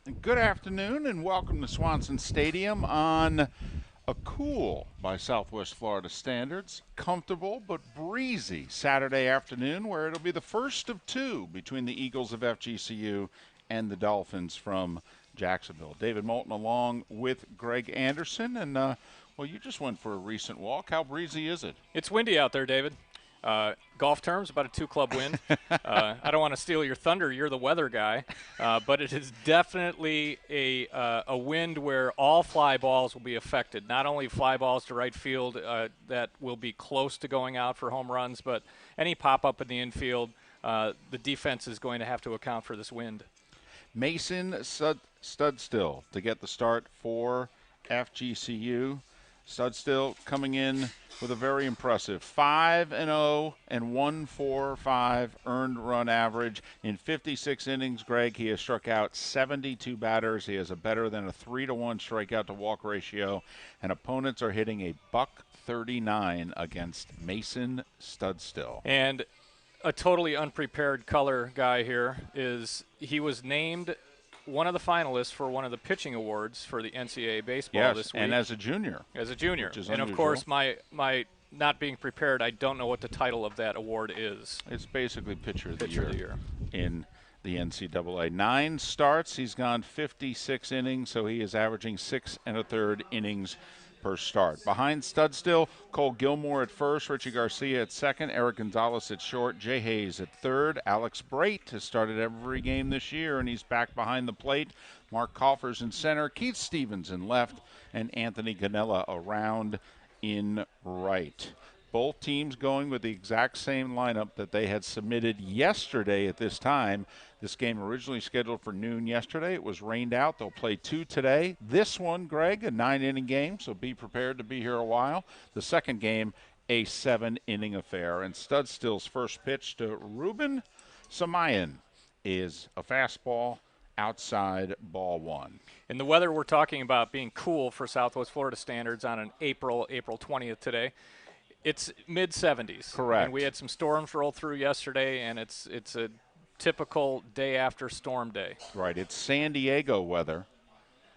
Good afternoon and welcome to Swanson Stadium on a cool, by Southwest Florida standards, comfortable but breezy Saturday afternoon where it'll be the first of two between the Eagles of FGCU and the Dolphins from Jacksonville. David Moulton along with Greg Anderson. And, well, you just went for a recent walk. How breezy is it? It's windy out there, David. Golf terms, about a 2-club wind. I don't want to steal your thunder. You're the weather guy. But it is definitely a wind where all fly balls will be affected. Not only fly balls to right field that will be close to going out for home runs, but any pop-up in the infield, the defense is going to have to account for this wind. Mason Studstill to get the start for FGCU. Studstill coming in with a very impressive 5-0 and 1.45 earned run average in 56 innings. Greg, he has struck out 72 batters. He has a better than a 3-to-1 strikeout to walk ratio, and opponents are hitting a $139 against Mason Studstill. And a totally unprepared color guy here is he was named one of the finalists for one of the pitching awards for the NCAA baseball this week. And as a junior. As a junior. Which is and, unusual. Of course, my not being prepared, I don't know what the title of that award is. It's basically Pitcher of the Year in the NCAA. 9 starts. He's gone 56 innings, so he is averaging 6 1/3 innings per start. Behind Studstill, Cole Gilmore at first, Richie Garcia at second, Eric Gonzalez at short, Jay Hayes at third. Alex Brait has started every game this year, and he's back behind the plate. Mark Coffers in center, Keith Stevens in left, and Anthony Ganella around in right. Both teams going with the exact same lineup that they had submitted yesterday at this time. This game originally scheduled for noon yesterday. It was rained out. They'll play 2 today. This one, Greg, a 9-inning game, so be prepared to be here a while. The second game, a 7-inning affair. And Studstill's first pitch to Ruben Samayan is a fastball outside ball 1. And the weather we're talking about being cool for Southwest Florida standards on an April 20th today. It's mid-70s. Correct. And we had some storms roll through yesterday, and it's a typical day after storm day. Right. It's San Diego weather,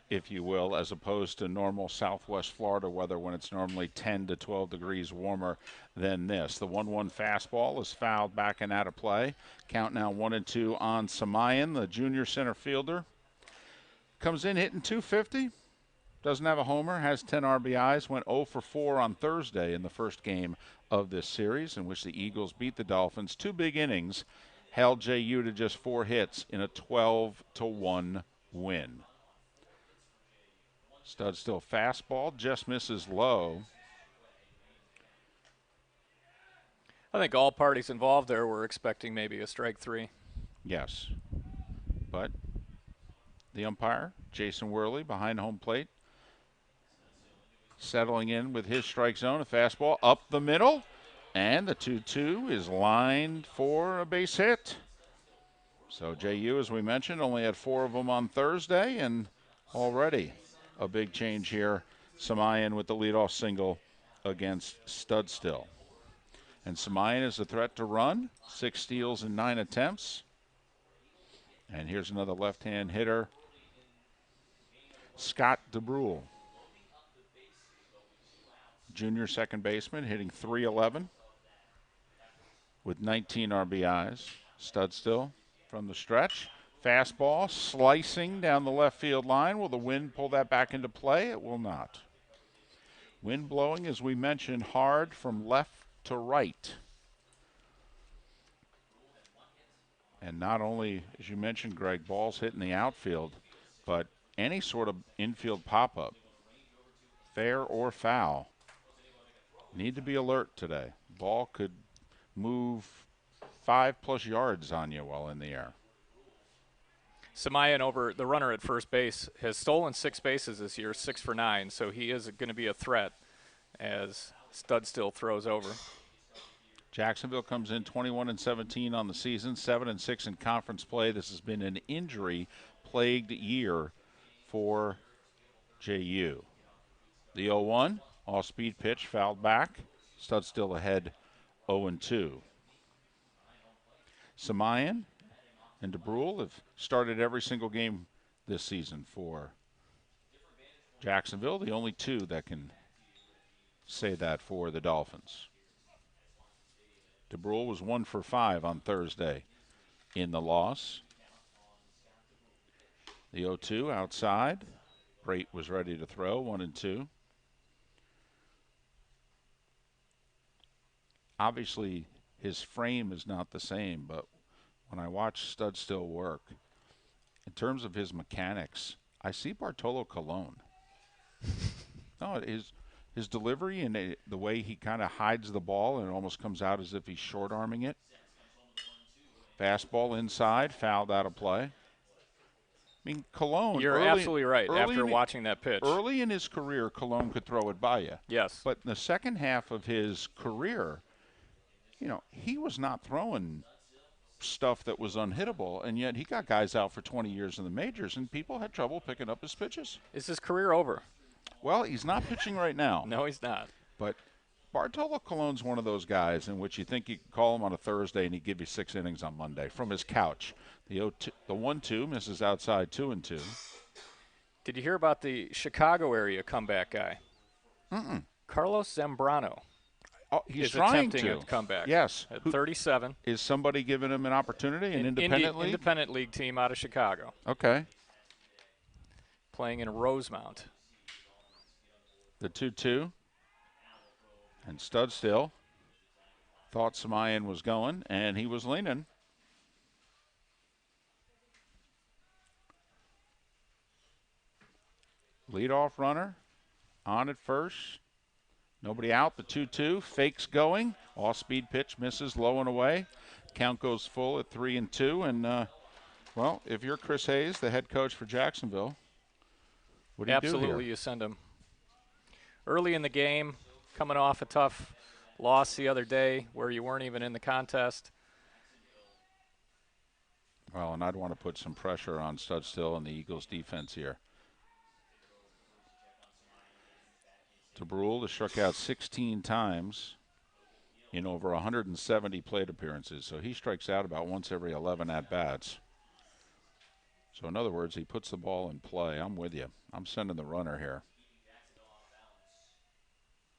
if you will, as opposed to normal Southwest Florida weather when it's normally 10 to 12 degrees warmer than this. The 1-1 fastball is fouled back and out of play. Count now 1-2 on Samayan, the junior center fielder. Comes in hitting .250. Doesn't have a homer, has 10 RBIs, went 0 for 4 on Thursday in the first game of this series in which the Eagles beat the Dolphins. 2 big innings, held JU to just 4 hits in a 12-1 win. Studstill fastball, just misses low. I think all parties involved there were expecting maybe a strike 3. Yes, but the umpire, Jason Worley, behind home plate, settling in with his strike zone, a fastball up the middle, and the 2-2 is lined for a base hit. So JU, as we mentioned, only had 4 of them on Thursday, and already a big change here. Samayan with the leadoff single against Studstill. And Samayan is a threat to run, 6 steals in 9 attempts. And here's another left-hand hitter, Scott DeBrule. Junior second baseman, hitting .311 with 19 RBIs. Studstill from the stretch. Fastball slicing down the left field line. Will the wind pull that back into play? It will not. Wind blowing, as we mentioned, hard from left to right. And not only, as you mentioned, Greg, balls hitting the outfield, but any sort of infield pop-up, fair or foul, need to be alert today. Ball could move 5+ yards on you while in the air. Samayan, over the runner at first base, has stolen 6 bases this year, 6 for 9, so he is going to be a threat as Studstill throws over. Jacksonville comes in 21-17 on the season, 7-6 in conference play. This has been an injury-plagued year for JU. The 0-1. All-speed pitch fouled back. Studstill ahead 0-2. Samayan and DeBrule have started every single game this season for Jacksonville. The only two that can say that for the Dolphins. DeBrule was 1 for 5 on Thursday in the loss. The 0-2 outside. Brate was ready to throw, 1-2. Obviously, his frame is not the same, but when I watch Studstill work, in terms of his mechanics, I see Bartolo Colon. No, his delivery and the way he kind of hides the ball and it almost comes out as if he's short-arming it. Fastball inside, fouled out of play. I mean, Colon. You're absolutely right after watching that pitch. Early in his career, Colon could throw it by you. Yes. But in the second half of his career, he was not throwing stuff that was unhittable, and yet he got guys out for 20 years in the majors, and people had trouble picking up his pitches. Is his career over? Well, he's not pitching right now. No, he's not. But Bartolo Colon's one of those guys in which you think you could call him on a Thursday and he'd give you 6 innings on Monday from his couch. The 1-2 misses outside 2-2. Did you hear about the Chicago area comeback guy? Carlos Zambrano. Oh, he's is trying attempting to a comeback. Yes. At 37. Is somebody giving him an opportunity, an independent league? Independent league team out of Chicago. Okay. Playing in Rosemount. The 2-2. And Studstill thought Samayan was going, and he was leaning. Leadoff runner on at first. Nobody out. The 2-2. Fakes going. Off-speed pitch misses low and away. Count goes full at 3-2. And, well, if you're Chris Hayes, the head coach for Jacksonville, what do you do here? Absolutely, you send him. Early in the game, coming off a tough loss the other day where you weren't even in the contest. Well, and I'd want to put some pressure on Studstill and the Eagles' defense here. DeBrule has struck out 16 times in over 170 plate appearances, so he strikes out about once every 11 at-bats. So in other words, he puts the ball in play. I'm with you. I'm sending the runner here.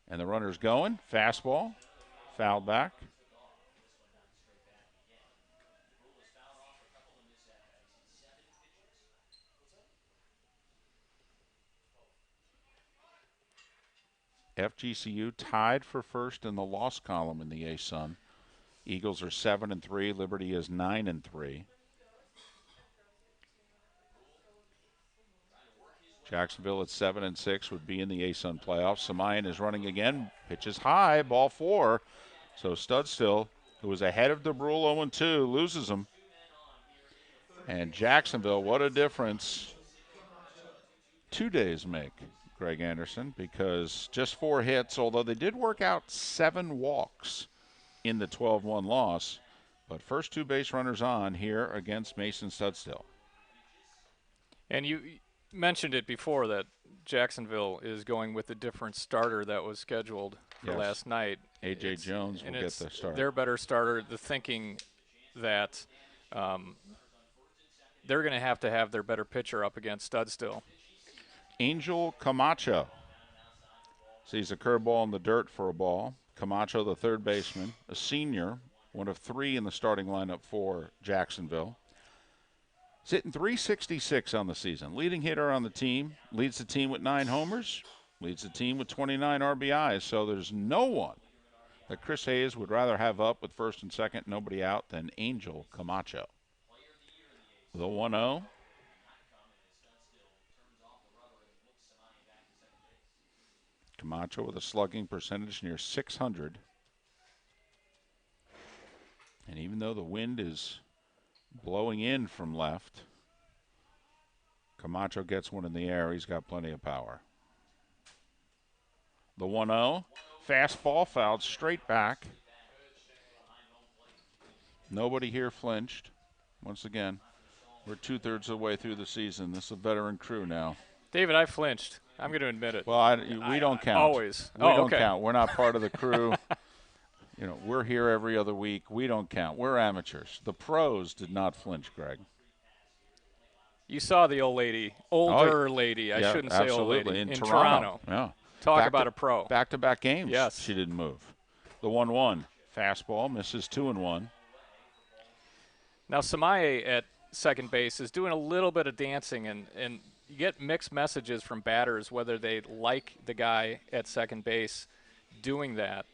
And the runner's going. Fastball. Fouled back. FGCU tied for first in the loss column in the A-Sun. Eagles are 7-3. Liberty is 9-3. Jacksonville at 7-6 would be in the A-Sun playoffs. Samayan is running again. Pitches high, ball 4. So Studstill, who was ahead of DeBrule 0-2, loses him. And Jacksonville, what a difference 2 days make, Greg Anderson, because just 4 hits, although they did work out 7 walks in the 12-1 loss. But first 2 base runners on here against Mason Studstill. And you mentioned it before that Jacksonville is going with a different starter that was scheduled for last night. A.J. Jones will get the start. Their better starter, the thinking that they're going to have their better pitcher up against Studstill. Angel Camacho sees a curveball in the dirt for a ball. Camacho, the third baseman, a senior, one of 3 in the starting lineup for Jacksonville. He's hitting .366 on the season. Leading hitter on the team. Leads the team with 9 homers. Leads the team with 29 RBIs. So there's no one that Chris Hayes would rather have up with first and second, nobody out, than Angel Camacho. The 1-0. Camacho with a slugging percentage near .600. And even though the wind is blowing in from left, Camacho gets one in the air. He's got plenty of power. The 1-0. Fastball fouled straight back. Nobody here flinched. Once again, we're 2/3 of the way through the season. This is a veteran crew now. David, I flinched. I'm going to admit it. Well, we don't count. Always. We don't count. We're not part of the crew. We're here every other week. We don't count. We're amateurs. The pros did not flinch, Greg. You saw the old lady, older lady. I Yeah, shouldn't say old absolutely. lady. In Toronto. Yeah. Talk about a pro. Back-to-back games. Yes. She didn't move. The 1-1 fastball misses 2-1. Now Samaye at second base is doing a little bit of dancing, and you get mixed messages from batters whether they like the guy at second base doing that.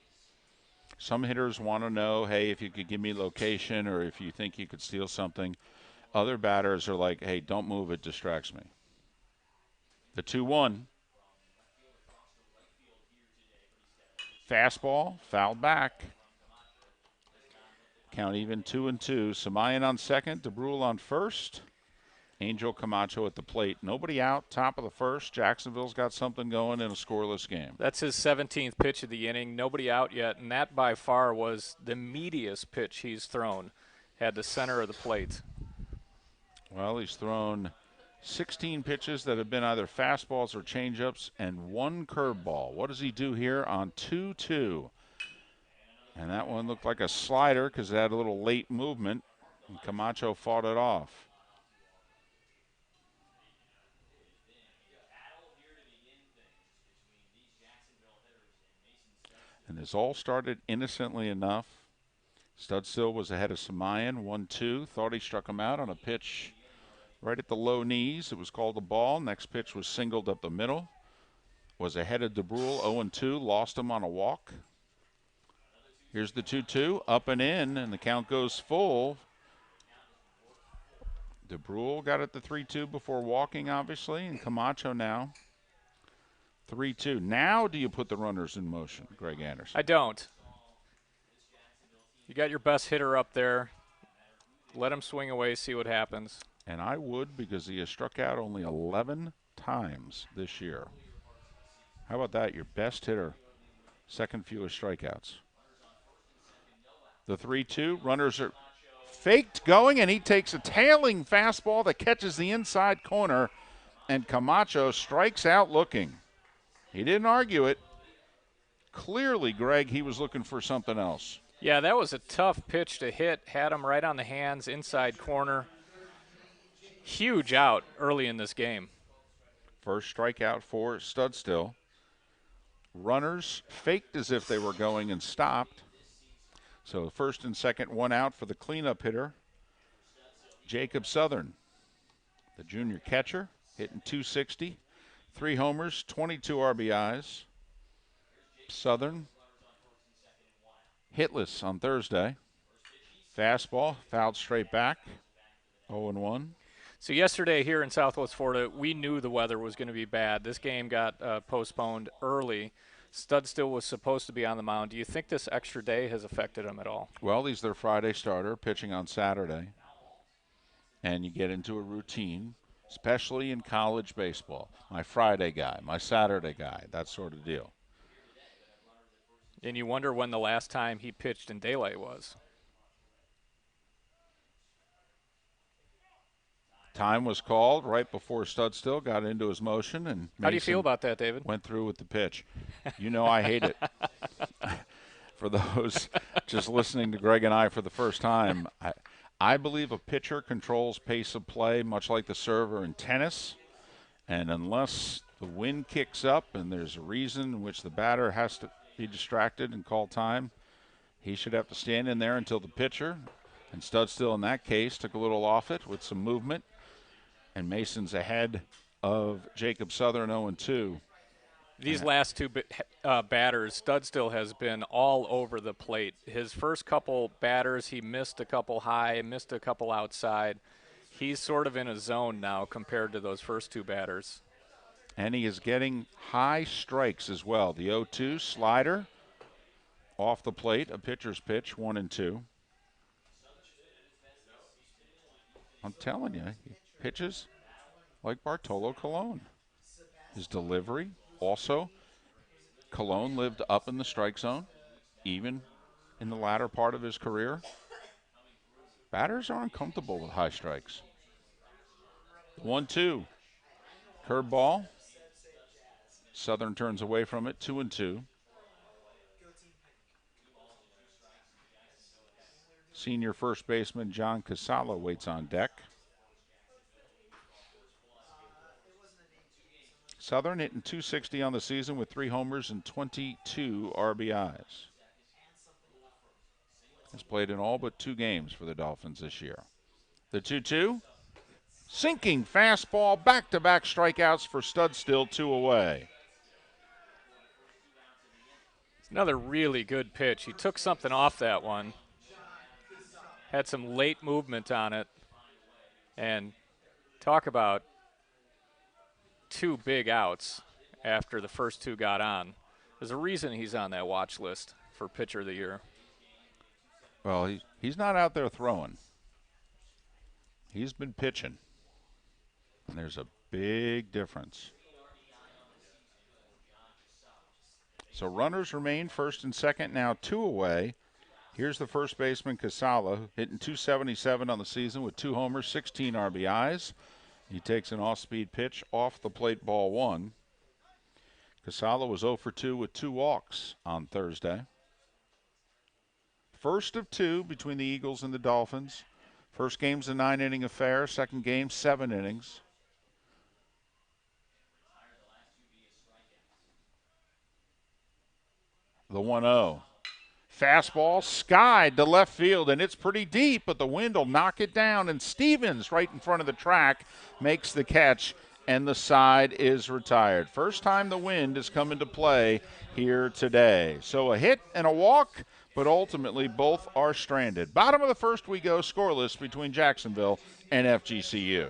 Some hitters want to know, hey, if you could give me location or if you think you could steal something. Other batters are like, hey, don't move, it distracts me. The 2-1. Fastball, fouled back. Count even 2-2. Samayan on second, DeBrule on first. Angel Camacho at the plate. Nobody out, top of the first. Jacksonville's got something going in a scoreless game. That's his 17th pitch of the inning. Nobody out yet, and that by far was the meatiest pitch he's thrown. Had the center of the plate. Well, he's thrown 16 pitches that have been either fastballs or changeups and one curveball. What does he do here on 2-2? And that one looked like a slider because it had a little late movement, and Camacho fought it off. And this all started innocently enough. Studstill was ahead of Samayan, 1-2. Thought he struck him out on a pitch right at the low knees. It was called a ball. Next pitch was singled up the middle. Was ahead of DeBrule, 0-2. Lost him on a walk. Here's the 2-2, up and in, and the count goes full. DeBrule got it to 3-2 before walking, obviously, and Camacho now 3-2. Now do you put the runners in motion, Greg Anderson? I don't. You got your best hitter up there. Let him swing away, see what happens. And I would, because he has struck out only 11 times this year. How about that? Your best hitter, second fewest strikeouts. The 3-2, runners are faked going, and he takes a tailing fastball that catches the inside corner, and Camacho strikes out looking. He didn't argue it. Clearly, Greg, he was looking for something else. Yeah, that was a tough pitch to hit. Had him right on the hands, inside corner. Huge out early in this game. First strikeout for Studstill. Runners faked as if they were going and stopped. So first and second, one out for the cleanup hitter, Jacob Southern, the junior catcher, hitting .260, 3 homers, 22 RBIs. Southern hitless on Thursday. Fastball fouled straight back, 0-1. So yesterday here in Southwest Florida, we knew the weather was going to be bad. This game got postponed early. Studstill was supposed to be on the mound. Do you think this extra day has affected him at all? Well, he's their Friday starter, pitching on Saturday. And you get into a routine, especially in college baseball. My Friday guy, my Saturday guy, that sort of deal. And you wonder when the last time he pitched in daylight was. Time was called right before Studstill got into his motion, and How do you feel about that, David? Went through with the pitch. You know I hate it. For those just listening to Greg and I for the first time, I believe a pitcher controls pace of play much like the server in tennis, and unless the wind kicks up and there's a reason in which the batter has to be distracted and call time, he should have to stand in there until the pitcher, and Studstill in that case took a little off it with some movement. And Mason's ahead of Jacob Southern, 0-2. These last two batters, Studstill has been all over the plate. His first couple batters, he missed a couple high, missed a couple outside. He's sort of in a zone now compared to those first two batters. And he is getting high strikes as well. The 0-2 slider off the plate, a pitcher's pitch, 1-2. I'm telling you, he pitches like Bartolo Colon. His delivery also, Colon lived up in the strike zone, even in the latter part of his career. Batters aren't comfortable with high strikes. 1-2, curveball. Southern turns away from it, 2-2. Senior first baseman John Casala waits on deck. Southern hitting .260 on the season with 3 homers and 22 RBIs. Has played in all but 2 games for the Dolphins this year. The 2-2. Sinking fastball, back-to-back strikeouts for Studstill, 2 away. Another really good pitch. He took something off that one. Had some late movement on it. And talk about 2 big outs after the first 2 got on. There's a reason he's on that watch list for Pitcher of the Year. Well, he's not out there throwing. He's been pitching. And there's a big difference. So runners remain first and second, now 2 away. Here's the first baseman, Casala, hitting .277 on the season with 2 homers, 16 RBIs. He takes an off-speed pitch off the plate, ball 1. Casala was 0 for 2 with 2 walks on Thursday. First of 2 between the Eagles and the Dolphins. First game's a 9-inning affair. Second game, 7 innings. The 1-0. Fastball skied to left field, and it's pretty deep, but the wind will knock it down, and Stevens, right in front of the track, makes the catch, and the side is retired. First time the wind has come into play here today. So a hit and a walk, but ultimately both are stranded. Bottom of the first we go, scoreless between Jacksonville and FGCU.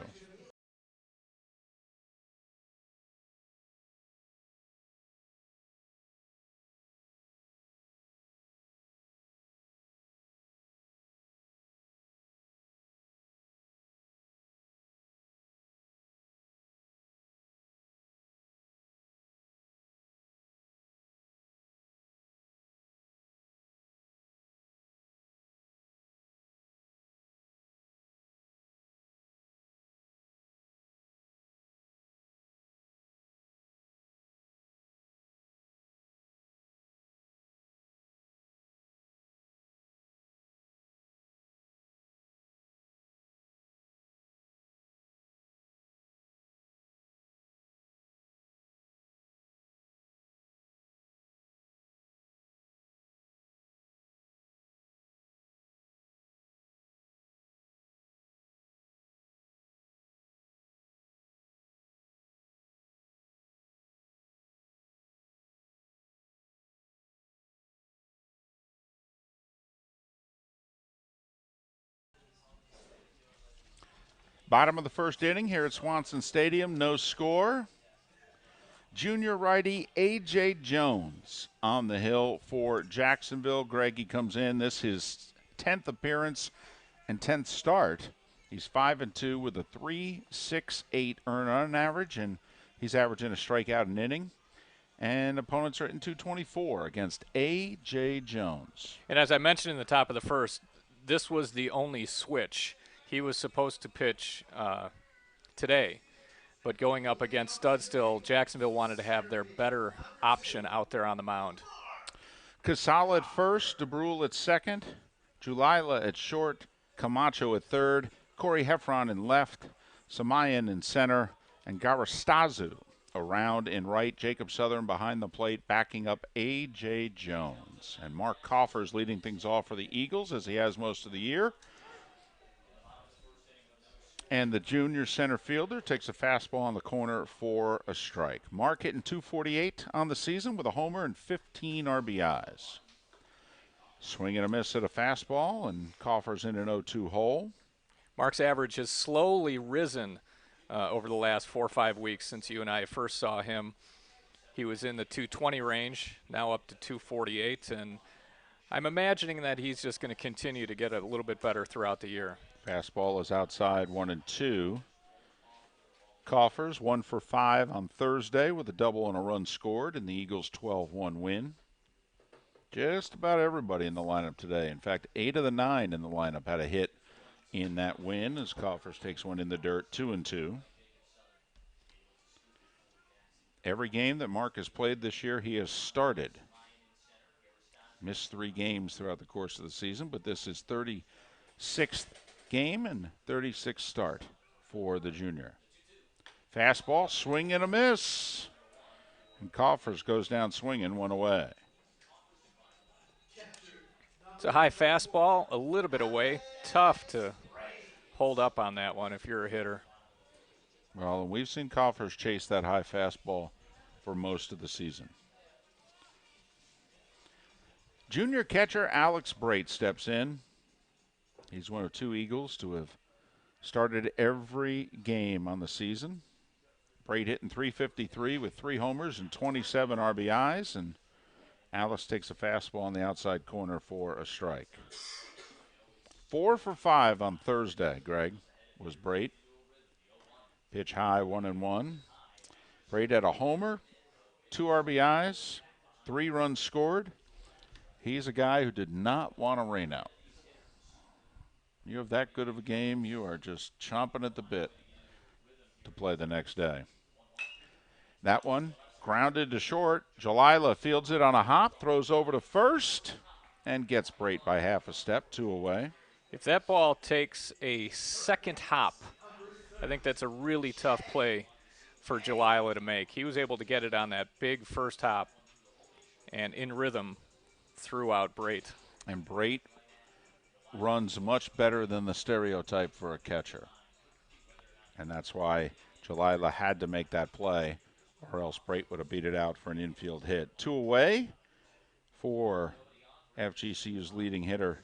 Bottom of the first inning here at Swanson Stadium, no score. Junior righty A.J. Jones on the hill for Jacksonville. Greggy comes in. This is his 10th appearance and 10th start. He's 5-2 with a 3.68 earn-run average, and he's averaging a strikeout an inning. And opponents are hitting .224 against A.J. Jones. And as I mentioned in the top of the first, this was the only switch. He was supposed to pitch today, but going up against Studstill, Jacksonville wanted to have their better option out there on the mound. Casala at first, DeBrule at second, Julila at short, Camacho at third, Corey Heffron in left, Samayan in center, and Garastazu around in right. Jacob Southern behind the plate, backing up A.J. Jones. And Mark Coffers leading things off for the Eagles, as he has most of the year. And the junior center fielder takes a fastball on the corner for a strike. Mark hitting .248 on the season with a homer and 15 RBIs. Swing and a miss at a fastball, and Coffers in an 0-2 hole. Mark's average has slowly risen over the last 4 or 5 weeks since you and I first saw him. He was in the 220 range, now up to 248, and I'm imagining that he's just going to continue to get a little bit better throughout the year. Fastball is outside, 1-2. Coffers 1 for 5 on Thursday with a double and a run scored in the Eagles' 12-1 win. Just about everybody in the lineup today. In fact, 8 of the 9 in the lineup had a hit in that win as Coffers takes one in the dirt, 2-2. Every game that Mark has played this year, he has started. Missed 3 games throughout the course of the season, but this is 36th game and 36th start for the junior. Fastball, swing and a miss. And Coffers goes down swinging, one away. It's a high fastball, a little bit away. Tough to hold up on that one if you're a hitter. Well, we've seen Coffers chase that high fastball for most of the season. Junior catcher Alex Brait steps in. He's one of two Eagles to have started every game on the season. Brait hitting .353 with 3 homers and 27 RBIs, and Alex takes a fastball on the outside corner for a strike. 4 for 5 on Thursday, Greg, was Brait. Pitch high, 1-1. Brait had a homer, 2 RBIs, 3 runs scored. He's a guy who did not want to rain out. You have that good of a game, you are just chomping at the bit to play the next day. That one grounded to short. Jalila fields it on a hop, throws over to first, and gets Brait by half a step, 2 away. If that ball takes a second hop, I think that's a really tough play for Jalila to make. He was able to get it on that big first hop and in rhythm threw out Brait. And Brait runs much better than the stereotype for a catcher. And that's why Jalila had to make that play, or else Brait would have beat it out for an infield hit. 2 away for FGCU's leading hitter,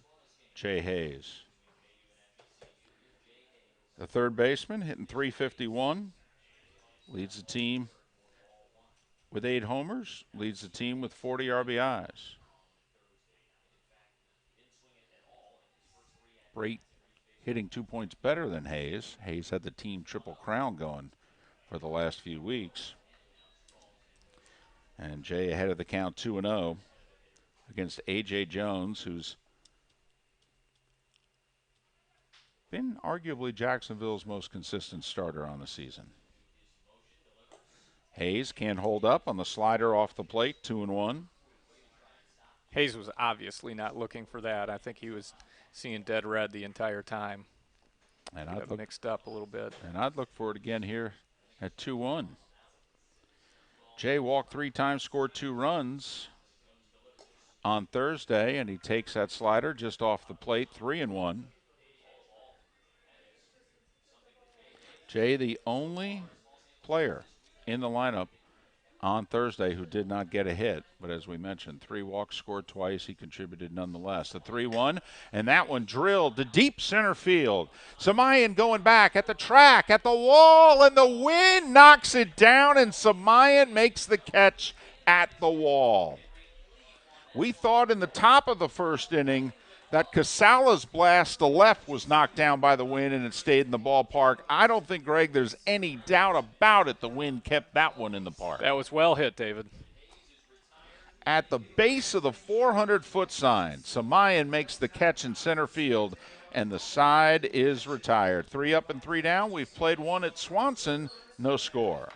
Jay Hayes. The third baseman hitting .351, leads the team with 8 homers, leads the team with 40 RBIs. Brait hitting 2 points better than Hayes. Hayes had the team triple crown going for the last few weeks. And Jay ahead of the count 2-0 against A.J. Jones, who's been arguably Jacksonville's most consistent starter on the season. Hayes can't hold up on the slider off the plate, 2-1. Hayes was obviously not looking for that. I think he was seeing dead red the entire time. And I'd look mixed up a little bit. And I'd look for it again here at 2-1. Jay walked 3 times, scored 2 runs on Thursday, and he takes that slider just off the plate, 3-1. Jay, the only player in the lineup on Thursday who did not get a hit, but as we mentioned, 3 walks, scored twice. He contributed nonetheless. The 3-1, and that one drilled to deep center field. Samayan going back at the track, at the wall, and the wind knocks it down, and Samayan makes the catch at the wall. We thought in the top of the first inning that Casala's blast to left was knocked down by the wind and it stayed in the ballpark. I don't think, Greg, there's any doubt about it. The wind kept that one in the park. That was well hit, David. At the base of the 400-foot sign, Samayan makes the catch in center field, and the side is retired. 3 up and 3 down. We've played one at Swanson. No score.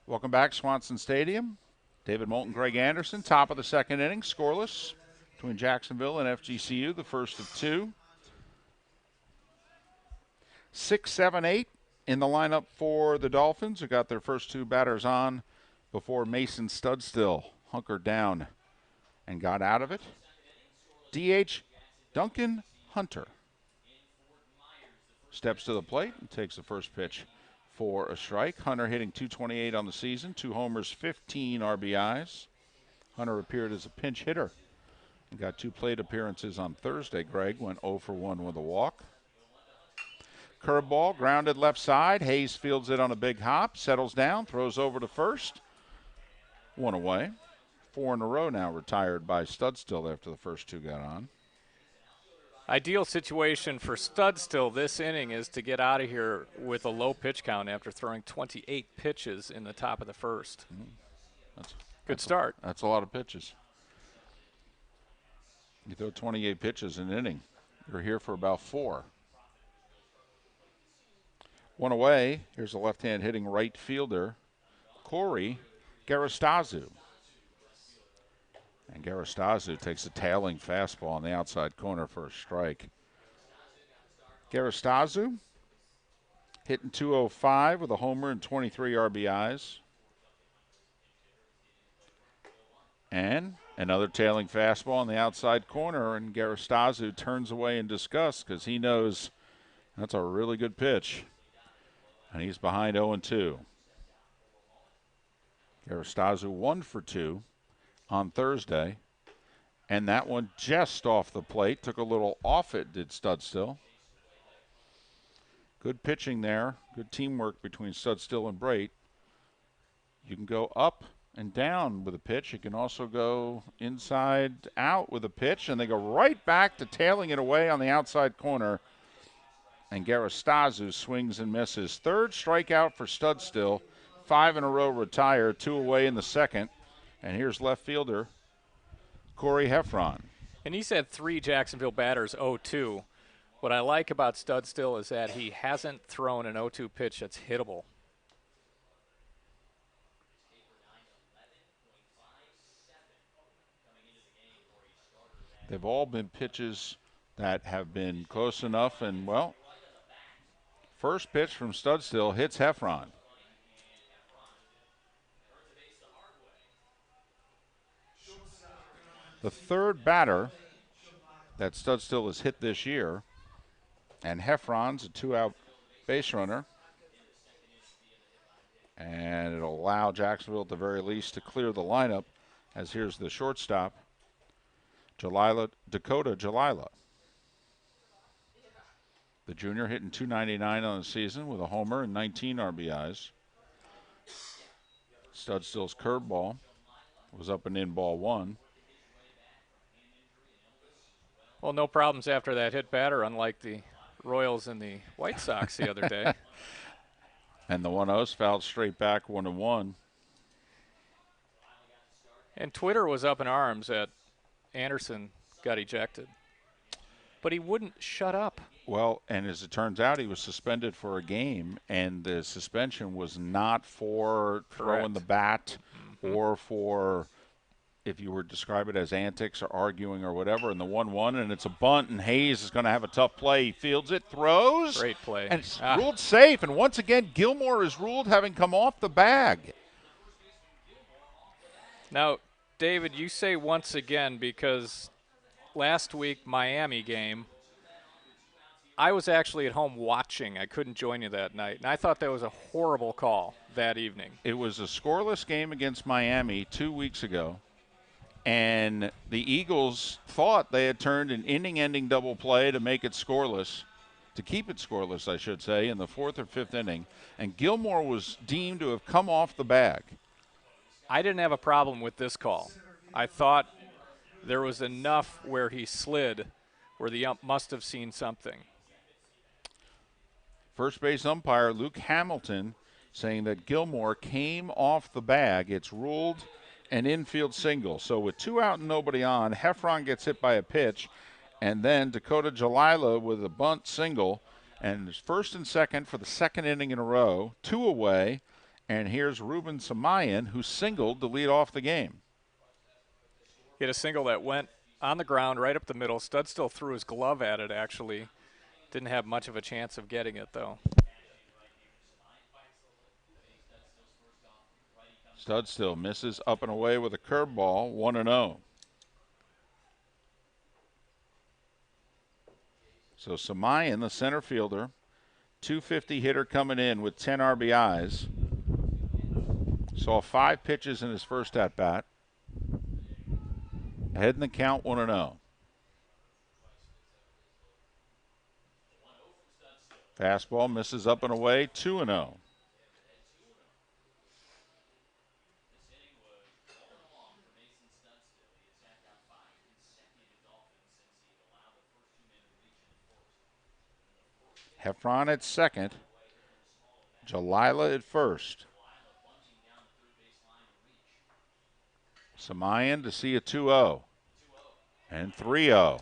Welcome back, Swanson Stadium. David Moulton, Greg Anderson, top of the second inning, scoreless between Jacksonville and FGCU, the first of 2. 6, 7, 8 in the lineup for the Dolphins, who got their first 2 batters on before Mason Studstill hunkered down and got out of it. DH Duncan Hunter. steps to the plate and takes the first pitch for a strike. Hunter hitting .228 on the season, 2 homers, 15 RBIs. Hunter appeared as a pinch hitter and got 2 plate appearances on Thursday. Greg went 0 for 1 with a walk. Curveball grounded left side. Hayes fields it on a big hop, settles down, throws over to first. 1 away. 4 in a row now retired by Studstill after the first 2 got on. Ideal situation for Studstill this inning is to get out of here with a low pitch count after throwing 28 pitches in the top of the first. Good start. That's a lot of pitches. You throw 28 pitches in an inning. You're here for about 4. 1 away. Here's a left-hand hitting right fielder, Corey Garastazu. And Garastazu takes a tailing fastball on the outside corner for a strike. Garastazu hitting .205 with a homer and 23 RBIs. And another tailing fastball on the outside corner, and Garastazu turns away in disgust because he knows that's a really good pitch. And he's behind 0-2. Garastazu 1 for 2 on Thursday. And that one just off the plate. Took a little off it, did Studstill. Good pitching there. Good teamwork between Studstill and Brait. You can go up and down with a pitch. You can also go inside out with a pitch. And they go right back to tailing it away on the outside corner. And Garastazu swings and misses. 3rd strikeout for Studstill. 5 in a row retired, 2 away in the second. And here's left fielder Corey Heffron. And he's had 3 Jacksonville batters 0-2. What I like about Studstill is that he hasn't thrown an 0-2 pitch that's hittable. They've all been pitches that have been close enough. And, well, first pitch from Studstill hits Heffron. The 3rd batter that Studstill has hit this year, and Heffron's a 2-out base runner. And it'll allow Jacksonville at the very least to clear the lineup, as here's the shortstop, Dakota Jalila. The junior hitting .299 on the season with a homer and 19 RBIs. Studstill's curveball was up and in, ball 1. Well, no problems after that hit batter, unlike the Royals and the White Sox the other day. And the 1-0's fouled straight back, 1-1. And Twitter was up in arms that Anderson got ejected. But he wouldn't shut up. Well, and as it turns out, he was suspended for a game, and the suspension was not for throwing the bat or for, if you were to describe it as antics or arguing or whatever, and the 1-1, and it's a bunt, and Hayes is going to have a tough play. He fields it, throws. Great play. And it's ruled safe, and once again, Gilmore is ruled having come off the bag. Now, David, you say once again because last week, Miami game, I was actually at home watching. I couldn't join you that night, and I thought that was a horrible call that evening. It was a scoreless game against Miami 2 weeks ago. And the Eagles thought they had turned an inning-ending double play to make it scoreless, to keep it scoreless, I should say, in the 4th or 5th inning. And Gilmore was deemed to have come off the bag. I didn't have a problem with this call. I thought there was enough where he slid, where the ump must have seen something. First base umpire Luke Hamilton saying that Gilmore came off the bag. It's ruled an infield single. So with 2 out and nobody on, Heffron gets hit by a pitch, and then Dakota Jalila with a bunt single, and it's 1st and 2nd for the 2nd inning in a row, 2 away, and here's Ruben Samayan, who singled to lead off the game. He had a single that went on the ground right up the middle. Studstill threw his glove at it, actually. Didn't have much of a chance of getting it, though. Studstill misses up and away with a curveball, 1-0. So Samayan, the center fielder, .250 hitter coming in with 10 RBIs. Saw 5 pitches in his first at-bat. Ahead in the count, 1-0. Fastball misses up and away, 2-0. Heffron at second. Jalila at first. Samayan to see a 2-0. And 3-0.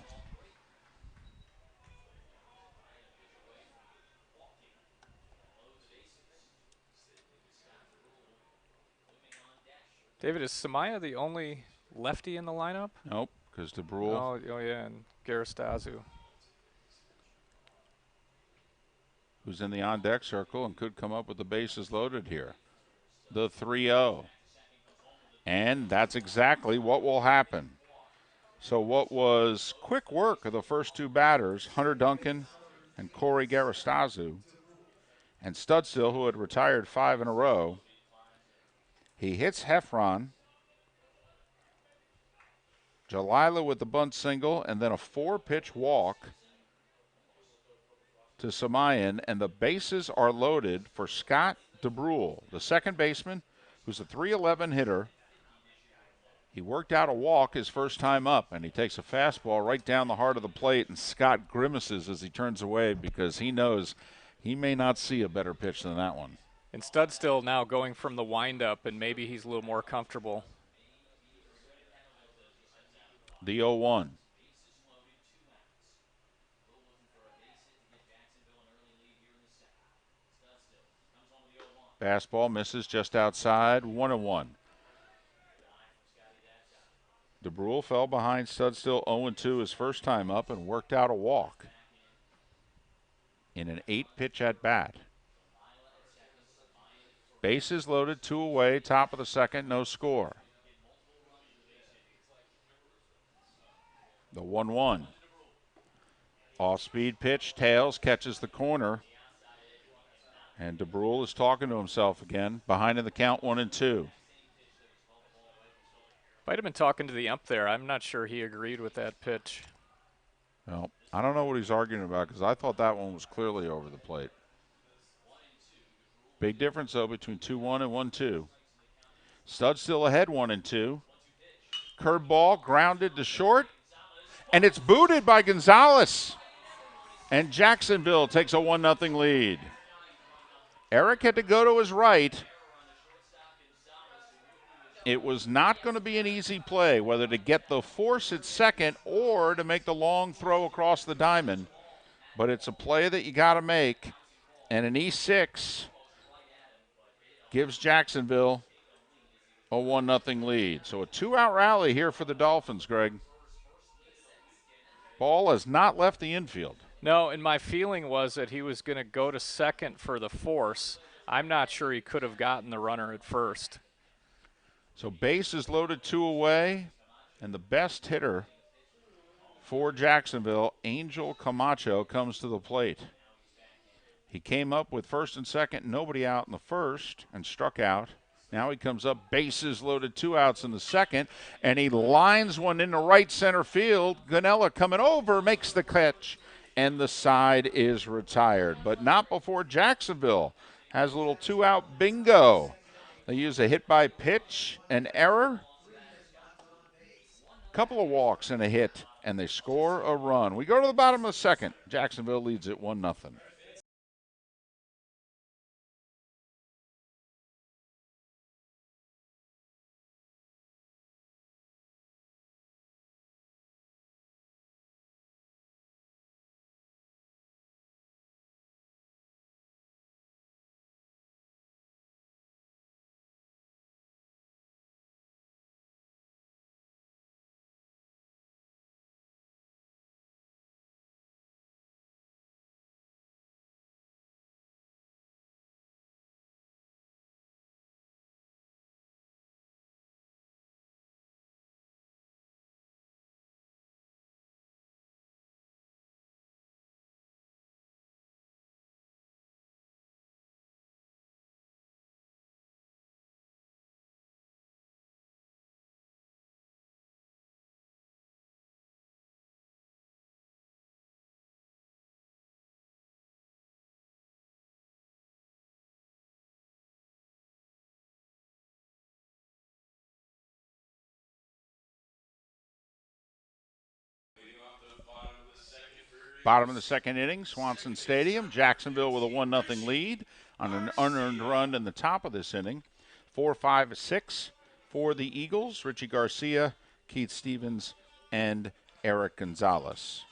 David, is Samaya the only lefty in the lineup? Nope, because DeBrule. Oh, yeah, and Garistazu. Who's in the on-deck circle and could come up with the bases loaded here. The 3-0. And that's exactly what will happen. So what was quick work of the first 2 batters, Hunter Duncan and Corey Garistazu, and Studstill, who had retired 5 in a row, he hits Heffron. Jalila with the bunt single, and then a 4-pitch walk to Samayan, and the bases are loaded for Scott DeBrule, the second baseman, who's a .311 hitter. He worked out a walk his first time up, and he takes a fastball right down the heart of the plate, and Scott grimaces as he turns away because he knows he may not see a better pitch than that one. And Studstill now going from the windup, and maybe he's a little more comfortable. The 0-1. Fastball misses just outside, 1-1. DeBrule fell behind Studstill 0-2 his first time up and worked out a walk in an 8-pitch at-bat. Bases loaded, 2 away, top of the second, no score. The 1-1. Off-speed pitch, tails, catches the corner. And DeBrule is talking to himself again, behind in the count, 1-2. Might have been talking to the ump there. I'm not sure he agreed with that pitch. Well, I don't know what he's arguing about because I thought that one was clearly over the plate. Big difference, though, between 2-1 and 1-2. Studstill ahead, 1-2. Curveball grounded to short, and it's booted by Gonzalez. And Jacksonville takes a 1-0 lead. Eric had to go to his right. It was not going to be an easy play, whether to get the force at second or to make the long throw across the diamond. But it's a play that you got to make. And an E6 gives Jacksonville a 1-0 lead. So a 2-out rally here for the Dolphins, Greg. Ball has not left the infield. No, and my feeling was that he was going to go to second for the force. I'm not sure he could have gotten the runner at first. So base is loaded, 2 away, and the best hitter for Jacksonville, Angel Camacho, comes to the plate. He came up with first and second, nobody out in the first, and struck out. Now he comes up, bases loaded, 2 outs in the second, and he lines one into right center field. Ganella coming over, makes the catch, and the side is retired. But not before Jacksonville has a little 2-out bingo. They use a hit by pitch, an error, couple of walks and a hit, and they score a run. We go to the bottom of the second. Jacksonville leads it 1-0. Bottom of the second inning, Swanson Stadium. Jacksonville with a 1-0 lead on an unearned run in the top of this inning. 4, 5, 6 for the Eagles. Richie Garcia, Keith Stevens, and Eric Gonzalez.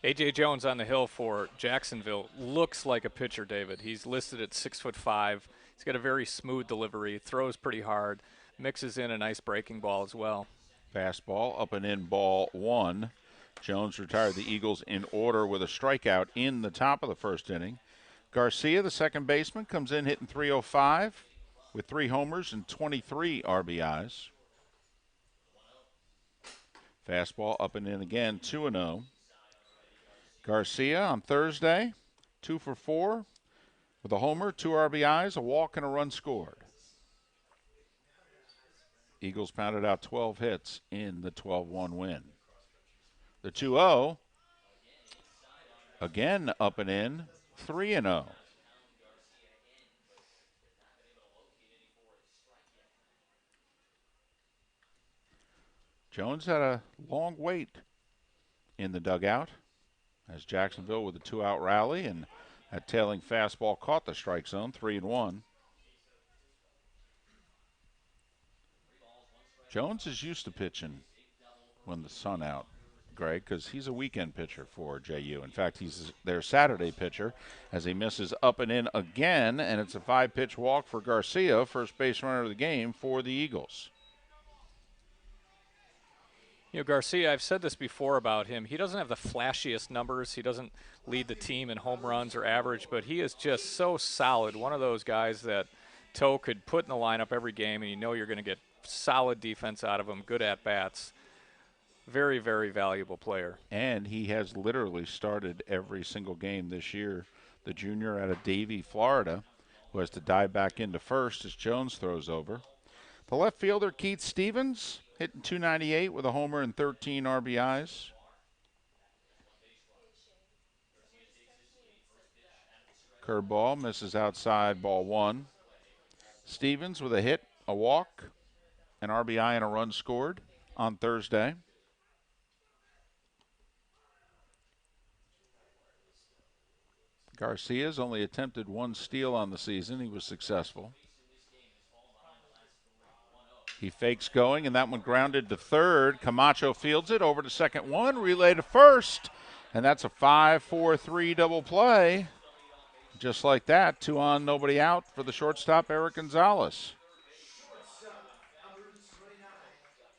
A.J. Jones on the hill for Jacksonville looks like a pitcher, David. He's listed at 6'5". He's got a very smooth delivery, throws pretty hard, mixes in a nice breaking ball as well. Fastball up and in, ball 1. Jones retired the Eagles in order with a strikeout in the top of the first inning. Garcia, the second baseman, comes in hitting .305 with 3 homers and 23 RBIs. Fastball up and in again, 2-0. Garcia on Thursday, 2 for 4 with a homer, 2 RBIs, a walk, and a run scored. Eagles pounded out 12 hits in the 12-1 win. The 2-0, again up and in, 3-0. Jones had a long wait in the dugout as Jacksonville with a 2-out rally, and that tailing fastball caught the strike zone, 3-1. Jones is used to pitching when the sun out, Greg, because he's a weekend pitcher for JU. In fact, he's their Saturday pitcher as he misses up and in again, and it's a 5-pitch walk for Garcia, first base runner of the game for the Eagles. You know, Garcia, I've said this before about him. He doesn't have the flashiest numbers. He doesn't lead the team in home runs or average, but he is just so solid. One of those guys that Toe could put in the lineup every game, and you know you're going to get solid defense out of him, good at-bats. Very, very valuable player. And he has literally started every single game this year. The junior out of Davie, Florida, who has to dive back into first as Jones throws over. The left fielder, Keith Stevens, hitting .298 with a homer and 13 RBIs. Curveball misses outside, ball 1. Stevens with a hit, a walk, an RBI, and a run scored on Thursday. Garcia's only attempted 1 steal on the season. He was successful. He fakes going, and that one grounded to third. Camacho fields it over to second one, relay to first, and that's a 5-4-3 double play. Just like that, 2 on, nobody out for the shortstop, Eric Gonzalez.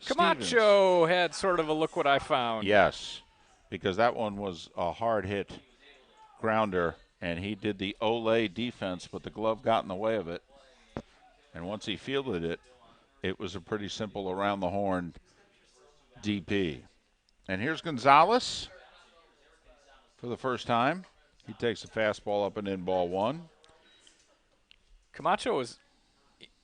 Camacho had sort of a look what I found. Yes, because that one was a hard hit grounder, and he did the Olay defense, but the glove got in the way of it. And once he fielded it, it was a pretty simple around the horn DP. And here's Gonzalez for the first time. He takes a fastball up and in, ball 1. Camacho was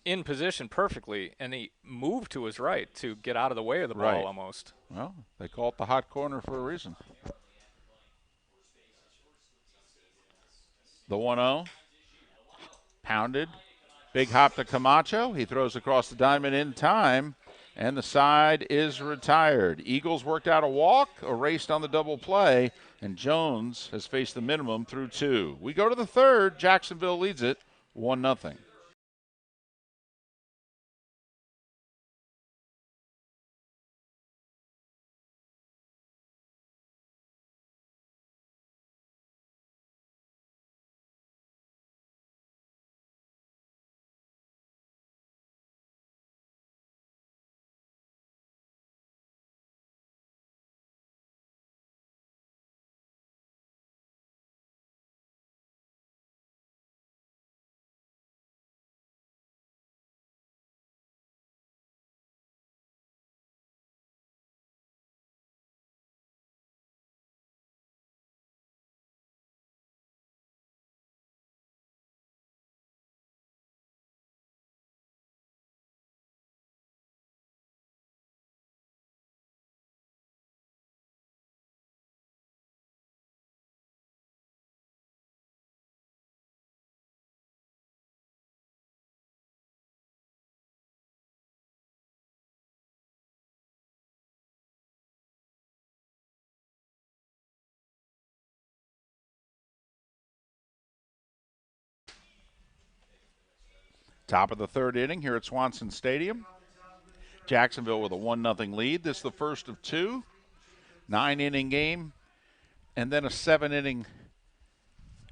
in position perfectly, and he moved to his right to get out of the way of the ball almost. Well, they call it the hot corner for a reason. The 1-0, pounded. Big hop to Camacho. He throws across the diamond in time, and the side is retired. Eagles worked out a walk, erased on the double play, and Jones has faced the minimum through 2. We go to the third. Jacksonville leads it 1-0. Top of the third inning here at Swanson Stadium. Jacksonville with a 1-0 lead. This is the first of two. 9-inning game, and then a 7-inning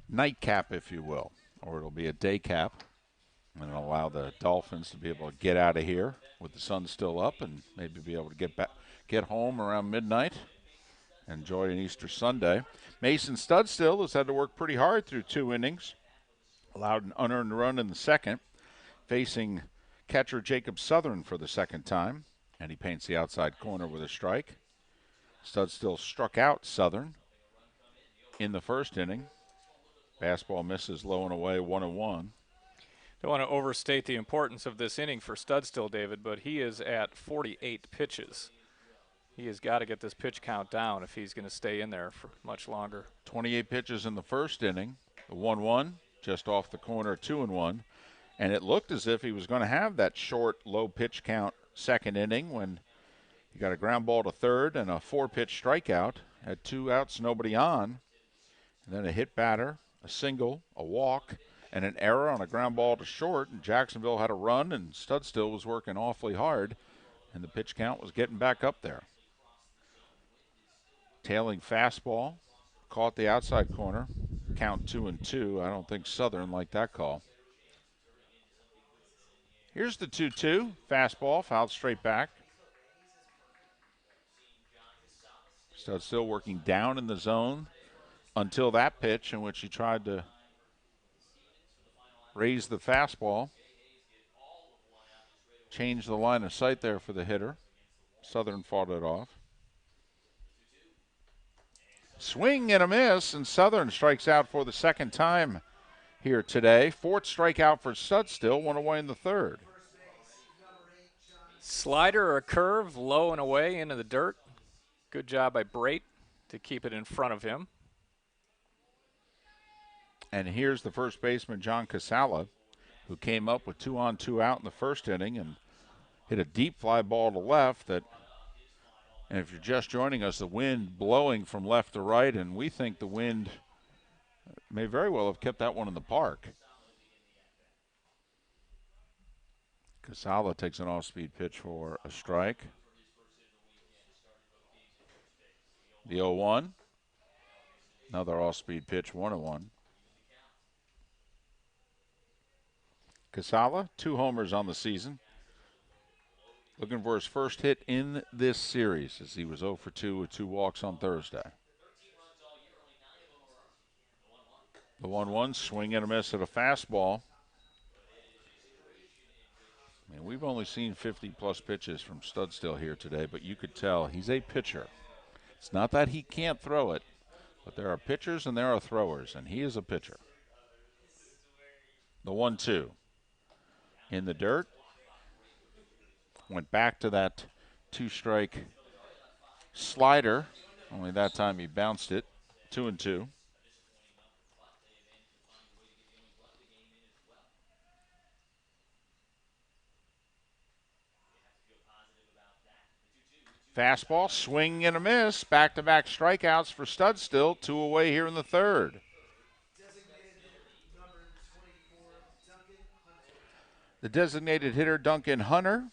nightcap, if you will, or it'll be a day cap, and it'll allow the Dolphins to be able to get out of here with the sun still up and maybe be able to get home around midnight. Enjoy an Easter Sunday. Mason Studstill has had to work pretty hard through 2 innings. Allowed an unearned run in the second, facing catcher Jacob Southern for the second time, and he paints the outside corner with a strike. Studstill struck out Southern in the first inning. Fastball misses low and away, 1-1. Don't want to overstate the importance of this inning for Studstill, David, but he is at 48 pitches. He has got to get this pitch count down if he's going to stay in there for much longer. 28 pitches in the first inning. The 1-1, just off the corner, 2-1. And it looked as if he was going to have that short, low pitch count second inning when he got a ground ball to third and a 4-pitch strikeout. Had 2 outs, nobody on. And then a hit batter, a single, a walk, and an error on a ground ball to short. And Jacksonville had a run, and Studstill was working awfully hard, and the pitch count was getting back up there. Tailing fastball, caught the outside corner, count 2-2. I don't think Southern liked that call. Here's the 2-2, fastball, fouled straight back. Studstill working down in the zone until that pitch in which he tried to raise the fastball. Changed the line of sight there for the hitter. Southern fought it off. Swing and a miss, and Southern strikes out for the second time here today. 4th strikeout for Studstill, 1 away in the third. Slider or a curve, low and away into the dirt. Good job by Brate to keep it in front of him. And here's the first baseman, John Casala, who came up with 2 on, 2 out in the first inning and hit a deep fly ball to left that, and if you're just joining us, the wind blowing from left to right, and we think the wind may very well have kept that one in the park. Casala takes an off-speed pitch for a strike. The 0-1. Another off-speed pitch, 1-1. Casala, 2 homers on the season. Looking for his first hit in this series as he was 0 for 2 with 2 walks on Thursday. The 1-1, swing and a miss at a fastball. I mean, we've only seen 50-plus pitches from Studstill here today, but you could tell he's a pitcher. It's not that he can't throw it, but there are pitchers and there are throwers, and he is a pitcher. The 1-2. In the dirt. Went back to that 2-strike slider, only that time he bounced it. 2-2. Fastball, swing and a miss. Back-to-back strikeouts for Studstill. 2 away here in the third. The designated hitter, Duncan Hunter,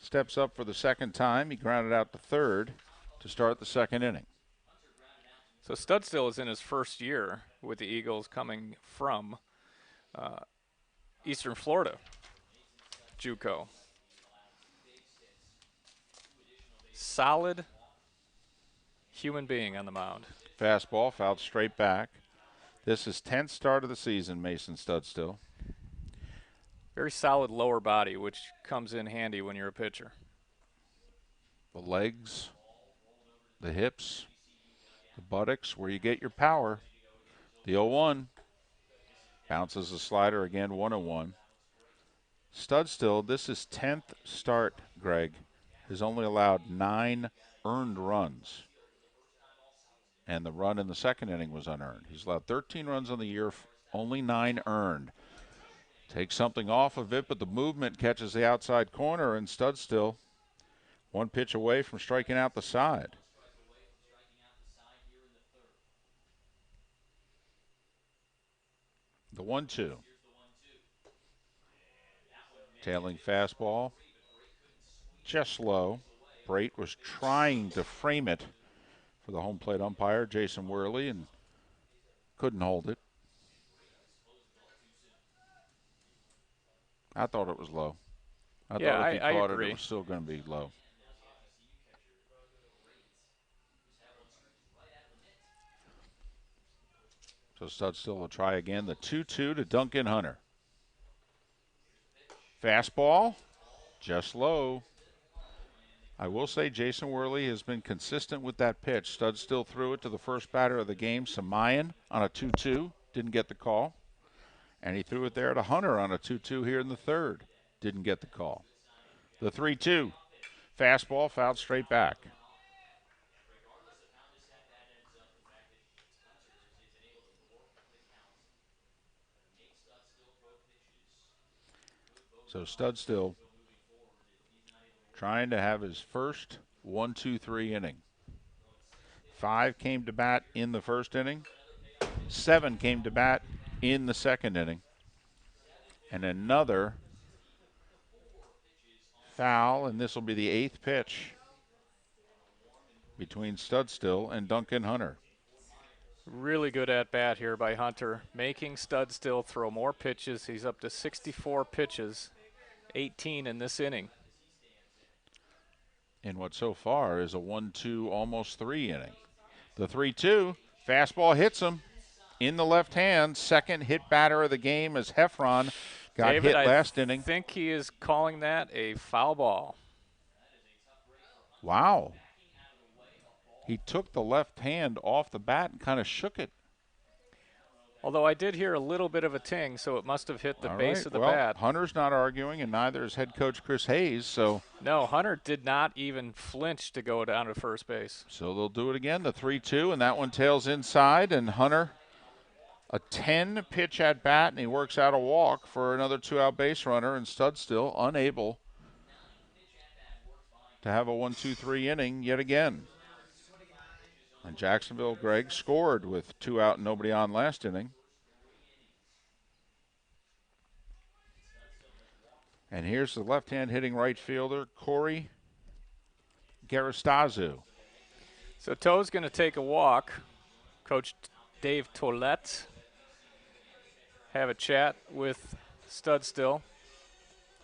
steps up for the second time. He grounded out to third to start the second inning. So Studstill is in his first year with the Eagles, coming from Eastern Florida, JUCO. Solid human being on the mound. Fastball, fouled straight back. This is 10th start of the season, Mason Studstill. Very solid lower body, which comes in handy when you're a pitcher. The legs, the hips, the buttocks, where you get your power. The 0-1 bounces the slider again, 1-1. Studstill, this is 10th start, Greg, has only allowed 9 earned runs. And the run in the second inning was unearned. He's allowed 13 runs on the year, only 9 earned. Takes something off of it, but the movement catches the outside corner, and Studstill 1 pitch away from striking out the side. The 1-2. Tailing fastball, just low. Brait was trying to frame it for the home plate umpire, Jason Worley, and couldn't hold it. I thought it was low. I Yeah, thought if he I caught it, it agree. was still going to be low. So Studstill will try again. The 2-2 to Duncan Hunter. Fastball, just low. I will say Jason Worley has been consistent with that pitch. Studstill threw it to the first batter of the game, Samayan, on a 2-2. Didn't get the call. And he threw it there to Hunter on a 2-2 here in the third. Didn't get the call. The 3-2. Fastball fouled straight back. So Studstill trying to have his first 1-2-3 inning. 5 came to bat in the first inning. 7 came to bat in the second inning. And another foul, and this will be the 8th pitch between Studstill and Duncan Hunter. Really good at bat here by Hunter, making Studstill throw more pitches. He's up to 64 pitches, 18 in this inning. In what so far is a 1-2, almost 3 inning. The 3-2, fastball hits him in the left hand. Second hit batter of the game as Heffron got David, hit last inning. I think he is calling that a foul ball. Wow. He took the left hand off the bat and kind of shook it. Although I did hear a little bit of a ting, so it must have hit the base of the bat. Hunter's not arguing, and neither is head coach Chris Hayes. So no, Hunter did not even flinch to go down to first base. So they'll do it again, the 3-2, and that one tails inside, and Hunter, a 10 pitch at bat, and he works out a walk for another 2-out base runner, and Studstill unable to have a 1-2-3 inning yet again. And Jacksonville, Greg, scored with 2 out and nobody on last inning. And here's the left-hand hitting right fielder, Corey Garistazu. So Toe's going to take a walk. Coach Dave Tollett have a chat with Studstill.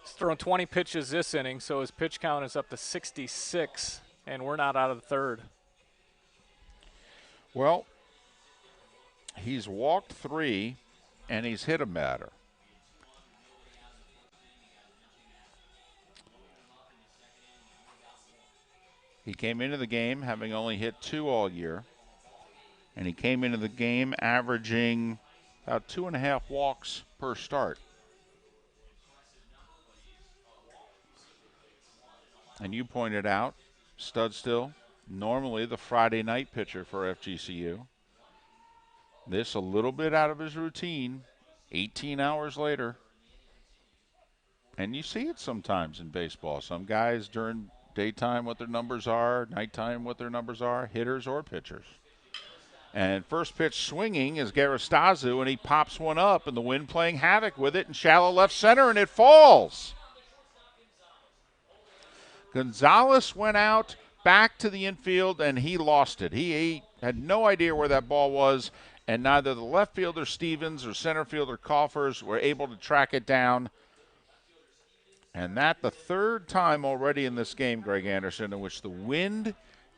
He's thrown 20 pitches this inning, so his pitch count is up to 66, and we're not out of the third. Well, he's walked 3, and he's hit a batter. He came into the game having only hit 2 all year, and he came into the game averaging about 2.5 walks per start. And you pointed out, Studstill, normally the Friday night pitcher for FGCU. This a little bit out of his routine, 18 hours later. And you see it sometimes in baseball. Some guys during daytime what their numbers are, nighttime what their numbers are, hitters or pitchers. And first pitch swinging is Garistazu, and he pops one up, and the wind playing havoc with it in shallow left center, and it falls. Gonzalez went out back to the infield, and he lost it. He had no idea where that ball was, and neither the left fielder Stevens or center fielder Coffers were able to track it down. And that the third time already in this game, Greg Anderson, in which the wind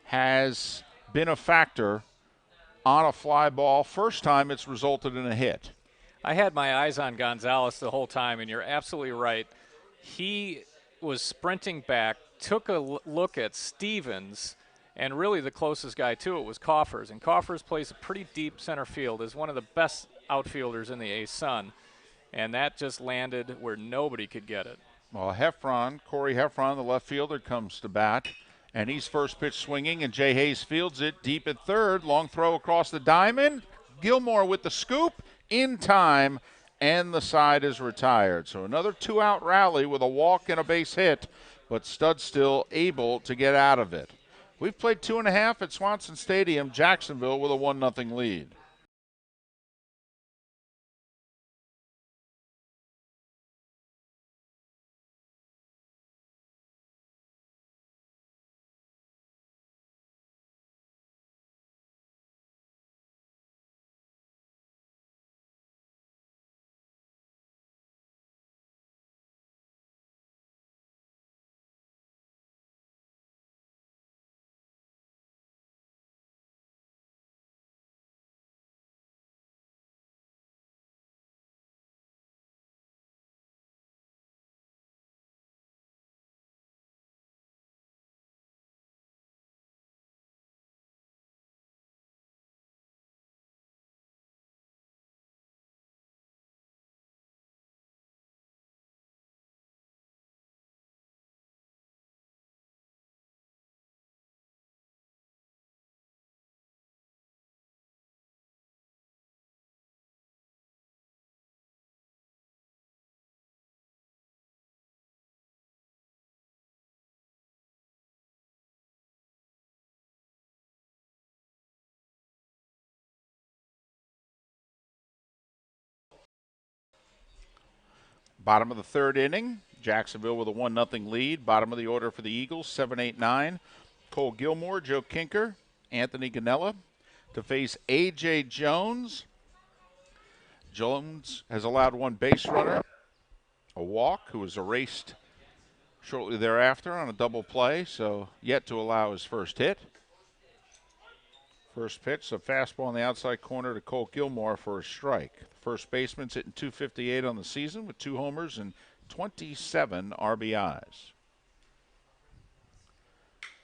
has been a factor on a fly ball. First time it's resulted in a hit. I had my eyes on Gonzalez the whole time, and you're absolutely right. He was sprinting back, took a look at Stevens, and really the closest guy to it was Coffers. And Coffers plays a pretty deep center field, is one of the best outfielders in the A-Sun. And that just landed where nobody could get it. Well, Corey Heffron, the left fielder, comes to bat. And he's first pitch swinging, and Jay Hayes fields it deep at third. Long throw across the diamond. Gilmore with the scoop in time, and the side is retired. So another 2-out rally with a walk and a base hit, but Studstill able to get out of it. We've played 2.5 at Swanson Stadium, Jacksonville with a 1-0 lead. Bottom of the third inning, Jacksonville with a 1-0 lead. Bottom of the order for the Eagles, 7, 8, 9. Cole Gilmore, Joe Kinker, Anthony Ganella to face A.J. Jones. Jones has allowed one base runner, a walk, who was erased shortly thereafter on a double play, so yet to allow his first hit. First pitch, a fastball on the outside corner to Cole Gilmore for a strike. First baseman's hitting .258 on the season with 2 homers and 27 RBIs.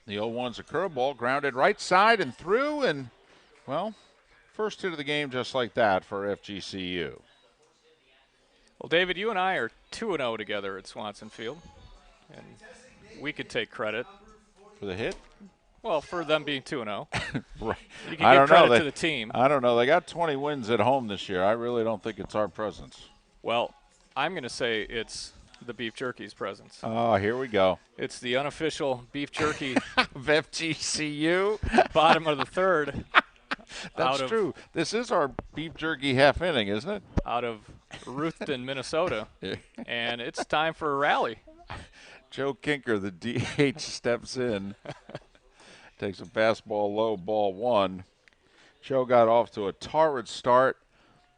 The 0-1's a curveball, grounded right side and through, and, well, first hit of the game just like that for FGCU. Well, David, you and I are 2-0 together at Swanson Field, and we could take credit. For the hit? Well, for them being 2-0. Right. You can give credit to the team. I don't know. They got 20 wins at home this year. I really don't think it's our presence. Well, I'm going to say it's the beef jerky's presence. Oh, here we go. It's the unofficial beef jerky of FGCU. Bottom of the third. That's true. This is our beef jerky half inning, isn't it? Out of Ruthven, Minnesota. And it's time for a rally. Joe Kinker, the DH, steps in. Takes a fastball low, ball 1. Joe got off to a torrid start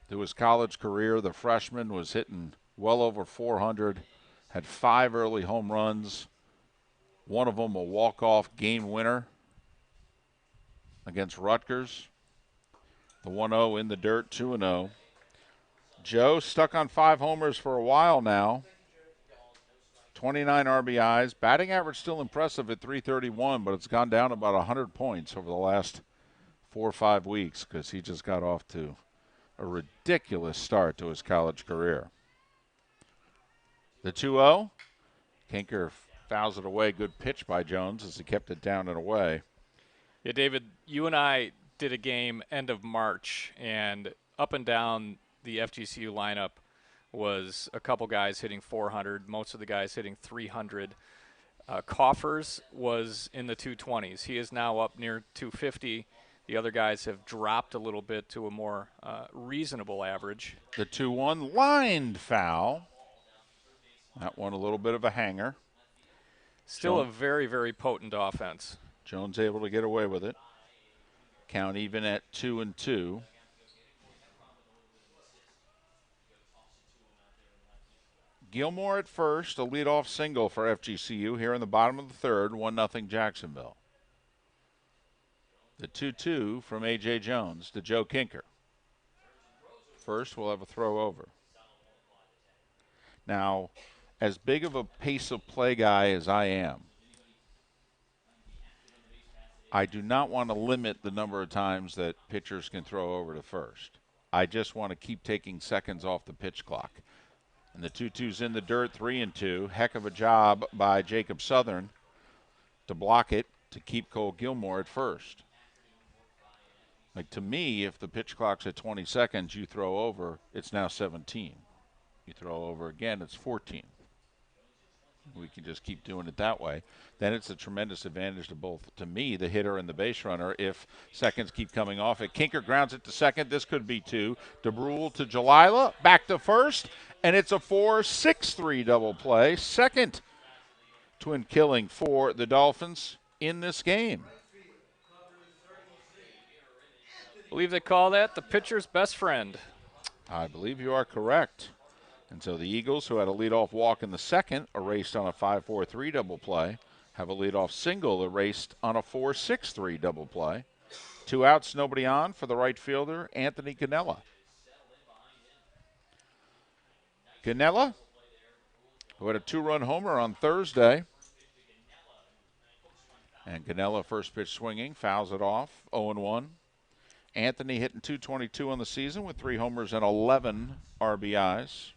to his college career. The freshman was hitting well over 400, had 5 early home runs, one of them a walk-off game winner against Rutgers. The 1-0 in the dirt, 2-0. Joe stuck on 5 homers for a while now. 29 RBIs. Batting average still impressive at .331, but it's gone down about 100 points over the last 4 or 5 weeks because he just got off to a ridiculous start to his college career. The 2-0. Kinker fouls it away. Good pitch by Jones as he kept it down and away. Yeah, David, you and I did a game end of March, and up and down the FGCU lineup was a couple guys hitting 400, most of the guys hitting 300. Coffers was in the 220s. He is now up near 250. The other guys have dropped a little bit to a more reasonable average. The 2-1 lined foul. That one a little bit of a hanger. Still a very, very potent offense. Jones able to get away with it. Count even at 2-2. Gilmore at first, a leadoff single for FGCU here in the bottom of the third, 1-0 Jacksonville. The 2-2 from A.J. Jones to Joe Kinker. First, we'll have a throw over. Now, as big of a pace of play guy as I am, I do not want to limit the number of times that pitchers can throw over to first. I just want to keep taking seconds off the pitch clock. And the 2-2's in the dirt, 3-2. Heck of a job by Jacob Southern to block it to keep Cole Gilmore at first. Like, to me, if the pitch clock's at 20 seconds, you throw over, it's now 17. You throw over again, it's 14. We can just keep doing it that way. Then it's a tremendous advantage to both, to me, the hitter and the base runner, if seconds keep coming off it. Kinker grounds it to second. This could be 2. DeBrule to Jalila, back to first, and it's a 4-6-3 double play. Second twin killing for the Dolphins in this game. I believe they call that the pitcher's best friend. I believe you are correct. And so the Eagles, who had a leadoff walk in the second, erased on a 5-4-3 double play, have a leadoff single erased on a 4-6-3 double play. 2 outs, nobody on for the right fielder, Anthony Ganella. Ganella, who had a 2-run homer on Thursday. And Ganella, first pitch swinging, fouls it off, 0-1. Anthony hitting .222 on the season with 3 homers and 11 RBIs.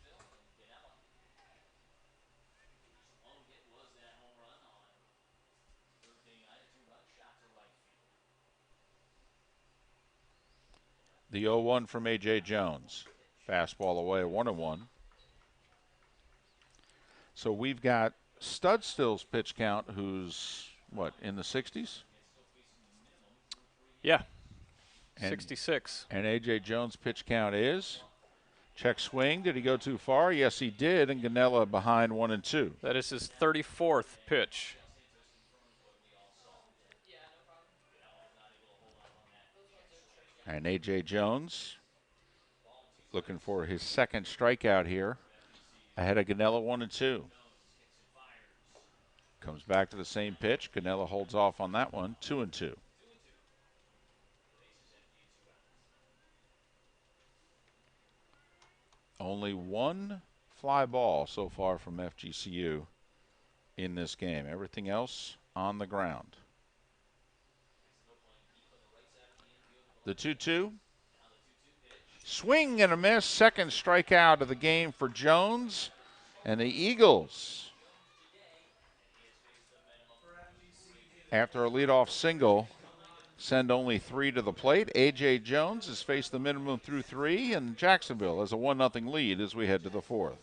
The 0-1 from A.J. Jones. Fastball away, 1-1. So we've got Studstill's pitch count, who's, what, in the 60s? Yeah, 66. And A.J. Jones' pitch count is Check swing. Did he go too far? Yes, he did. And Ganella behind 1-2. That is his 34th pitch. And A.J. Jones looking for his second strikeout here. Ahead of Ganella 1-2. Comes back to the same pitch. Ganella holds off on that one. 2-2. Only one fly ball so far from FGCU in this game. Everything else on the ground. The 2-2. Swing and a miss. Second strikeout of the game for Jones. And the Eagles, after a leadoff single, send only 3 to the plate. A.J. Jones has faced the minimum through 3, and Jacksonville has a 1-0 lead as we head to the 4th.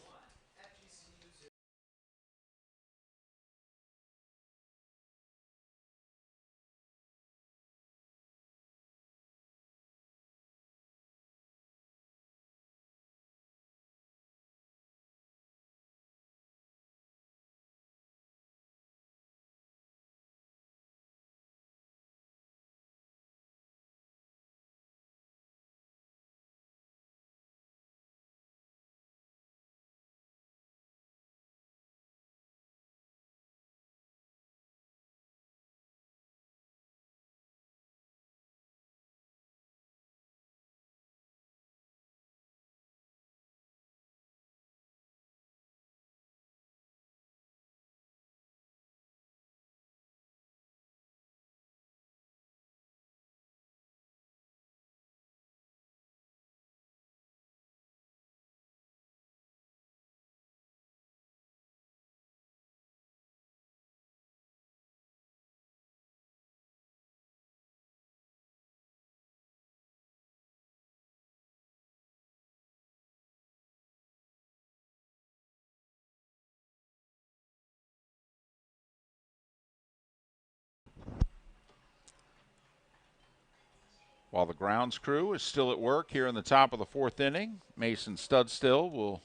While the grounds crew is still at work here in the top of the 4th inning, Mason Studstill will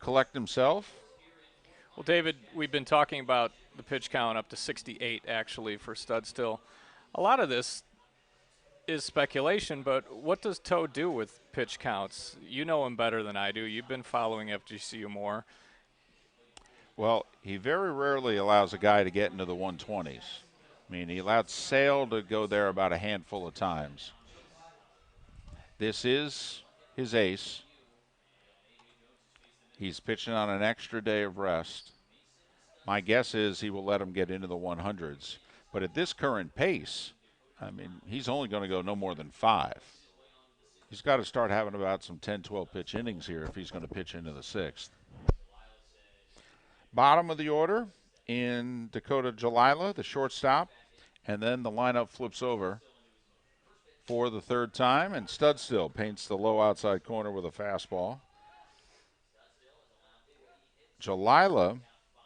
collect himself. Well, David, we've been talking about the pitch count up to 68 actually for Studstill. A lot of this is speculation, but what does Toe do with pitch counts? You know him better than I do. You've been following FGCU more. Well, he very rarely allows a guy to get into the 120s. I mean, he allowed Sale to go there about a handful of times. This is his ace. He's pitching on an extra day of rest. My guess is he will let him get into the 100s. But at this current pace, I mean, he's only going to go no more than 5. He's got to start having about some 10, 12 pitch innings here if he's going to pitch into the 6th. Bottom of the order in Dakota Jalila, the shortstop, and then the lineup flips over for the 3rd time, and Studstill paints the low outside corner with a fastball. Jalila,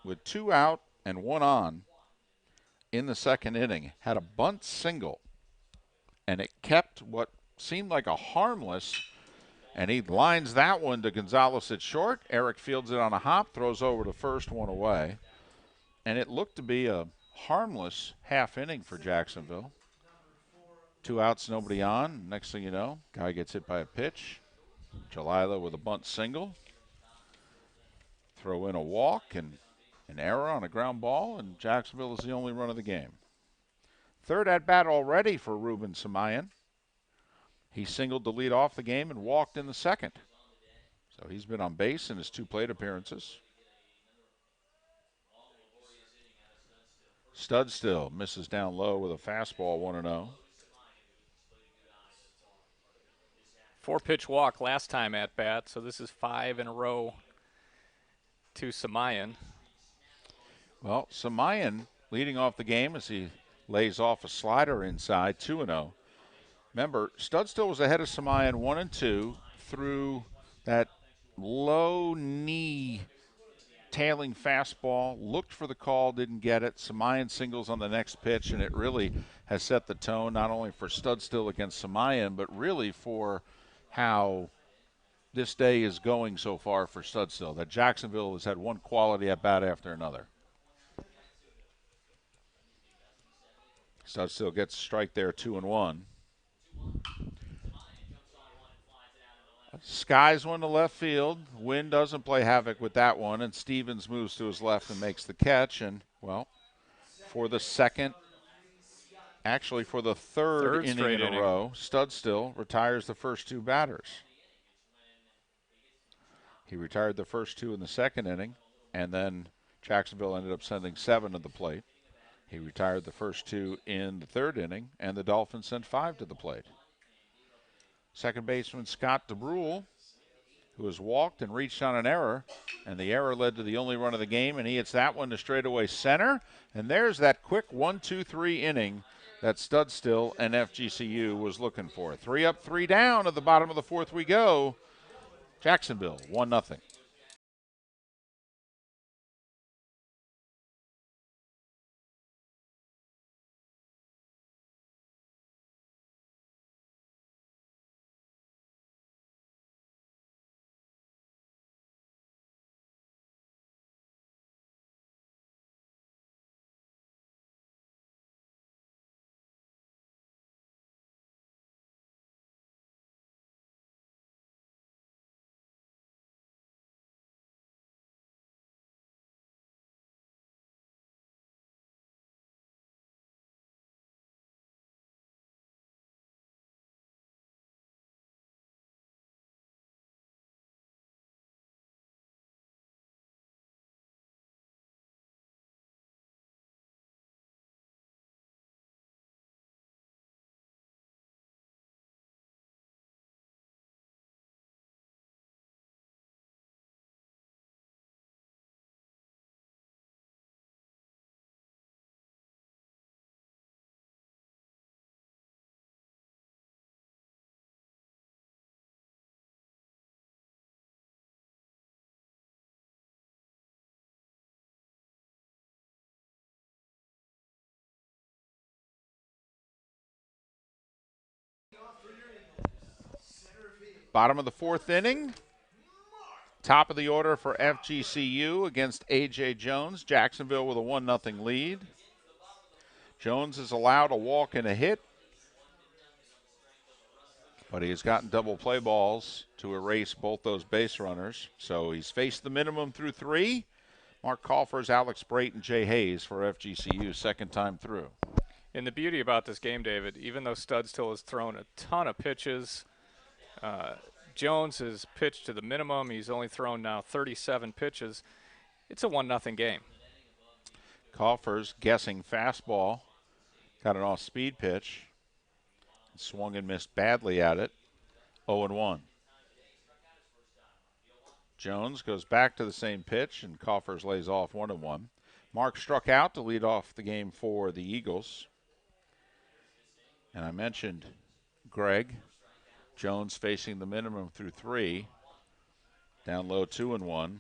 with 2 out and 1 on in the 2nd inning, had a bunt single, and it kept what seemed like a harmless, and he lines that one to Gonzalez at short. Eric fields it on a hop, throws over to first, 1 away. And it looked to be a harmless half inning for Jacksonville. 2 outs, nobody on. Next thing you know, guy gets hit by a pitch. Jalila with a bunt single. Throw in a walk and an error on a ground ball, and Jacksonville is the only run of the game. 3rd at bat already for Ruben Samayan. He singled to lead off the game and walked in the 2nd. So he's been on base in his 2 plate appearances. Studstill misses down low with a fastball, 1-0. 4-pitch walk last time at bat, so this is 5 in a row to Samayan. Well, Samayan leading off the game as he lays off a slider inside, 2-0. Remember, Studstill was ahead of Samayan 1-2 through that low knee tailing fastball, looked for the call, didn't get it. Samayan singles on the next pitch, and it really has set the tone not only for Studstill against Samayan, but really for how this day is going so far for Studstill, that Jacksonville has had one quality at bat after another. Studstill gets a strike there, 2-1. Skies one to left field. Wind doesn't play havoc with that one, and Stevens moves to his left and makes the catch. And, well, for the second, actually for the third inning in a row, Studstill retires the first two batters. He retired the first two in the second inning, and then Jacksonville ended up sending 7 to the plate. He retired the first two in the third inning, and the Dolphins sent 5 to the plate. Second baseman Scott DeBrule, who has walked and reached on an error, and the error led to the only run of the game, and he hits that one to straightaway center. And there's that quick 1-2-3 inning that Studstill and FGCU was looking for. 3 up, 3 down. At the bottom of the fourth we go. Jacksonville, 1-0. Bottom of the fourth inning. Top of the order for FGCU against A.J. Jones. Jacksonville with a 1-0 lead. Jones is allowed a walk and a hit, but he has gotten double play balls to erase both those base runners. So he's faced the minimum through 3. Mark Kaufers, Alex Brate, and Jay Hayes for FGCU, second time through. And the beauty about this game, David, even though Studstill has thrown a ton of pitches, Jones has pitched to the minimum. He's only thrown now 37 pitches. It's a 1-0 game. Kaufers guessing fastball. Got an off-speed pitch. Swung and missed badly at it. 0-1. Jones goes back to the same pitch, and Kaufers lays off 1-1. Mark struck out to lead off the game for the Eagles. And I mentioned Greg. Jones facing the minimum through 3. Down low 2-1.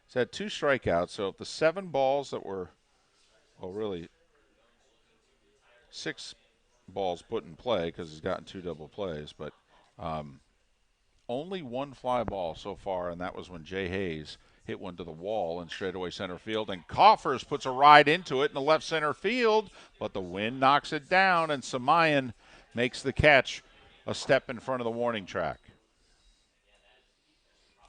He's had 2 strikeouts, so if the 7 balls that were, well, really 6 balls put in play because he's gotten 2 double plays, but only 1 fly ball so far, and that was when Jay Hayes hit one to the wall in straightaway center field, and Kaufers puts a ride into it in the left center field, but the wind knocks it down, and Samayan makes the catch a step in front of the warning track.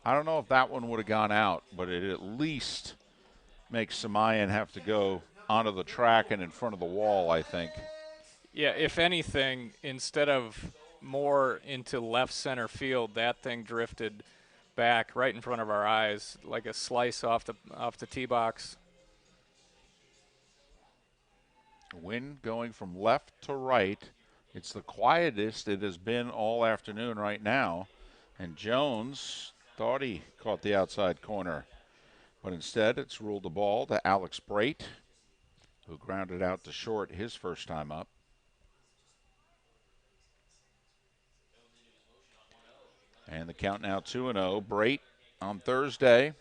I don't know if that one would have gone out, but it at least makes Samayan have to go onto the track and in front of the wall, I think. Yeah, if anything, instead of more into left center field, that thing drifted back right in front of our eyes like a slice off the tee box. Wind going from left to right. It's the quietest it has been all afternoon right now. And Jones thought he caught the outside corner, but instead it's ruled the ball to Alex Brate, who grounded out to short his first time up. And the count now 2-0. Brate on Thursday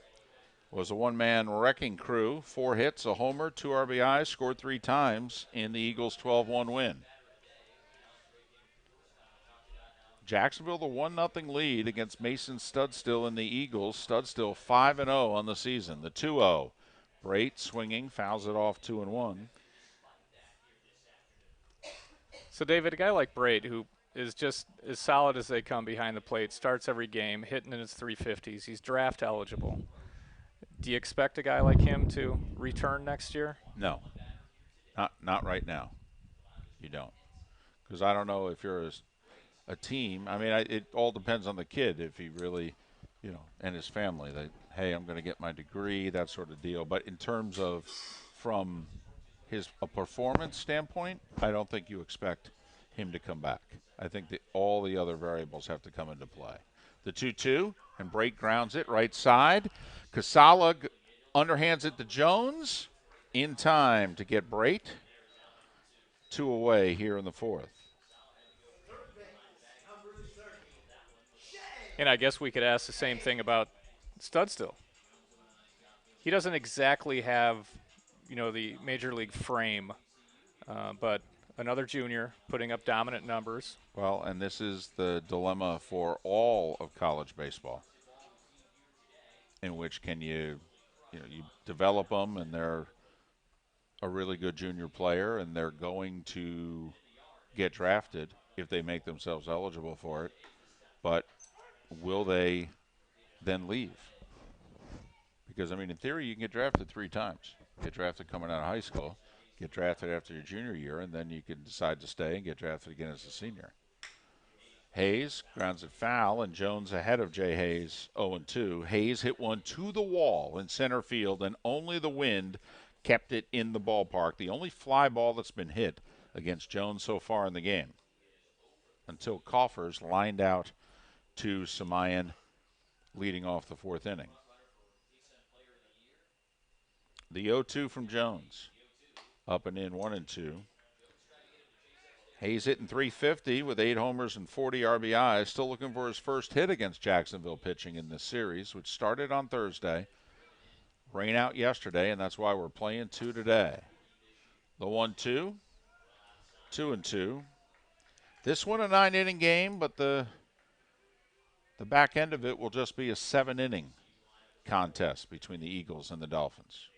was a one-man wrecking crew. 4 hits, a homer, 2 RBIs, scored 3 times in the Eagles' 12-1 win. Jacksonville the 1-0 lead against Mason Studstill and the Eagles. Studstill 5-0 on the season. The 2-0. Brait swinging, fouls it off 2-1. So, David, a guy like Brait, who is just as solid as they come behind the plate, starts every game, hitting in his 350s. He's draft eligible. Do you expect a guy like him to return next year? No, not right now. You don't. Because I don't know if you're a team. I mean, it all depends on the kid if he really, and his family. That, hey, I'm going to get my degree, that sort of deal. But in terms of from a performance standpoint, I don't think you expect him to come back. I think that all the other variables have to come into play. The 2-2, and Brait grounds it right side. Casala underhands it to Jones in time to get Brait. 2 away here in the fourth. And I guess we could ask the same thing about Studstill. He doesn't exactly have, the major league frame, but another junior putting up dominant numbers. Well, and this is the dilemma for all of college baseball. In which can you develop them, and they're a really good junior player, and they're going to get drafted if they make themselves eligible for it. But will they then leave? Because, I mean, in theory, you can get drafted 3 times. Get drafted coming out of high school, get drafted after your junior year, and then you can decide to stay and get drafted again as a senior. Hayes grounds it foul, and Jones ahead of Jay Hayes, 0-2. Hayes hit one to the wall in center field, and only the wind kept it in the ballpark. The only fly ball that's been hit against Jones so far in the game. Until Coffers lined out to Samayan, leading off the 4th inning. The 0-2 from Jones. Up and in, 1-2. Hayes hitting 350 with 8 homers and 40 RBIs. Still looking for his first hit against Jacksonville pitching in this series, which started on Thursday. Rain out yesterday, and that's why we're playing 2 today. The 1-2, 2-2. This one a 9-inning game, but the back end of it will just be a 7-inning contest between the Eagles and the Dolphins.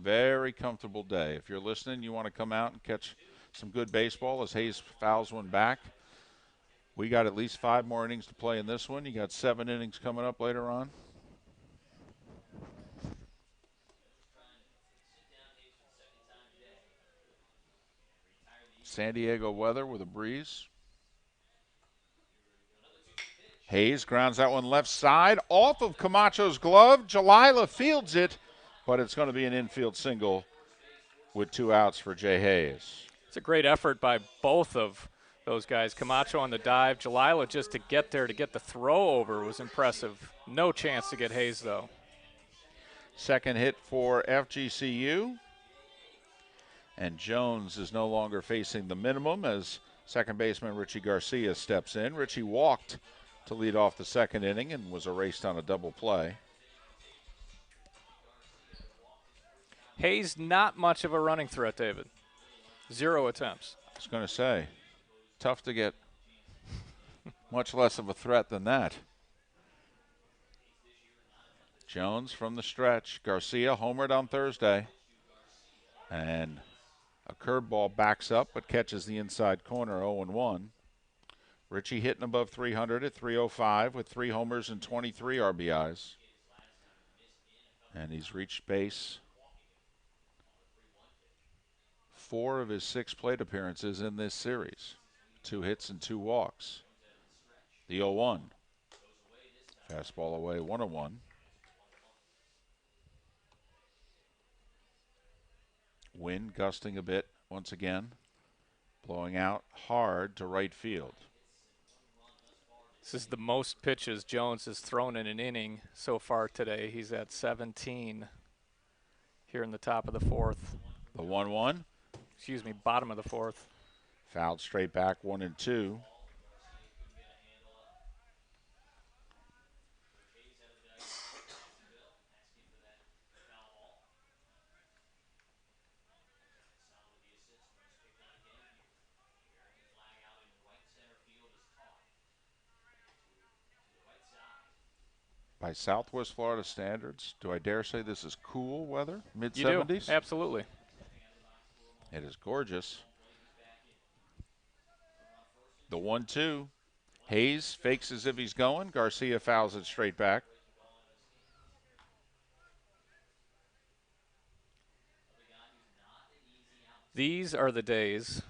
Very comfortable day. If you're listening, you want to come out and catch some good baseball as Hayes fouls one back. We got at least 5 more innings to play in this one. You got 7 innings coming up later on. San Diego weather with a breeze. Hayes grounds that one left side off of Camacho's glove. Jalila fields it, but it's going to be an infield single with 2 outs for Jay Hayes. It's a great effort by both of those guys. Camacho on the dive. Jalila just to get there, to get the throw over was impressive. No chance to get Hayes, though. Second hit for FGCU. And Jones is no longer facing the minimum as second baseman Richie Garcia steps in. Richie walked to lead off the 2nd inning and was erased on a double play. Hayes, not much of a running threat, David. 0 attempts. I was going to say, tough to get much less of a threat than that. Jones from the stretch. Garcia homered on Thursday. And a curveball backs up but catches the inside corner, 0-1. Richie hitting above 300 at 305 with 3 homers and 23 RBIs. And he's reached base 4 of his 6 plate appearances in this series. 2 hits and 2 walks. The 0-1. Fastball away, 1-1. Wind gusting a bit once again, blowing out hard to right field. This is the most pitches Jones has thrown in an inning so far today. He's at 17 here in the top of the 4th. The 1-1. Excuse me, bottom of the 4th. Fouled straight back, 1-2. By Southwest Florida standards, do I dare say this is cool weather? You do, Mid-70s? absolutely. It is gorgeous. The 1-2. Hayes fakes as if he's going. Garcia fouls it straight back. These are the days,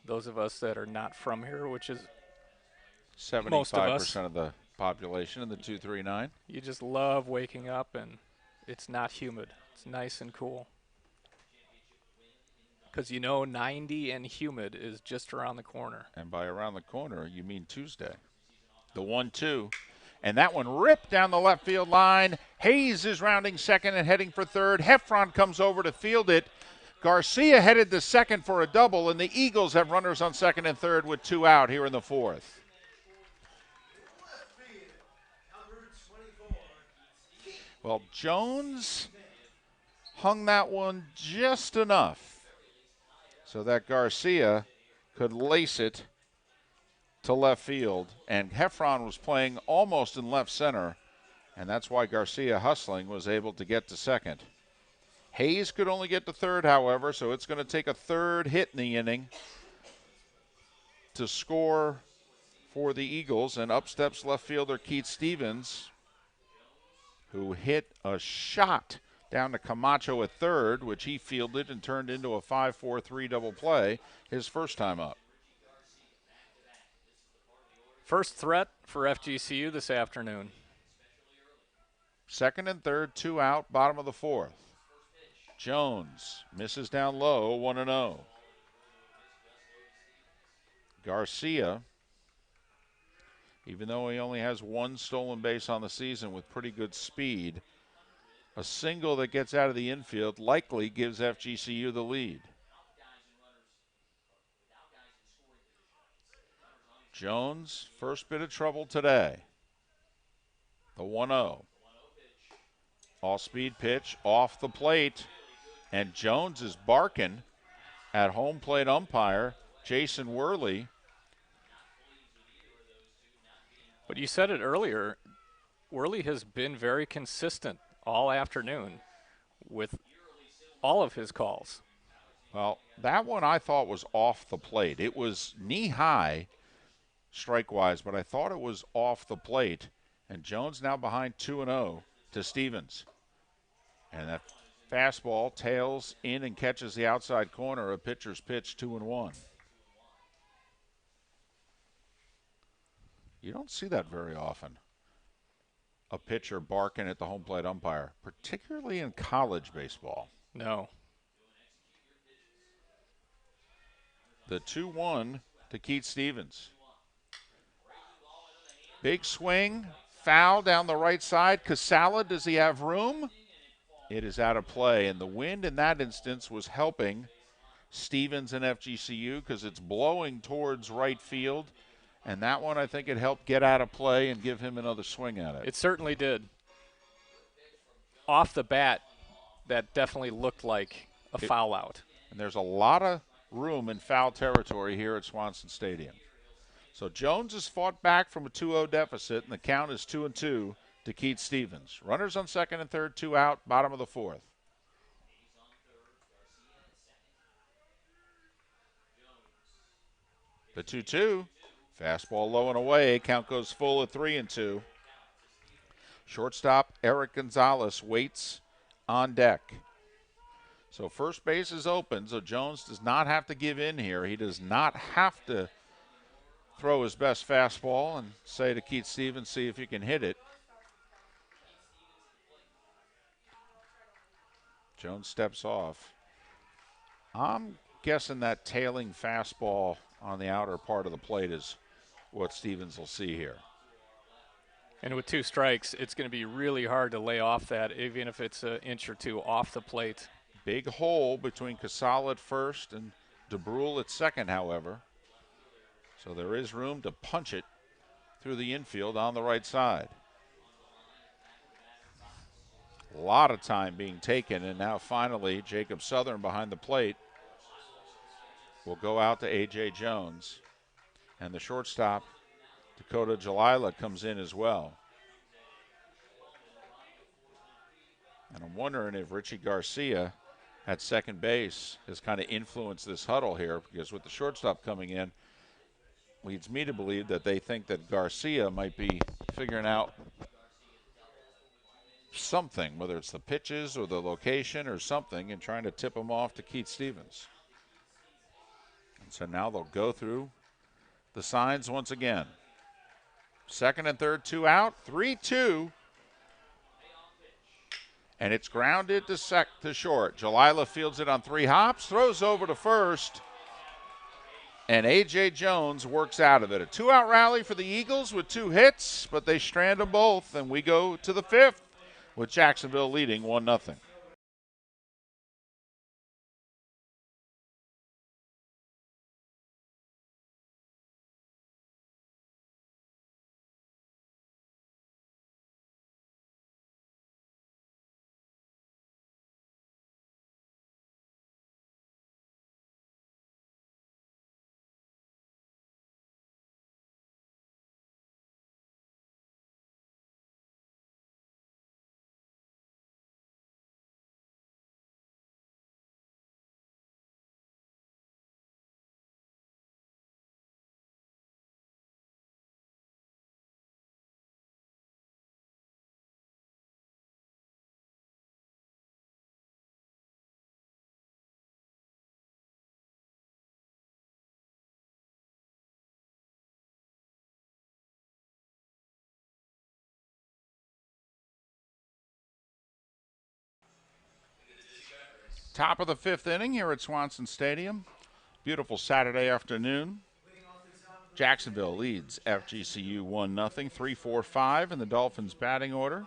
those of us that are not from here, which is most of us, 75% of the population in the 239. you just love waking up and it's not humid. It's nice and cool. Because 90 and humid is just around the corner. And by around the corner, you mean Tuesday. The 1-2. And that one ripped down the left field line. Hayes is rounding second and heading for third. Heffron comes over to field it. Garcia headed to second for a double, and the Eagles have runners on second and third with 2 out here in the 4th. Well, Jones hung that one just enough so that Garcia could lace it to left field, and Heffron was playing almost in left center, and that's why Garcia, hustling, was able to get to second. Hayes could only get to third, however, so it's going to take a third hit in the inning to score for the Eagles, and up steps left fielder Keith Stevens, who hit a shot down to Camacho at third, which he fielded and turned into a 5-4-3 double play his first time up. First threat for FGCU this afternoon. Second and third, 2 out, bottom of the 4th. Jones misses down low, 1-0. Garcia, even though he only has 1 stolen base on the season with pretty good speed, a single that gets out of the infield likely gives FGCU the lead. Jones, first bit of trouble today. The 1-0. All-speed pitch off the plate, and Jones is barking at home plate umpire Jason Worley. But you said it earlier, Worley has been very consistent all afternoon with all of his calls. Well, that one I thought was off the plate. It was knee-high strike-wise, but I thought it was off the plate. And Jones now behind 2-0 to Stevens. And that fastball tails in and catches the outside corner. A pitcher's pitch, 2-1. You don't see that very often. A pitcher barking at the home plate umpire, particularly in college baseball. No. The 2-1 to Keith Stevens. Big swing, foul down the right side. Casala, does he have room? It is out of play, and the wind in that instance was helping Stevens and FGCU because it's blowing towards right field, and that one I think it helped get out of play and give him another swing at it. It certainly did. Off the bat, that definitely looked like a foul out. And there's a lot of room in foul territory here at Swanson Stadium. So Jones has fought back from a 2-0 deficit, and the count is 2-2 to Keith Stevens. Runners on second and third, 2 out, bottom of the 4th. The 2-2, fastball low and away. Count goes full at 3-2. Shortstop Eric Gonzalez waits on deck. So first base is open, so Jones does not have to give in here. He does not have to throw his best fastball and say to Keith Stevens, see if you can hit it. Jones steps off. I'm guessing that tailing fastball on the outer part of the plate is what Stevens will see here. And with 2 strikes, it's going to be really hard to lay off that, even if it's an inch or 2 off the plate. Big hole between Casala at first and DeBrule at second, however. So there is room to punch it through the infield on the right side. A lot of time being taken, and now finally Jacob Southern behind the plate will go out to A.J. Jones. And the shortstop, Dakota Jalila, comes in as well. And I'm wondering if Richie Garcia at second base has kind of influenced this huddle here, because with the shortstop coming in, leads me to believe that they think that Garcia might be figuring out something, whether it's the pitches or the location or something, and trying to tip him off to Keith Stevens. And so now they'll go through the signs once again. Second and third, 2 out, 3-2. And it's grounded to short. Jalila fields it on 3 hops, throws over to first, and A.J. Jones works out of it. A 2-out rally for the Eagles with 2 hits, but they strand them both, and we go to the 5th with Jacksonville leading 1-0. Top of the 5th inning here at Swanson Stadium. Beautiful Saturday afternoon. Jacksonville leads FGCU 1-0, 3-4-5 in the Dolphins batting order.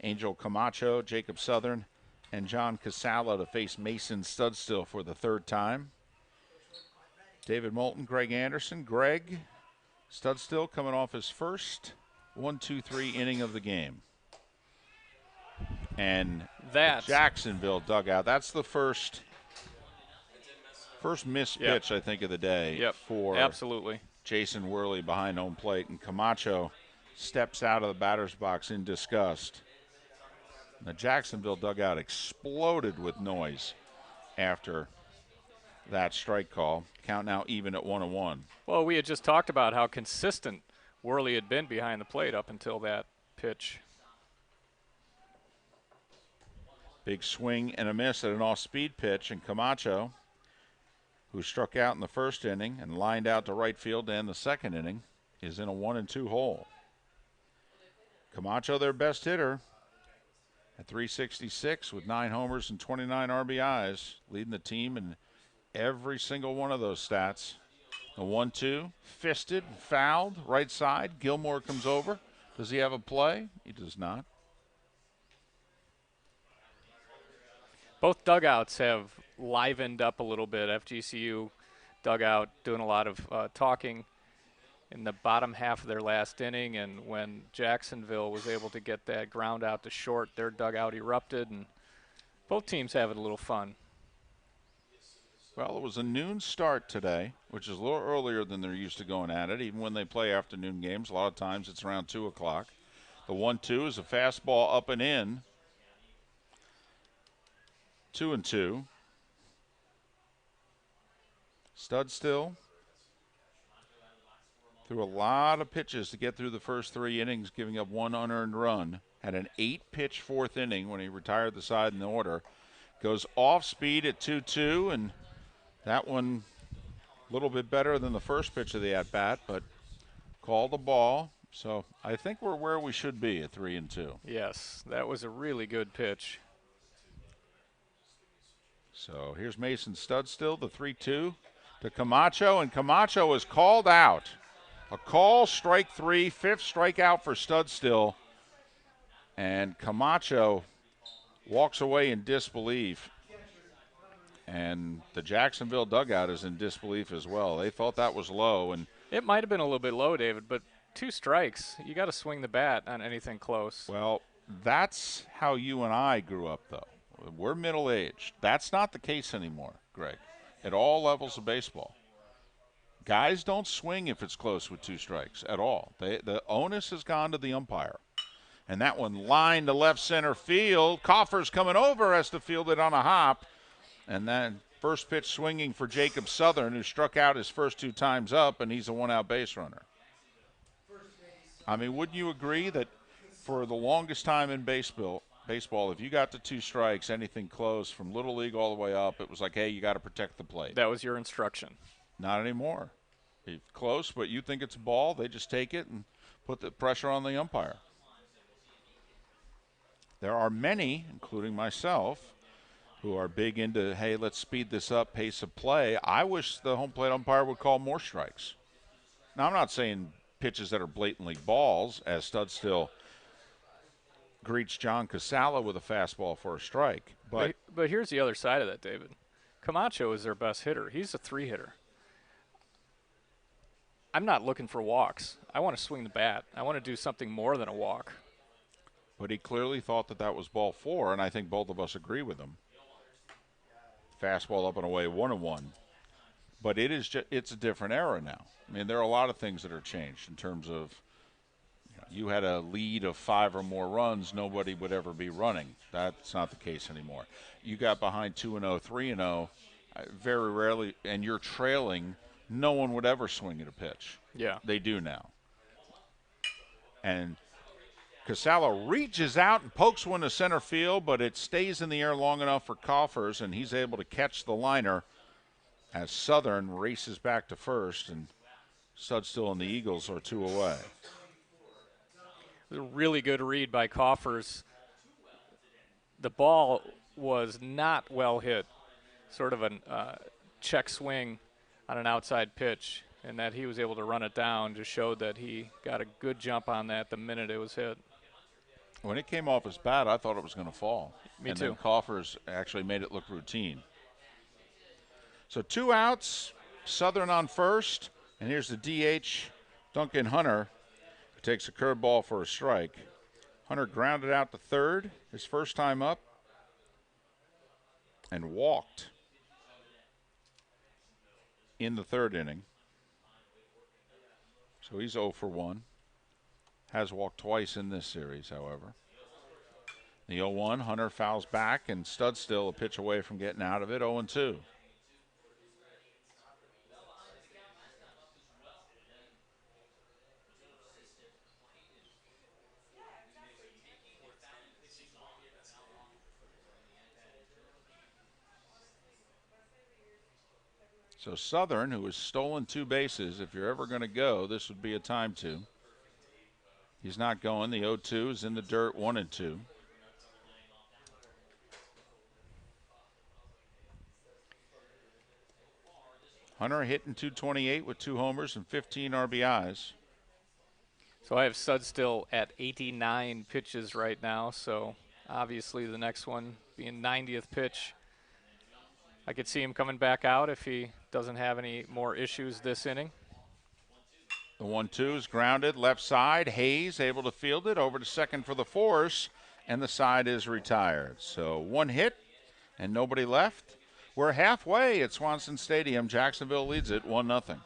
Angel Camacho, Jacob Southern, and John Casalo to face Mason Studstill for the 3rd time. David Moulton, Greg Anderson. Greg Studstill coming off his first 1-2-3 inning of the game. And the Jacksonville dugout, that's the first missed pitch, I think, of the day for absolutely Jason Worley behind home plate. And Camacho steps out of the batter's box in disgust. And the Jacksonville dugout exploded with noise after that strike call. Count now even at 1-1. Well, we had just talked about how consistent Worley had been behind the plate up until that pitch. Big swing and a miss at an off-speed pitch, and Camacho, who struck out in the first inning and lined out to right field to end the second inning, is in a 1-2 hole. Camacho, their best hitter, at 366 with 9 homers and 29 RBIs, leading the team in every single one of those stats. The 1-2, fisted, fouled, right side. Gilmore comes over. Does he have a play? He does not. Both dugouts have livened up a little bit. FGCU dugout doing a lot of talking in the bottom half of their last inning, and when Jacksonville was able to get that ground out to short, their dugout erupted, and both teams having a little fun. Well, it was a noon start today, which is a little earlier than they're used to going at it. Even when they play afternoon games, a lot of times it's around 2 o'clock. The 1-2 is a fastball up and in. 2-2. Studstill threw a lot of pitches to get through the first 3 innings, giving up 1 unearned run. Had an 8-pitch 4th inning when he retired the side in the order. Goes off speed at 2-2, and that one a little bit better than the first pitch of the at-bat, but called the ball. So I think we're where we should be at 3-2. Yes, that was a really good pitch. So here's Mason Studstill, the 3-2 to Camacho, and Camacho is called out. A call, strike 3, 5th strikeout for Studstill. And Camacho walks away in disbelief. And the Jacksonville dugout is in disbelief as well. They thought that was low. And it might have been a little bit low, David, but 2 strikes. You got to swing the bat on anything close. Well, that's how you and I grew up, though. We're middle-aged. That's not the case anymore, Greg, at all levels of baseball. Guys don't swing if it's close with 2 strikes at all. The onus has gone to the umpire. And that one lined to left center field. Coffers coming over, has to field it on a hop. And then first pitch swinging for Jacob Southern, who struck out his first 2 times up, and he's a 1-out base runner. I mean, wouldn't you agree that for the longest time in baseball, if you got to 2 strikes, anything close from Little League all the way up, it was like, hey, you got to protect the plate. That was your instruction. Not anymore. If close, but you think it's a ball, they just take it and put the pressure on the umpire. There are many, including myself, who are big into, hey, let's speed this up, pace of play. I wish the home plate umpire would call more strikes. Now, I'm not saying pitches that are blatantly balls, as Studstill greets John Casala with a fastball for a strike. But here's the other side of that, David. Camacho is their best hitter. He's a 3-hitter. I'm not looking for walks. I want to swing the bat. I want to do something more than a walk. But he clearly thought that that was ball 4, and I think both of us agree with him. Fastball up and away, 1-1. But it's a different era now. I mean, there are a lot of things that are changed in terms of, you had a lead of 5 or more runs, nobody would ever be running. That's not the case anymore. You got behind 2-0, 3-0, very rarely, and you're trailing, no one would ever swing at a pitch. Yeah. They do now. And Casala reaches out and pokes one to center field, but it stays in the air long enough for Coffers, and he's able to catch the liner as Southern races back to first, and Studstill and the Eagles are 2 away. A really good read by Coffers. The ball was not well hit, sort of a check swing on an outside pitch, and that he was able to run it down just showed that he got a good jump on that the minute it was hit. When it came off his bat, I thought it was going to fall. Me and too. Then Coffers actually made it look routine. So 2 outs, Southern on first, and here's the DH, Duncan Hunter, who takes a curveball for a strike. Hunter grounded out to third, his first time up, and walked in the 3rd inning. So he's 0 for 1. Has walked twice in this series, however. The 0-1, Hunter fouls back, and Studstill a pitch away from getting out of it, 0-2. So Southern, who has stolen 2 bases, if you're ever going to go, this would be a time to. He's not going. The 0-2 is in the dirt, 1-2. Hunter hitting .228 with 2 homers and 15 RBIs. So I have Studstill at 89 pitches right now, so obviously the next one being 90th pitch. I could see him coming back out if he doesn't have any more issues this inning. The 1-2 is grounded left side. Hayes able to field it over to second for the force, and the side is retired. So 1 hit and nobody left. We're halfway at Swanson Stadium. Jacksonville leads it 1-0.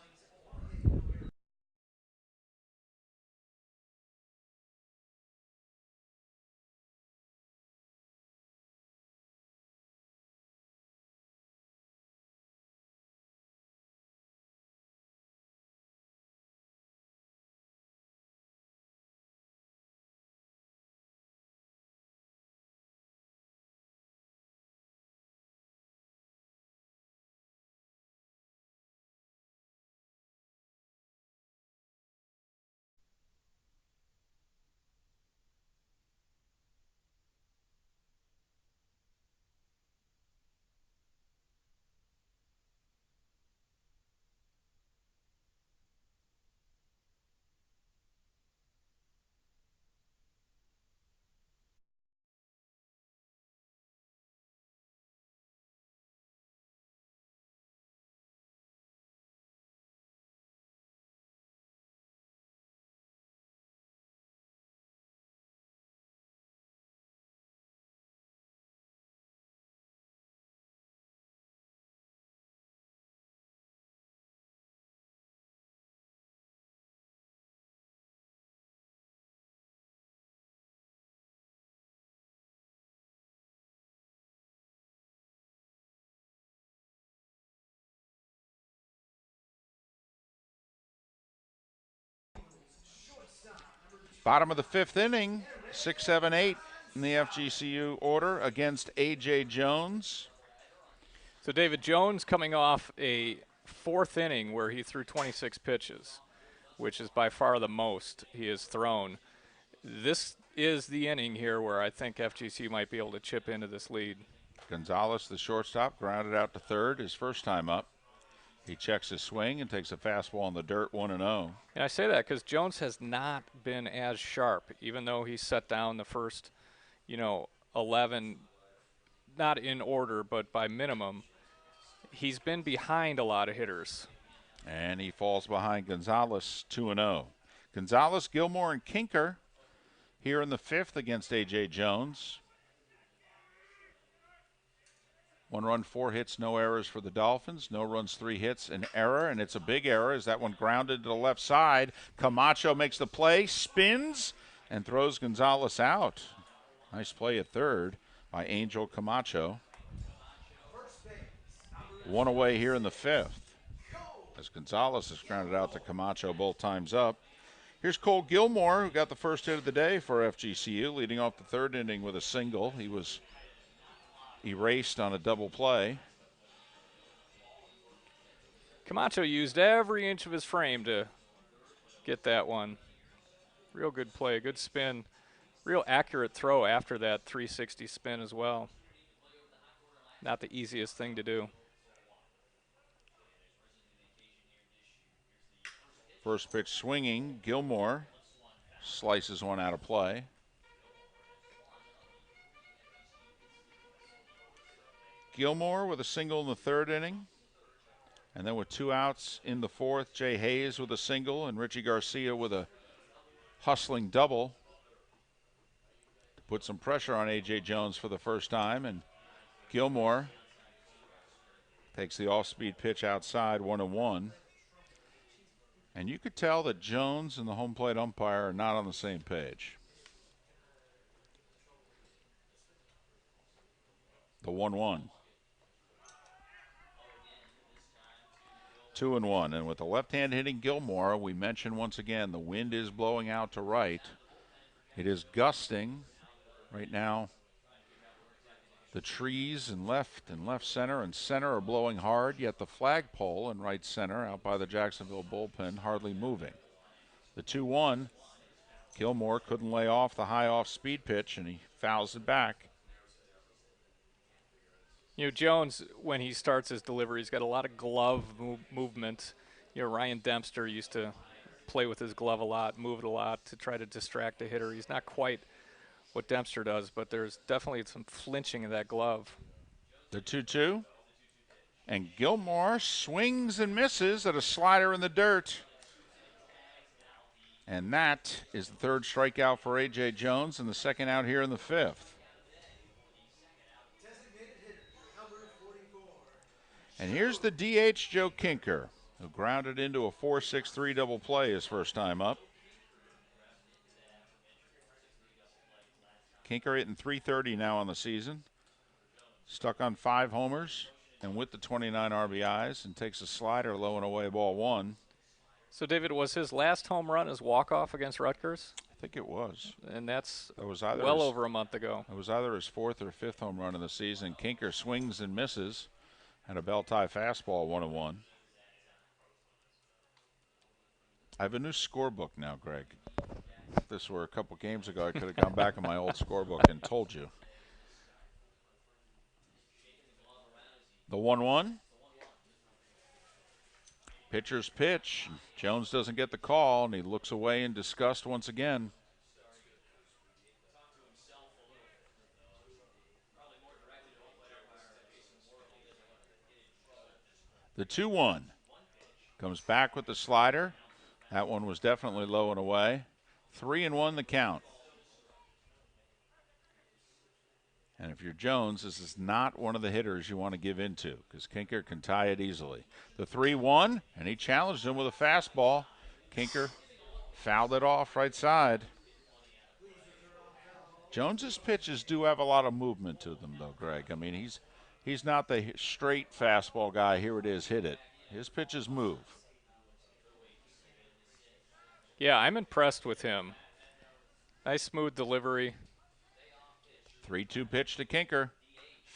Bottom of the 5th inning, 6, 7, 8 in the FGCU order against A.J. Jones. So David Jones coming off a 4th inning where he threw 26 pitches, which is by far the most he has thrown. This is the inning here where I think FGCU might be able to chip into this lead. Gonzalez, the shortstop, grounded out to third his first time up. He checks his swing and takes a fastball in the dirt, 1-0. And I say that because Jones has not been as sharp, even though he set down the first, 11, not in order, but by minimum. He's been behind a lot of hitters. And he falls behind Gonzalez, 2-0. Gonzalez, Gilmore, and Kinker here in the 5th against A.J. Jones. 1 run, 4 hits, no errors for the Dolphins. No runs, 3 hits, an error, and it's a big error as that one grounded to the left side. Camacho makes the play, spins, and throws Gonzalez out. Nice play at third by Angel Camacho. 1 away here in the 5th as Gonzalez is grounded out to Camacho both times up. Here's Cole Gilmore, who got the first hit of the day for FGCU, leading off the 3rd inning with a single. He was erased on a double play. Camacho used every inch of his frame to get that one. Real good play, good spin. Real accurate throw after that 360 spin as well. Not the easiest thing to do. First pitch swinging, Gilmore slices one out of play. Gilmore with a single in the 3rd inning. And then with 2 outs in the 4th, Jay Hayes with a single and Richie Garcia with a hustling double to put some pressure on A.J. Jones for the first time. And Gilmore takes the off-speed pitch outside, 1-1. And you could tell that Jones and the home plate umpire are not on the same page. The 1-1. 2-1. And with the left hand hitting Gilmore, we mentioned once again the wind is blowing out to right. It is gusting right now. The trees in left center and center are blowing hard, yet the flagpole in right center out by the Jacksonville bullpen hardly moving. The 2-1, Gilmore couldn't lay off the high off-speed pitch, and he fouls it back. Jones, when he starts his delivery, he's got a lot of glove movement. Ryan Dempster used to play with his glove a lot, move it a lot to try to distract the hitter. He's not quite what Dempster does, but there's definitely some flinching in that glove. The 2-2, and Gilmore swings and misses at a slider in the dirt. And that is the 3rd strikeout for A.J. Jones and the 2nd out here in the 5th. And here's the DH, Joe Kinker, who grounded into a 4-6-3 double play his first time up. Kinker hitting .330 now on the season. Stuck on 5 homers and with the 29 RBIs, and takes a slider low and away, ball 1. So, David, was his last home run his walk-off against Rutgers? I think it was. And that's either well over a month ago. It was either his 4th or 5th home run of the season. Kinker swings and misses, and a bell-tie fastball, 1-1. I have a new scorebook now, Greg. If this were a couple games ago, I could have gone back in my old scorebook and told you. The 1-1. Pitcher's pitch. Jones doesn't get the call, and he looks away in disgust once again. The 2-1 comes back with the slider. That one was definitely low and away. 3-1 the count. And if you're Jones, this is not one of the hitters you want to give into because Kinker can tie it easily. The 3-1, and he challenged him with a fastball. Kinker fouled it off right side. Jones's pitches do have a lot of movement to them, though, Greg. I mean, he's not the straight fastball guy. Here it is, hit it. His pitches move. Yeah, I'm impressed with him. Nice smooth delivery. 3-2 pitch to Kinker.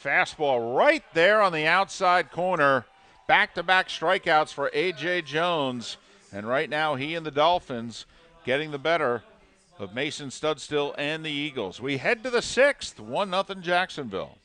Fastball right there on the outside corner. Back-to-back strikeouts for A.J. Jones. And right now he and the Dolphins getting the better of Mason Studstill and the Eagles. We head to the 6th, 1-0 Jacksonville.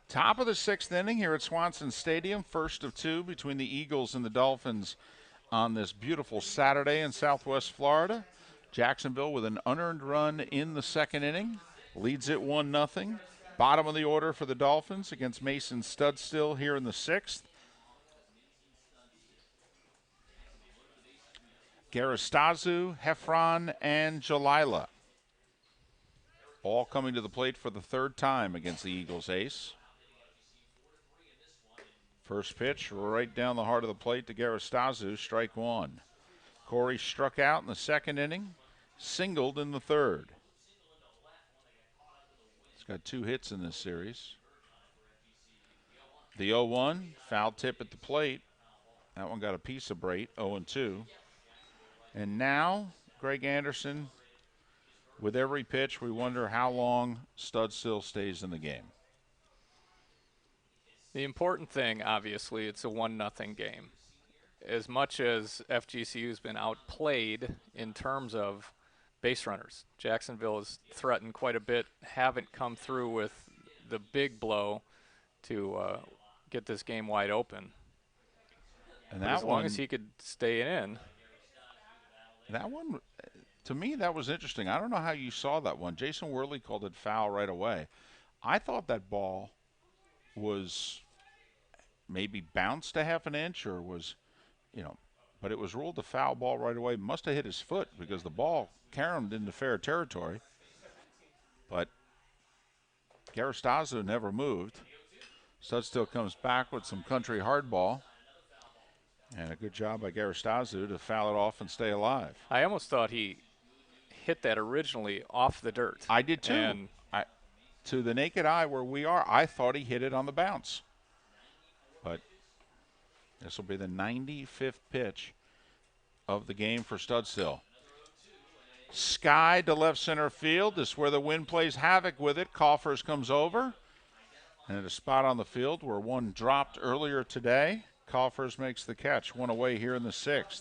Top of the 6th inning here at Swanson Stadium. First of 2 between the Eagles and the Dolphins on this beautiful Saturday in Southwest Florida. Jacksonville with an unearned run in the 2nd inning. Leads it 1-0. Bottom of the order for the Dolphins against Mason Studstill here in the 6th. Garistazu, Heffron, and Jalila all coming to the plate for the 3rd time against the Eagles ace. First pitch right down the heart of the plate to Garistazu, strike 1. Corey struck out in the 2nd inning, singled in the 3rd. He's got 2 hits in this series. The 0-1, foul tip at the plate. That one got a piece of Brait, 0-2. And now, Greg Anderson, with every pitch, we wonder how long Studstill stays in the game. The important thing, obviously, it's a 1-0 game. As much as FGCU's been outplayed in terms of base runners, Jacksonville has threatened quite a bit, haven't come through with the big blow to get this game wide open. And that as long as he could stay in. That one, to me, that was interesting. I don't know how you saw that one. Jason Worley called it foul right away. I thought that ball was maybe bounced a half an inch or was, but it was ruled a foul ball right away. Must have hit his foot because the ball caromed into fair territory. But Garistazu never moved. Studstill comes back with some country hardball. And a good job by Garistazu to foul it off and stay alive. I almost thought he hit that originally off the dirt. I did too. And to the naked eye where we are, I thought he hit it on the bounce. But this will be the 95th pitch of the game for Studstill. Sky to left center field. This is where the wind plays havoc with it. Coffers comes over. And at a spot on the field where one dropped earlier today, Coffers makes the catch. One away here in the 6th.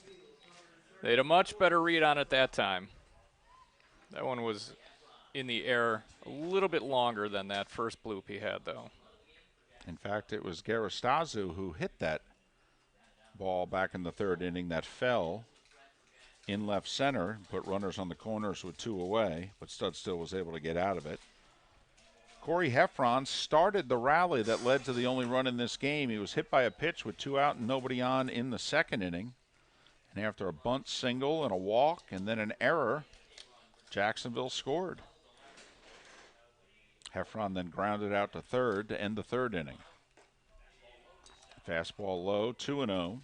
They had a much better read on it that time. That one was in the air a little bit longer than that first bloop he had, though. In fact, it was Garistazu who hit that ball back in the 3rd inning that fell in left center, put runners on the corners with 2 away, but Studstill was able to get out of it. Corey Heffron started the rally that led to the only run in this game. He was hit by a pitch with 2 out and nobody on in the 2nd inning. And after a bunt single and a walk and then an error, Jacksonville scored. Heffron then grounded out to 3rd to end the 3rd inning. Fastball low, 2-0.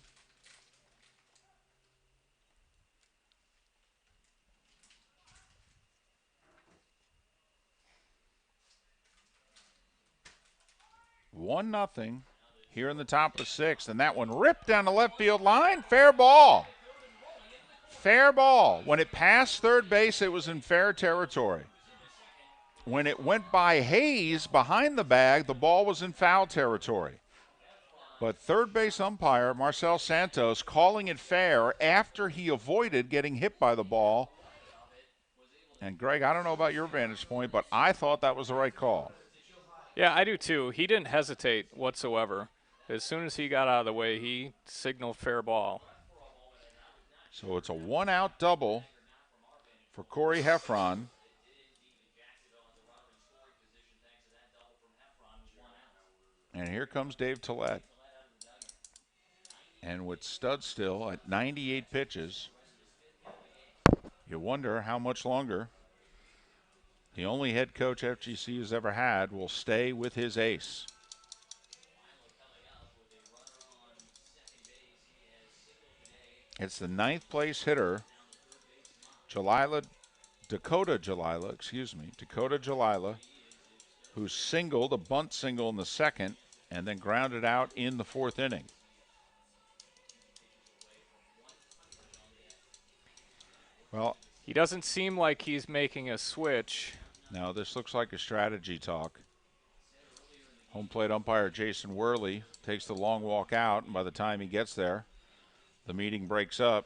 1-0 here in the top of the 6th, and that one ripped down the left field line. Fair ball. Fair ball. When it passed third base, it was in fair territory. When it went by Hayes behind the bag, the ball was in foul territory. But third base umpire Marcel Santos calling it fair after he avoided getting hit by the ball. And Greg, I don't know about your vantage point, but I thought that was the right call. Yeah, I do too. He didn't hesitate whatsoever. As soon as he got out of the way, he signaled fair ball. So it's a 1-out double for Corey Heffron. And here comes Dave Tillett. And with Studstill at 98 pitches, you wonder how much longer the only head coach FGCU has ever had will stay with his ace. It's the 9th place hitter, Dakota Jalila, who singled a bunt single in the 2nd and then grounded out in the 4th inning. Well, he doesn't seem like he's making a switch. No, this looks like a strategy talk. Home plate umpire Jason Worley takes the long walk out, and by the time he gets there, the meeting breaks up.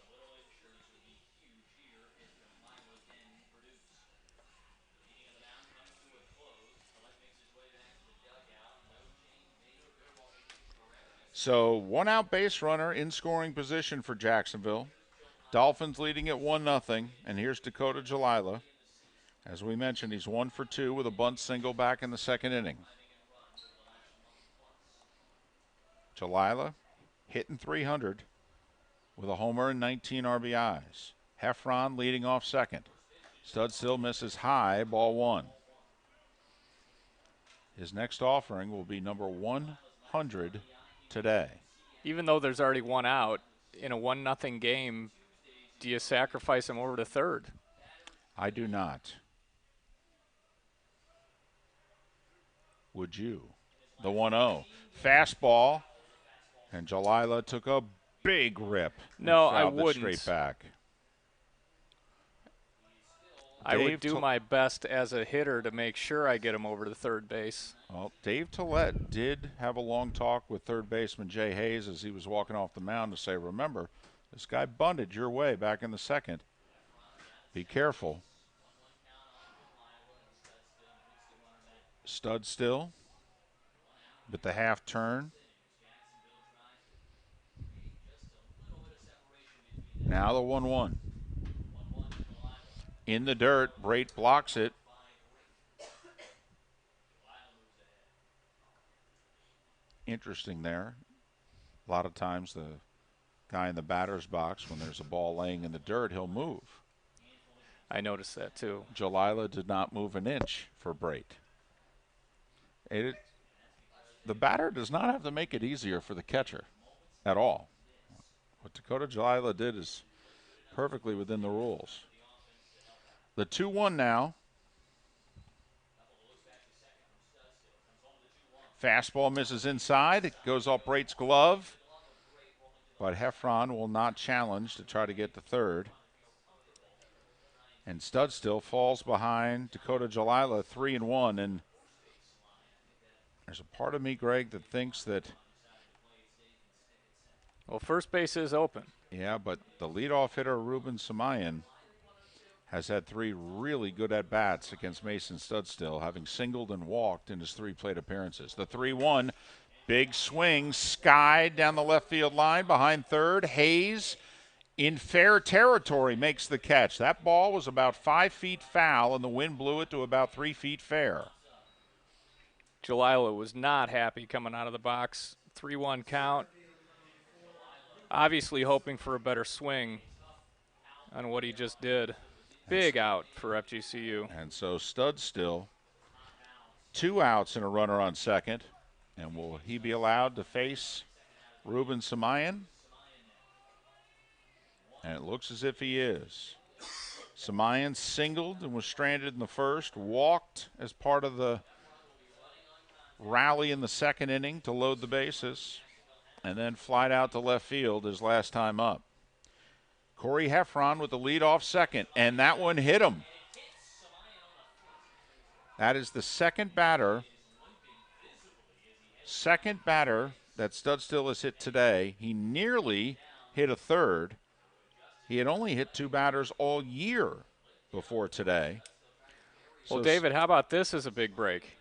So 1-out base runner in scoring position for Jacksonville. Dolphins leading at 1-0, and here's Dakota Jalila. As we mentioned, he's 1 for 2 with a bunt single back in the 2nd inning. Jalila hitting .300 with a homer and 19 RBIs. Heffron leading off 2nd. Studstill misses high, ball 1. His next offering will be number 100 today. Even though there's already 1 out in a 1-0 game, do you sacrifice him over to third? I do not. Would you? The 1-0. Fastball, and Jalila took a big rip. No, I wouldn't. Straight back. I would do my best as a hitter to make sure I get him over to third base. Well, Dave Tillett did have a long talk with third baseman Jay Hayes as he was walking off the mound to say, remember, this guy bunted your way back in the 2nd. Be careful. Studstill with the half turn. Now the 1-1. In the dirt, Brait blocks it. Interesting there. A lot of times the guy in the batter's box, when there's a ball laying in the dirt, he'll move. I noticed that too. Jalila did not move an inch for Brait. The batter does not have to make it easier for the catcher at all. What Dakota Jalila did is perfectly within the rules. The 2-1 now. Fastball misses inside. It goes off Brait's glove. But Heffron will not challenge to try to get to third. And Studstill falls behind Dakota Jalila 3-1. And there's a part of me, Greg, that thinks that. Well, first base is open. Yeah, but the leadoff hitter, Ruben Samayan, has had 3 really good at-bats against Mason Studstill, having singled and walked in his 3 plate appearances. The 3-1, big swing, skied down the left field line behind third. Hayes in fair territory makes the catch. That ball was about 5 feet foul, and the wind blew it to about 3 feet fair. Jalila was not happy coming out of the box. 3-1 count. Obviously hoping for a better swing on what he just did. Big out for FGCU. And so Studstill, 2 outs and a runner on second. And will he be allowed to face Ruben Samayan? And it looks as if he is. Samayan singled and was stranded in the first, walked as part of the rally in the second inning to load the bases, and then flied out to left field his last time up. Corey Heffron with the leadoff second, and that one hit him. That is the second batter that Studstill has hit today. He nearly hit a third. He had only hit 2 batters all year before today. Well, David, how about this as a big break?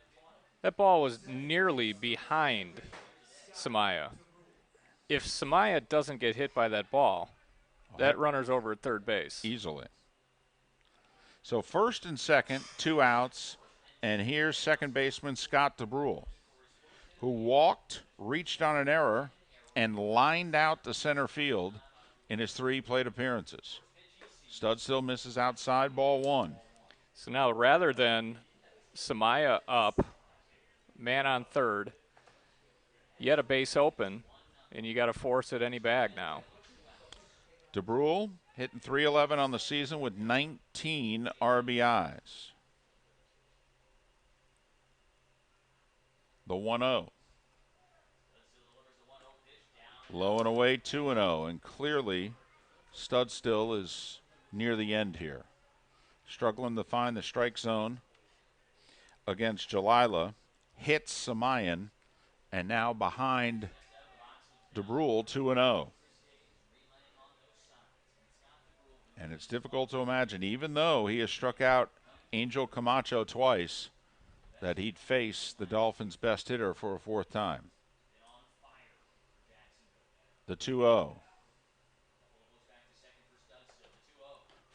That ball was nearly behind Samaya. If Samaya doesn't get hit by that ball, that runner's over at third base. Easily. So first and second, 2 outs, and here's second baseman Scott DeBrule, who walked, reached on an error, and lined out to center field in his 3 plate appearances. Studstill misses outside, ball 1. So now rather than Samaya up, man on third, you had a base open, and you got to force it any bag now. DeBrule hitting .311 on the season with 19 RBIs. The 1-0. Low and away, 2-0, and clearly Studstill is near the end here. Struggling to find the strike zone against Jalila. Hits Samayan, and now behind DeBrule, 2-0. And it's difficult to imagine, even though he has struck out Angel Camacho twice, that he'd face the Dolphins' best hitter for a 4th time. The 2-0.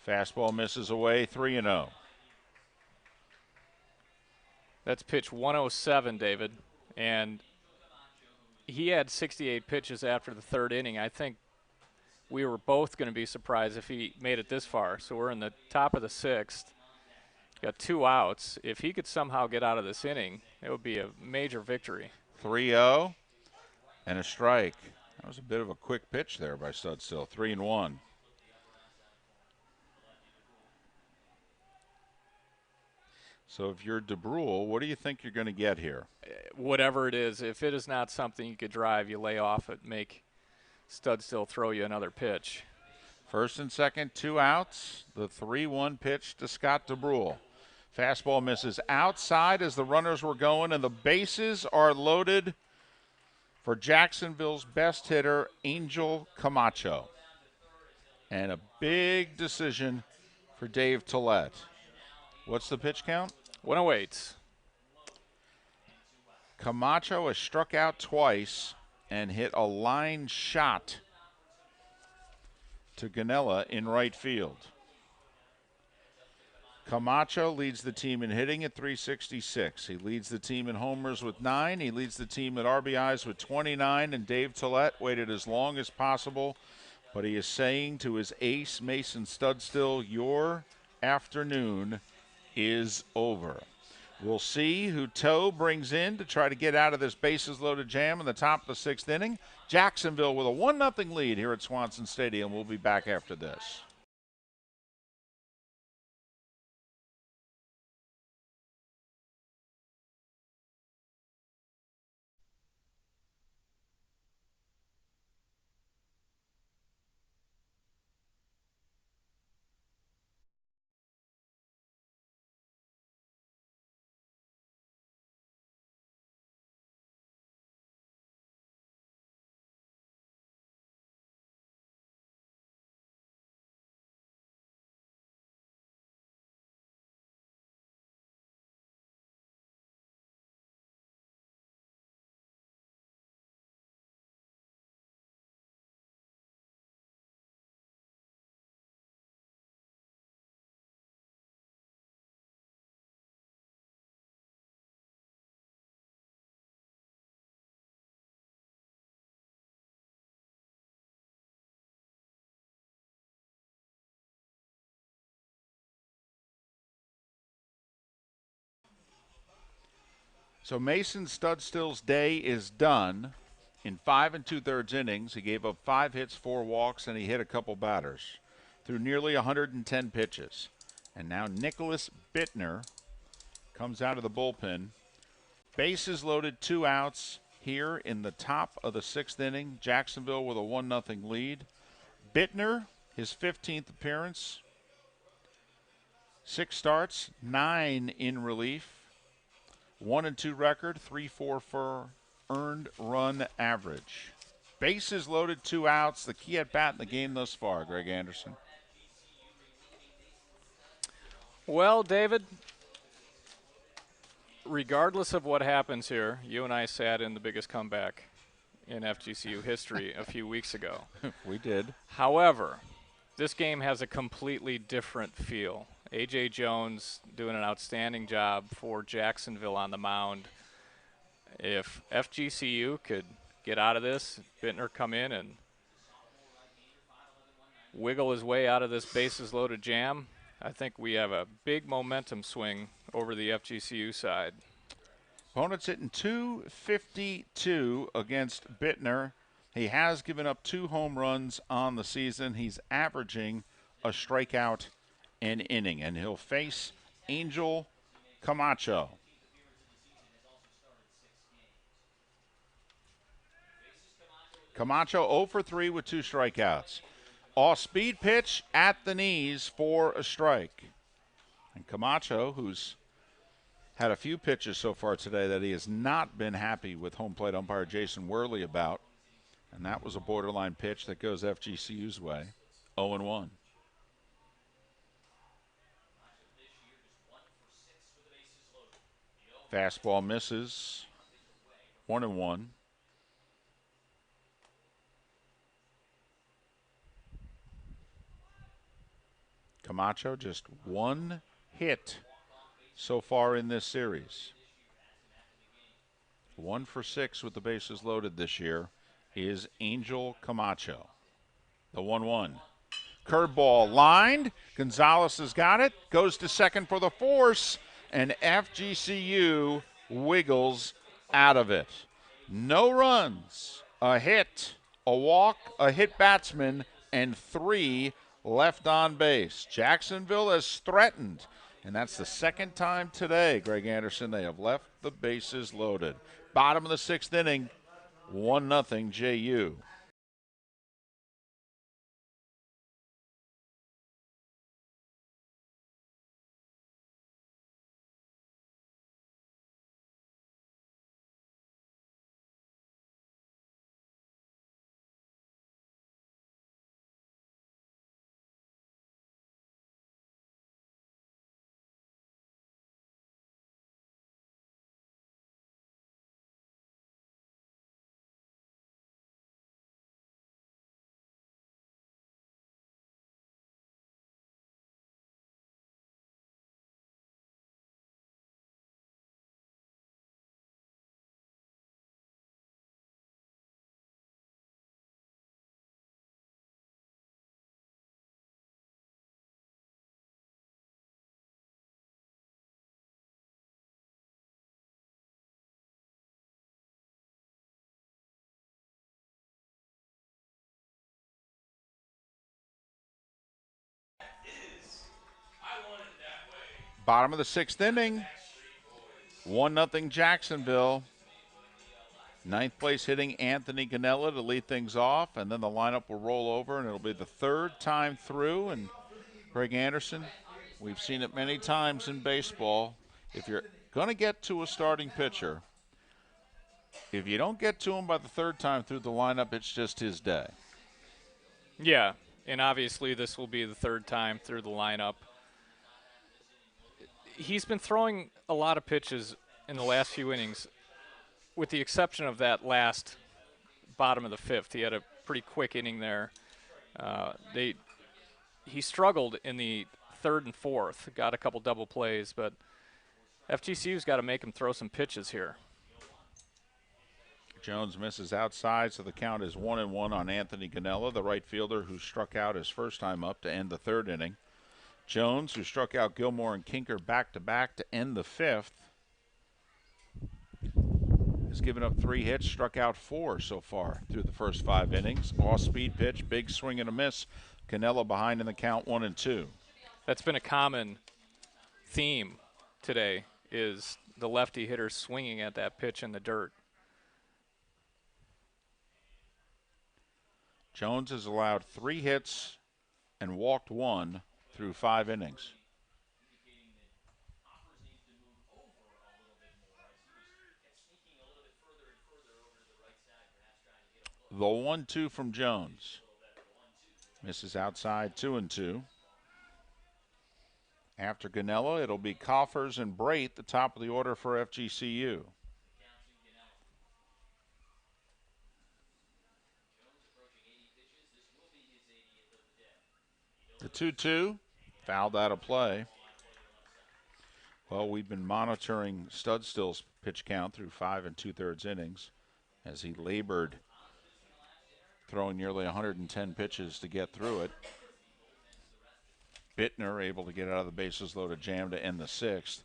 Fastball misses away, 3-0. That's pitch 107, David. And he had 68 pitches after the 3rd inning. I think we were both going to be surprised if he made it this far. So we're in the top of the 6th. Got 2 outs. If he could somehow get out of this inning, it would be a major victory. 3-0 and a strike. That was a bit of a quick pitch there by Studstill. 3-1. So if you're DeBrule, what do you think you're going to get here? Whatever it is, if it is not something you could drive, you lay off it, make Studstill throw you another pitch. First and second, 2 outs. The 3-1 pitch to Scott DeBrule. Fastball misses outside as the runners were going, and the bases are loaded for Jacksonville's best hitter, Angel Camacho. And a big decision for Dave Tillett. What's the pitch count? 108. Camacho has struck out twice and hit a line shot to Ganella in right field. Camacho leads the team in hitting at .366. He leads the team in homers with 9. He leads the team at RBIs with 29. And Dave Tillett waited as long as possible, but he is saying to his ace, Mason Studstill, your afternoon is over. We'll see who Toe brings in to try to get out of this bases-loaded jam in the top of the 6th inning. Jacksonville with a 1-0 lead here at Swanson Stadium. We'll be back after this. So Mason Studstill's day is done. In 5 2/3 innings, he gave up 5 hits, 4 walks, and he hit a couple batters through nearly 110 pitches. And now Nicholas Bittner comes out of the bullpen Bases loaded, 2 outs here in the top of the 6th inning. Jacksonville with a 1-0 lead. Bittner, his 15th appearance. 6 starts, 9 in relief. 1-2 record, 3.44 earned run average. Bases loaded, 2 outs. The key at bat in the game thus far, Greg Anderson. Well, David, regardless of what happens here, you and I sat in the biggest comeback in FGCU history a few weeks ago. We did. However, this game has a completely different feel. A.J. Jones doing an outstanding job for Jacksonville on the mound. If FGCU could get out of this, Bittner come in and wiggle his way out of this bases-loaded jam, I think we have a big momentum swing over the FGCU side. Opponent's hitting .252 against Bittner. He has given up 2 home runs on the season. He's averaging a strikeout an inning, and he'll face Angel Camacho. Camacho 0 for 3 with 2 strikeouts. Off-speed pitch at the knees for a strike. And Camacho, who's had a few pitches so far today that he has not been happy with home plate umpire Jason Worley about, and that was a borderline pitch that goes FGCU's way, 0-1. Fastball misses, 1-1. Camacho just 1 hit so far in this series. 1 for 6 with the bases loaded this year is Angel Camacho. The 1-1. Curveball lined. Gonzalez has got it. Goes to second for the force. And FGCU wiggles out of it. No runs, a hit, a walk, a hit batsman, and 3 left on base. Jacksonville has threatened, and that's the 2nd time today, Greg Anderson, they have left the bases loaded. Bottom of the 6th inning, 1-0 JU. Bottom of the 6th inning, 1-0 Jacksonville. 9th place hitting Anthony Ganella to lead things off, and then the lineup will roll over, and it'll be the 3rd time through. And Greg Anderson, we've seen it many times in baseball. If you're going to get to a starting pitcher, if you don't get to him by the 3rd time through the lineup, it's just his day. Yeah, and obviously this will be the 3rd time through the lineup. He's been throwing a lot of pitches in the last few innings, with the exception of that last bottom of the 5th. He had a pretty quick inning there. He struggled in the 3rd and 4th, got a couple double plays, but FGCU's got to make him throw some pitches here. Jones misses outside, so the count is 1-1 on Anthony Ganella, the right fielder who struck out his first time up to end the 3rd inning. Jones, who struck out Gilmore and Kinker back-to-back to end the 5th, has given up 3 hits, struck out 4 so far through the first 5 innings. Off-speed pitch, big swing and a miss. Ganella behind in the count 1-2. That's been a common theme today, is the lefty hitter swinging at that pitch in the dirt. Jones has allowed 3 hits and walked 1 through 5 innings. The 1-2 from Jones. Misses outside, 2-2. After Ganella, it'll be Coffers and Brait, the top of the order for FGCU. The 2-2, fouled out of play. Well, we've been monitoring Studstill's pitch count through 5 2/3 innings as he labored, throwing nearly 110 pitches to get through it. Bittner able to get out of the bases loaded jam to end the 6th.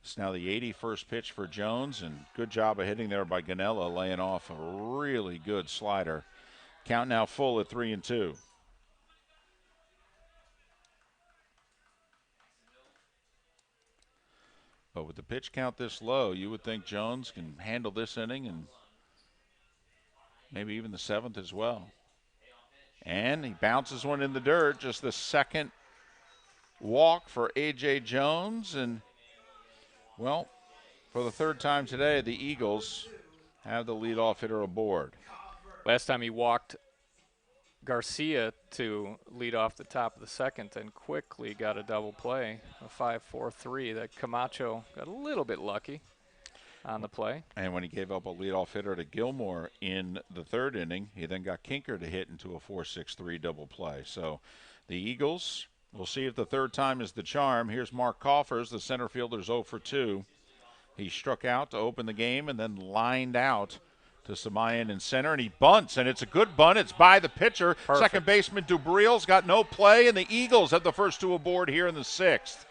It's now the 81st pitch for Jones, and good job of hitting there by Ganella, laying off a really good slider. Count now full at 3-2. But with the pitch count this low, you would think Jones can handle this inning and maybe even the 7th as well. And he bounces one in the dirt, just the second walk for A.J. Jones. And, well, for the 3rd time today, the Eagles have the leadoff hitter aboard. Last time he walked Garcia to lead off the top of the 2nd and quickly got a double play, a 5-4-3. That Camacho got a little bit lucky on the play. And when he gave up a leadoff hitter to Gilmore in the 3rd inning, he then got Kinker to hit into a 4-6-3 double play. So the Eagles, we'll see if the 3rd time is the charm. Here's Mark Coffers, the center fielder's 0 for 2. He struck out to open the game and then lined out to Samayan in center, and he bunts, and it's a good bunt. It's by the pitcher. Perfect. Second baseman Dubreel's got no play, and the Eagles have the first 2 aboard here in the 6th.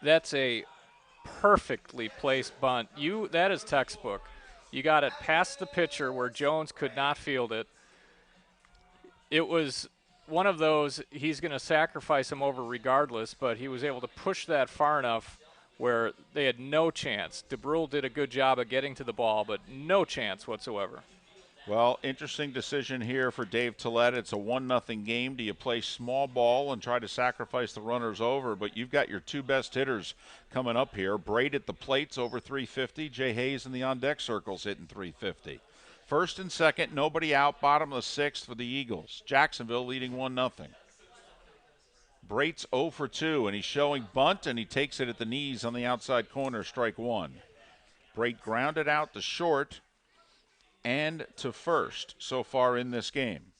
That's a perfectly placed bunt. That is textbook. You got it past the pitcher where Jones could not field it. It was one of those, he's going to sacrifice him over regardless, but he was able to push that far enough where they had no chance. DeBrule did a good job of getting to the ball, but no chance whatsoever. Well, interesting decision here for Dave Tillett. It's a 1-0 game. Do you play small ball and try to sacrifice the runners over? But you've got your 2 best hitters coming up here. Brait at the plate's over 350. Jay Hayes in the on-deck circle's hitting 350. 1st and 2nd, nobody out. Bottom of the 6th for the Eagles. Jacksonville leading 1-0. Brait's 0 for 2, and he's showing bunt, and he takes it at the knees on the outside corner, strike 1. Brait grounded out to short and to 1st so far in this game.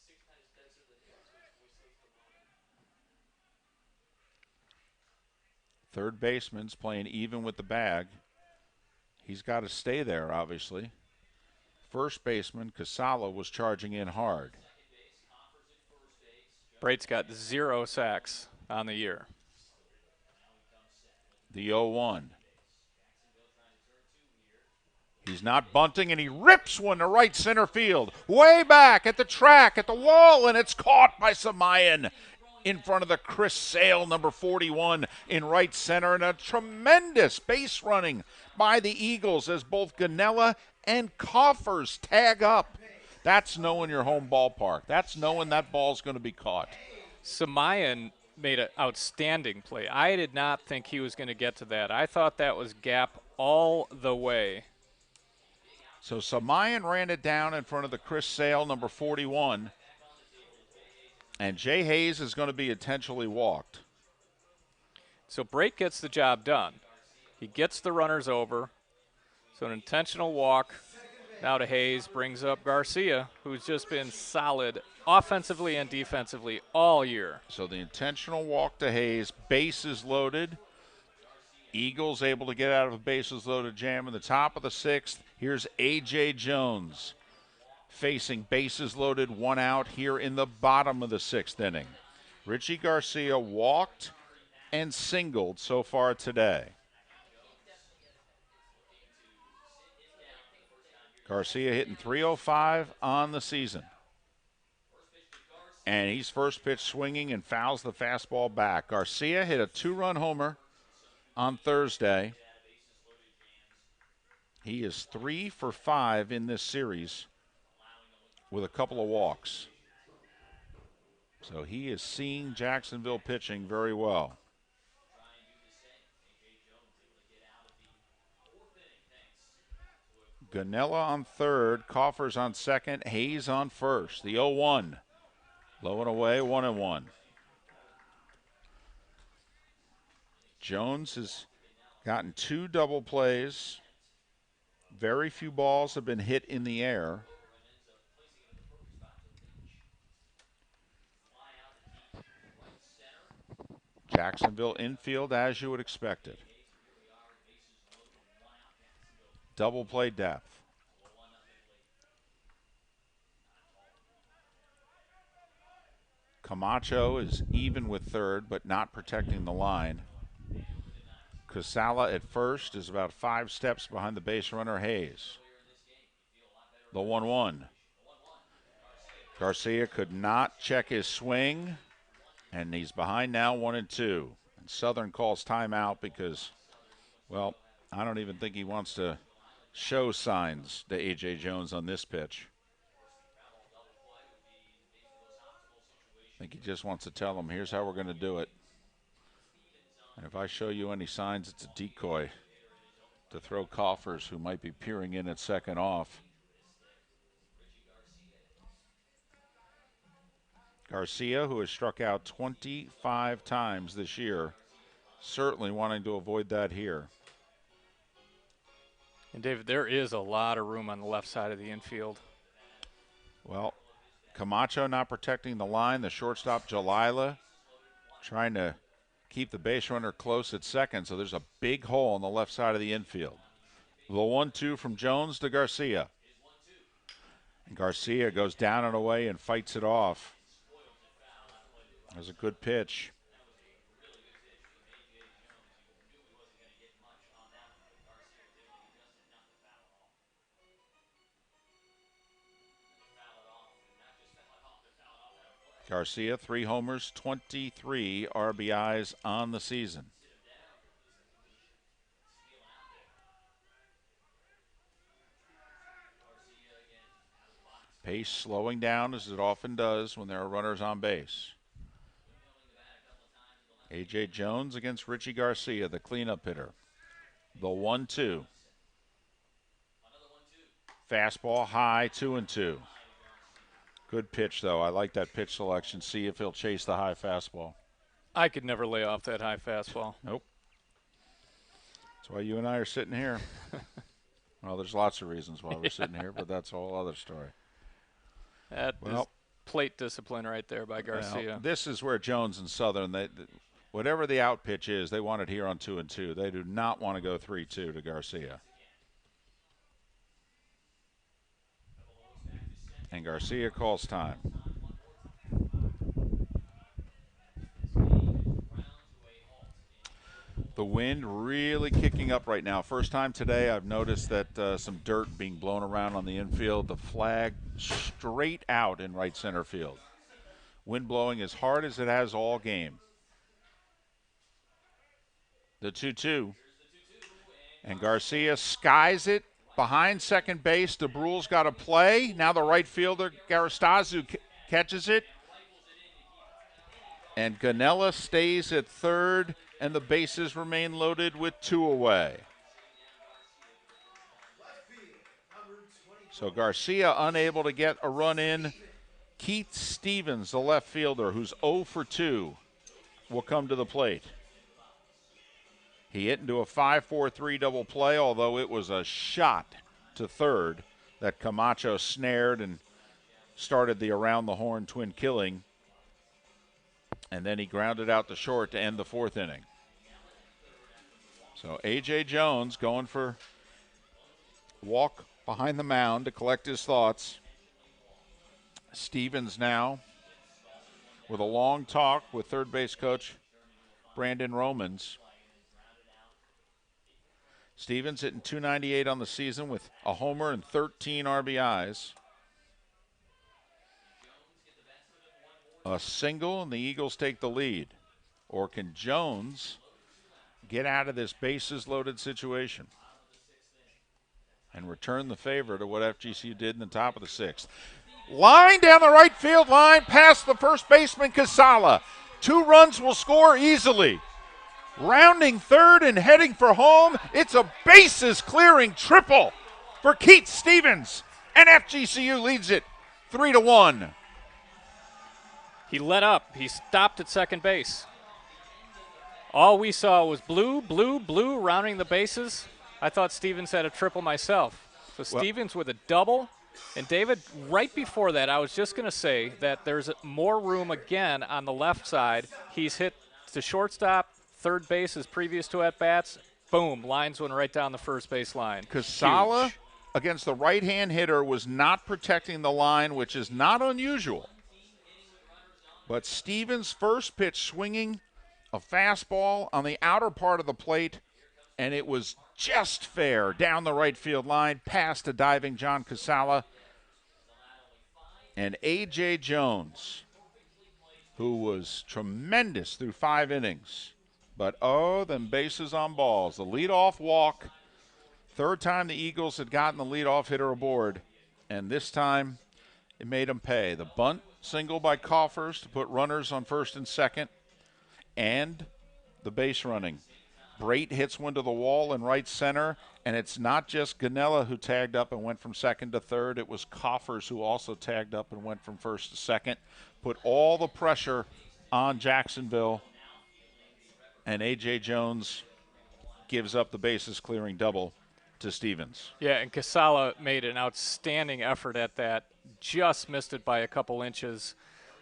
Third baseman's playing even with the bag. He's got to stay there, obviously. First baseman, Casala, was charging in hard. Brait's got 0 sacks on the year. The 0-1. He's not bunting, and he rips one to right center field. Way back at the track, at the wall, and it's caught by Samayan in front of the Chris Sale, number 41, in right center. And a tremendous base running by the Eagles as both Ganella and Coffers tag up. That's knowing your home ballpark. That's knowing that ball's going to be caught. Samayan made an outstanding play. I did not think he was going to get to that. I thought that was gap all the way. So Samayan ran it down in front of the Chris Sale, number 41. And Jay Hayes is going to be intentionally walked. So Brait gets the job done. He gets the runners over. So an intentional walk now to Hayes brings up Garcia, who's just been solid offensively and defensively all year. So the intentional walk to Hayes, bases loaded. Eagles able to get out of a bases loaded jam in the top of the 6th. Here's A.J. Jones facing bases loaded, 1 out here in the bottom of the 6th inning. Richie Garcia walked and singled so far today. Garcia hitting .305 on the season. And he's first pitch swinging and fouls the fastball back. Garcia hit a 2-run homer on Thursday. He is 3 for 5 in this series with a couple of walks. So he is seeing Jacksonville pitching very well. Ganella on third, Coffers on second, Hayes on first. The 0-1. Low and away, 1-1. Jones has gotten 2 double plays. Very few balls have been hit in the air. Jacksonville infield as you would expect it. Double play depth. Camacho is even with third, but not protecting the line. Casala at first is about 5 steps behind the base runner, Hayes. The 1-1. Garcia could not check his swing, and he's behind now 1-2. And Southern calls timeout because, well, I don't even think he wants to show signs to A.J. Jones on this pitch. I think he just wants to tell him, here's how we're going to do it. And if I show you any signs, it's a decoy to throw Coffers, who might be peering in at second off. Garcia, who has struck out 25 times this year, certainly wanting to avoid that here. And David, there is a lot of room on the left side of the infield. Well, Camacho not protecting the line. The shortstop, Jalila, trying to keep the base runner close at second. So there's a big hole on the left side of the infield. The 1-2 from Jones to Garcia. And Garcia goes down and away and fights it off. That was a good pitch. Garcia, 3 homers, 23 RBIs on the season. Pace slowing down as it often does when there are runners on base. A.J. Jones against Richie Garcia, the cleanup hitter. The 1-2. Fastball high, 2-2. Good pitch, though. I like that pitch selection. See if he'll chase the high fastball. I could never lay off that high fastball. Nope. That's why you and I are sitting here. Well, there's lots of reasons why we're sitting here, but that's a whole other story. That is plate discipline right there by Garcia. Well, this is where Jones and Southern, whatever the out pitch is, they want it here on 2-2. They do not want to go 3-2 to Garcia. And Garcia calls time. The wind really kicking up right now. First time today I've noticed that some dirt being blown around on the infield. The flag straight out in right center field. Wind blowing as hard as it has all game. The 2-2. And Garcia skies it behind second base. DeBrule's got a play. Now the right fielder, Garistazu, catches it. And Ganella stays at third, and the bases remain loaded with 2 away. So Garcia unable to get a run in. Keith Stevens, the left fielder, who's 0 for 2, will come to the plate. He hit into a 5-4-3 double play, although it was a shot to third that Camacho snared and started the around-the-horn twin killing. And then he grounded out to short to end the 4th inning. So A.J. Jones going for walk behind the mound to collect his thoughts. Stevens now with a long talk with third base coach Brandon Romans. Stevens hitting .298 on the season with a homer and 13 RBIs. A single and the Eagles take the lead. Or can Jones get out of this bases loaded situation and return the favor to what FGCU did in the top of the 6th. Line down the right field line, past the first baseman Casala. 2 runs will score easily. Rounding third and heading for home, it's a bases clearing triple for Keith Stevens, and FGCU leads it 3-1. He let up. He stopped at second base. All we saw was blue, blue, blue rounding the bases. I thought Stevens had a triple myself. So Stevens with a double. And David, right before that, I was just going to say that there's more room again on the left side. He's hit to shortstop, third base as previous to at-bats. Boom, lines one right down the first base line. Casala against the right-hand hitter was not protecting the line, which is not unusual. But Stevens' first pitch swinging a fastball on the outer part of the plate, and it was just fair down the right field line, past a diving John Casala. And A.J. Jones, who was tremendous through 5 innings. But, them bases on balls. The leadoff walk, third time the Eagles had gotten the leadoff hitter aboard, and this time it made them pay. The bunt single by Coffers to put runners on first and second, and the base running. Brate hits one to the wall in right center, and it's not just Ganella who tagged up and went from second to third. It was Coffers who also tagged up and went from first to second. Put all the pressure on Jacksonville, and A.J. Jones gives up the bases clearing double to Stevens. Yeah, and Casala made an outstanding effort at that. Just missed it by a couple inches.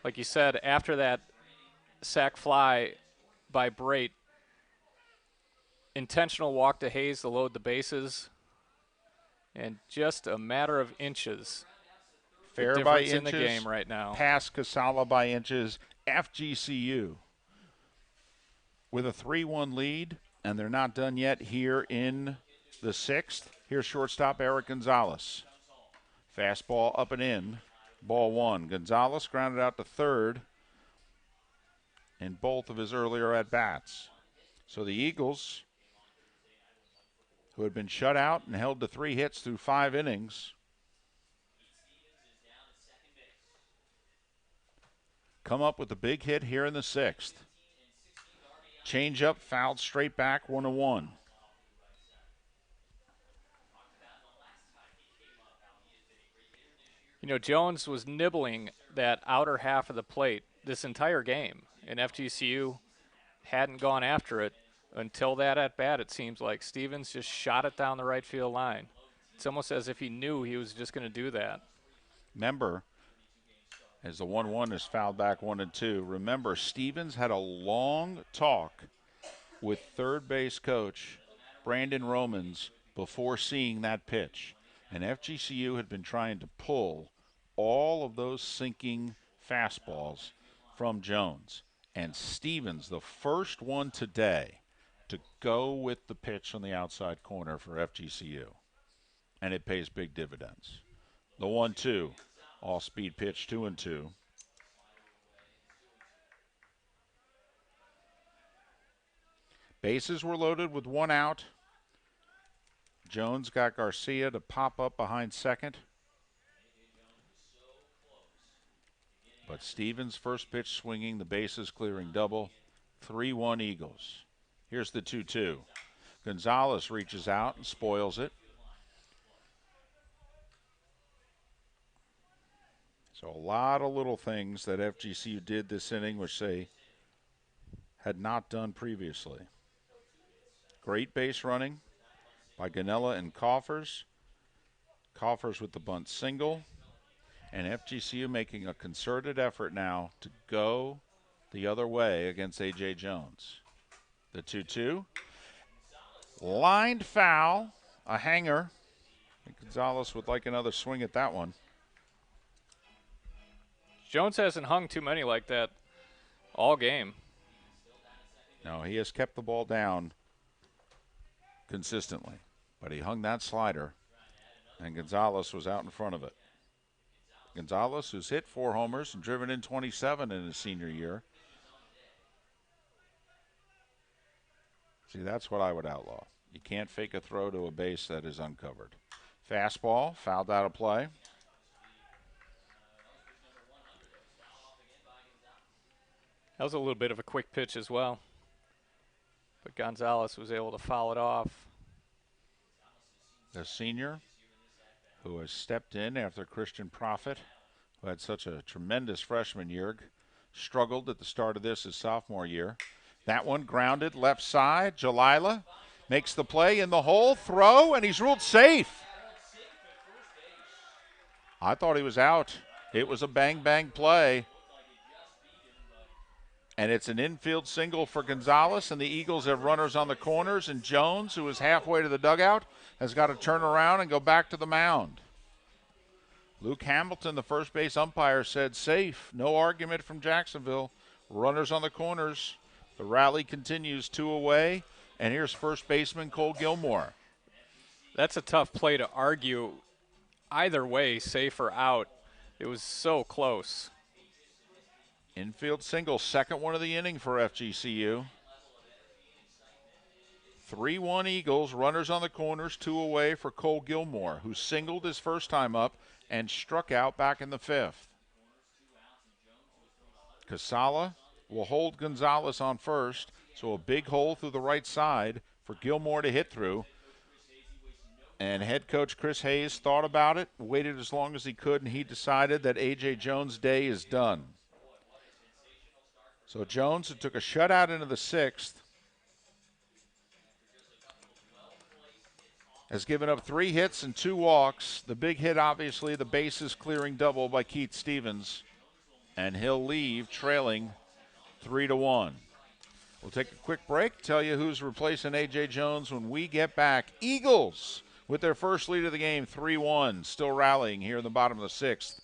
Like you said, after that sac fly by Brate, intentional walk to Hayes to load the bases, and just a matter of inches. Fair by inches in the inches, game right now. Past Casala by inches. FGCU with a 3-1 lead, and they're not done yet here in the 6th. Here's shortstop Eric Gonzalez. Fastball up and in, ball 1. Gonzalez grounded out to third in both of his earlier at-bats. So the Eagles, who had been shut out and held to 3 hits through 5 innings, come up with a big hit here in the 6th. Changeup fouled straight back, 1-1. You know, Jones was nibbling that outer half of the plate this entire game, and FGCU hadn't gone after it until that at-bat, it seems like. Stevens just shot it down the right field line. It's almost as if he knew he was just going to do that. Remember, as the 1-1 is fouled back 1-2, remember Stevens had a long talk with third base coach Brandon Romans before seeing that pitch. And FGCU had been trying to pull all of those sinking fastballs from Jones. And Stevens, the first one today to go with the pitch on the outside corner for FGCU. And it pays big dividends. The 1-2, all-speed pitch, 2-2. Bases were loaded with 1 out. Jones got Garcia to pop up behind second. But Stevens' first pitch swinging, the bases clearing double. 3-1 Eagles. Here's the 2-2. Gonzalez reaches out and spoils it. So a lot of little things that FGCU did this inning, which they had not done previously. Great base running by Ganella and Coffers. Coffers with the bunt single. And FGCU making a concerted effort now to go the other way against A.J. Jones. The 2-2. Lined foul, a hanger. And Gonzalez would like another swing at that one. Jones hasn't hung too many like that all game. No, he has kept the ball down consistently. But he hung that slider, and Gonzalez was out in front of it. Gonzalez, who's hit 4 homers and driven in 27 in his senior year. See, that's what I would outlaw. You can't fake a throw to a base that is uncovered. Fastball, fouled out of play. That was a little bit of a quick pitch as well. But Gonzalez was able to foul it off. The senior who has stepped in after Christian Prophet, who had such a tremendous freshman year, struggled at the start of this his sophomore year. That one grounded left side. Jalila makes the play in the hole, throw, and he's ruled safe. I thought he was out. It was a bang-bang play. And it's an infield single for Gonzalez, and the Eagles have runners on the corners, and Jones, who is halfway to the dugout, has got to turn around and go back to the mound. Luke Hamilton, the first base umpire, said safe. No argument from Jacksonville. Runners on the corners. The rally continues, 2 away, and here's first baseman Cole Gilmore. That's a tough play to argue either way, safe or out. It was so close. Infield single, second one of the inning for FGCU. 3-1 Eagles, runners on the corners, 2 away for Cole Gilmore, who singled his first time up and struck out back in the 5th. Casala will hold Gonzalez on first, so a big hole through the right side for Gilmore to hit through. And head coach Chris Hayes thought about it, waited as long as he could, and he decided that A.J. Jones' day is done. So Jones, who took a shutout into the 6th, has given up 3 hits and 2 walks. The big hit, obviously, the bases clearing double by Keith Stevens. And he'll leave trailing 3-1. We'll take a quick break, tell you who's replacing A.J. Jones when we get back. Eagles with their first lead of the game, 3-1, still rallying here in the bottom of the 6th.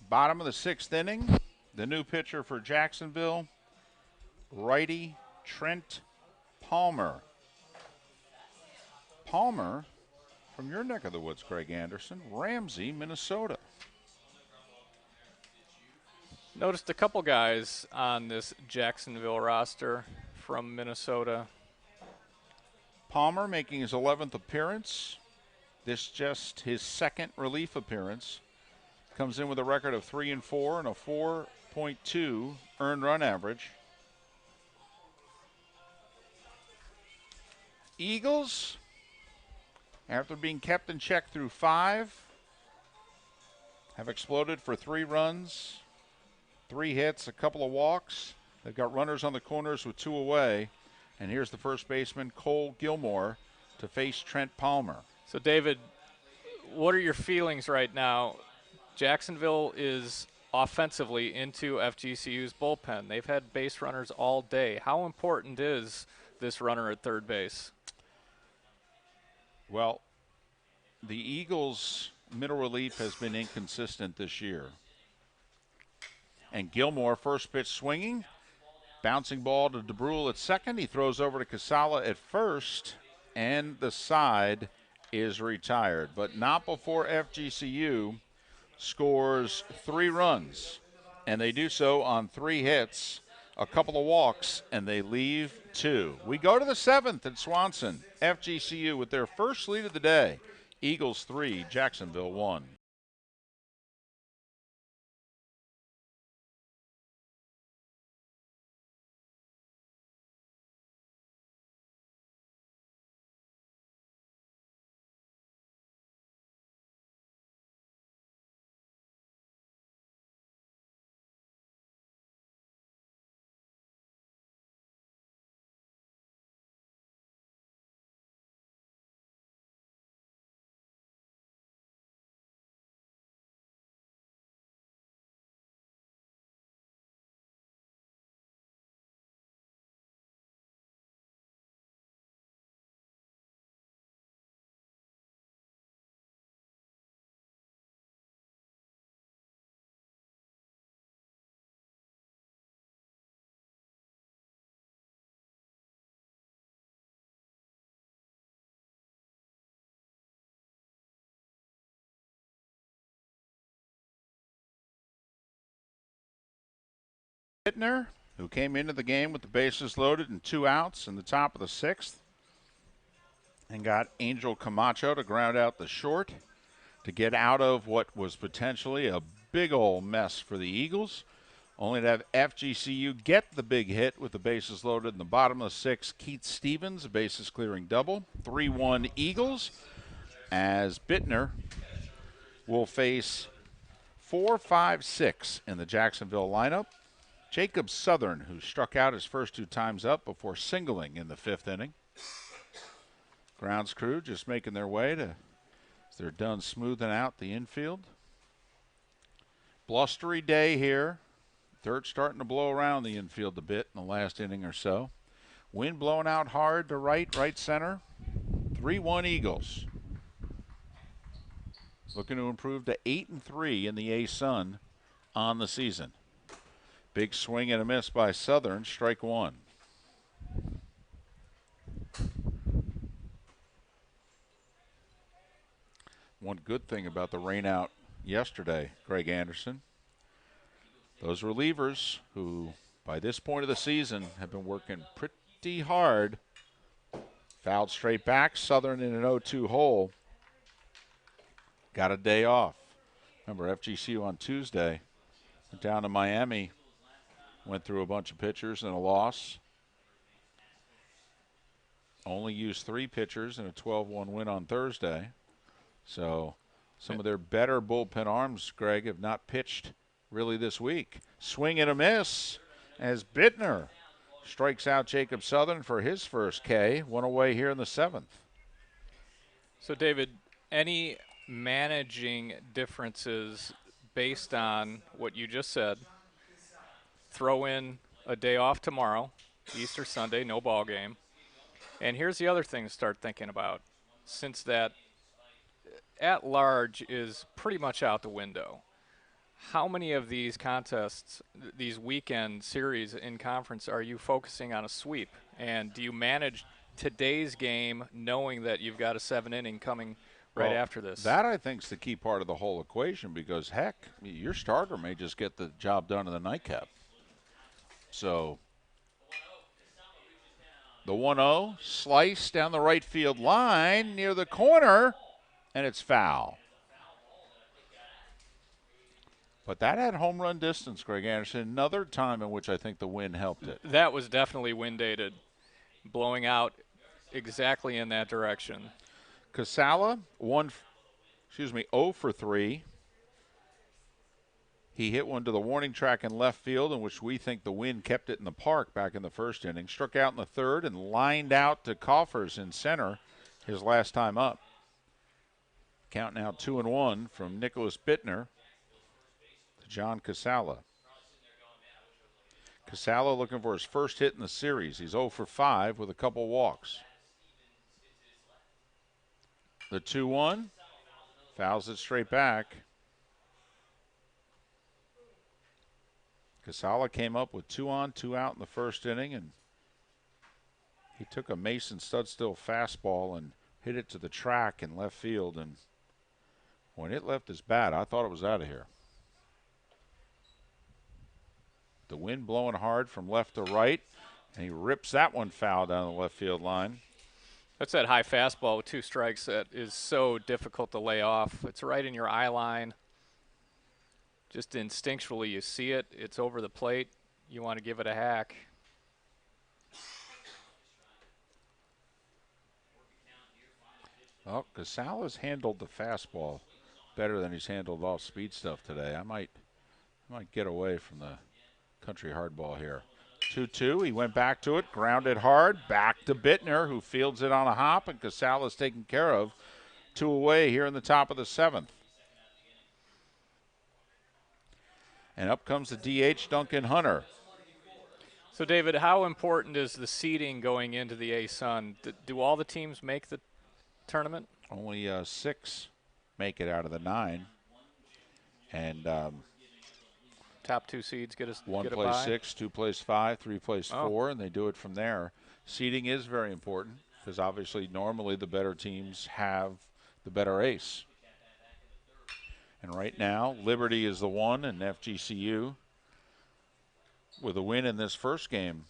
Bottom of the 6th inning, the new pitcher for Jacksonville, righty Trent Palmer. Palmer, from your neck of the woods, Craig Anderson, Ramsey, Minnesota. Noticed a couple guys on this Jacksonville roster from Minnesota. Palmer making his 11th appearance. This just his second relief appearance. Comes in with a record of 3-4 and a 4.2 earned run average. Eagles, after being kept in check through 5, have exploded for 3 runs, 3 hits, a couple of walks. They've got runners on the corners with 2 away. And here's the first baseman, Cole Gilmore, to face Trent Palmer. So, David, what are your feelings right now? Jacksonville is offensively into FGCU's bullpen. They've had base runners all day. How important is this runner at third base? Well, the Eagles' middle relief has been inconsistent this year. And Gilmore, first pitch swinging, bouncing ball to DeBrule at second. He throws over to Casala at first, and the side is retired. But not before FGCU scores 3 runs, and they do so on 3 hits, a couple of walks, and they leave 2. We go to the 7th at Swanson. FGCU with their first lead of the day. Eagles 3, Jacksonville 1. Bittner, who came into the game with the bases loaded and 2 outs in the top of the 6th, and got Angel Camacho to ground out the short to get out of what was potentially a big old mess for the Eagles. Only to have FGCU get the big hit with the bases loaded in the bottom of the 6th. Keith Stevens, a bases clearing double. 3-1 Eagles, as Bittner will face 4, 5, 6 in the Jacksonville lineup. Jacob Southern, who struck out his first 2 times up before singling in the 5th inning. Grounds crew just making their way to, as they're done smoothing out the infield. Blustery day here. Dirt starting to blow around the infield a bit in the last inning or so. Wind blowing out hard to right center. 3-1 Eagles. Looking to improve to 8-3 in the A-Sun on the season. Big swing and a miss by Southern, strike 1. One good thing about the rain out yesterday, Greg Anderson, those relievers who, by this point of the season, have been working pretty hard, fouled straight back. Southern in an 0-2 hole. Got a day off. Remember, FGCU on Tuesday went down to Miami, went through a bunch of pitchers and a loss. Only used 3 pitchers in a 12-1 win on Thursday. So some of their better bullpen arms, Greg, have not pitched really this week. Swing and a miss as Bittner strikes out Jacob Southern for his first K. One away here in the 7th. So, David, any managing differences based on what you just said? Throw in a day off tomorrow, Easter Sunday, no ball game. And here's the other thing to start thinking about. Since that at large is pretty much out the window, how many of these contests, these weekend series in conference, are you focusing on a sweep? And do you manage today's game knowing that you've got a 7-inning coming right after this? That, I think, is the key part of the whole equation, because, heck, your starter may just get the job done in the nightcap. So the 1-0 slice down the right field line near the corner, and it's foul. But that had home run distance, Greg Anderson. Another time in which I think the wind helped it. That was definitely wind dated, blowing out exactly in that direction. Casala, 0 for 3. He hit one to the warning track in left field, in which we think the wind kept it in the park back in the first inning. Struck out in the 3rd and lined out to Coffers in center his last time up. Count now 2-1 from Nicholas Bittner to John Casala. Casala looking for his first hit in the series. He's 0 for 5 with a couple walks. The 2-1 fouls it straight back. Casala came up with 2 on, 2 out in the first inning, and he took a Mason Studstill fastball and hit it to the track in left field, and when it left his bat, I thought it was out of here. The wind blowing hard from left to right, and he rips that one foul down the left field line. That's that high fastball with 2 strikes that is so difficult to lay off. It's right in your eye line. Just instinctually you see it. It's over the plate. You want to give it a hack. Well, Casala's handled the fastball better than he's handled off-speed stuff today. I might get away from the country hardball here. 2-2, he went back to it, grounded hard, back to Bittner, who fields it on a hop, and Casala's taken care of. 2 away here in the top of the 7th. And up comes the DH, Duncan Hunter. So, David, how important is the seeding going into the A-Sun? Do all the teams make the tournament? Only 6 make it out of the 9. And top 2 seeds get a 1 get a plays bye? 6, 2 plays 5, 3 plays 4, and they do it from there. Seeding is very important because obviously normally the better teams have the better ace. And right now, Liberty is the 1 and FGCU with a win in this first game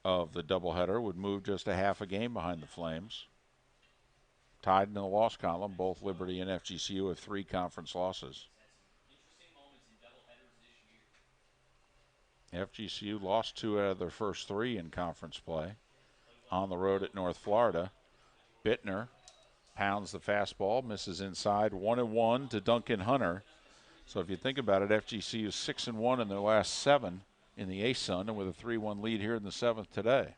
of the doubleheader, would move just a half a game behind the Flames. Tied in the loss column, both Liberty and FGCU have 3 conference losses. FGCU lost 2 out of their first 3 in conference play. On the road at North Florida, Bittner pounds the fastball, misses inside, 1-1 to Duncan Hunter. So if you think about it, FGCU is 6-1 in their last 7 in the ASUN, and with a 3-1 lead here in the 7th today.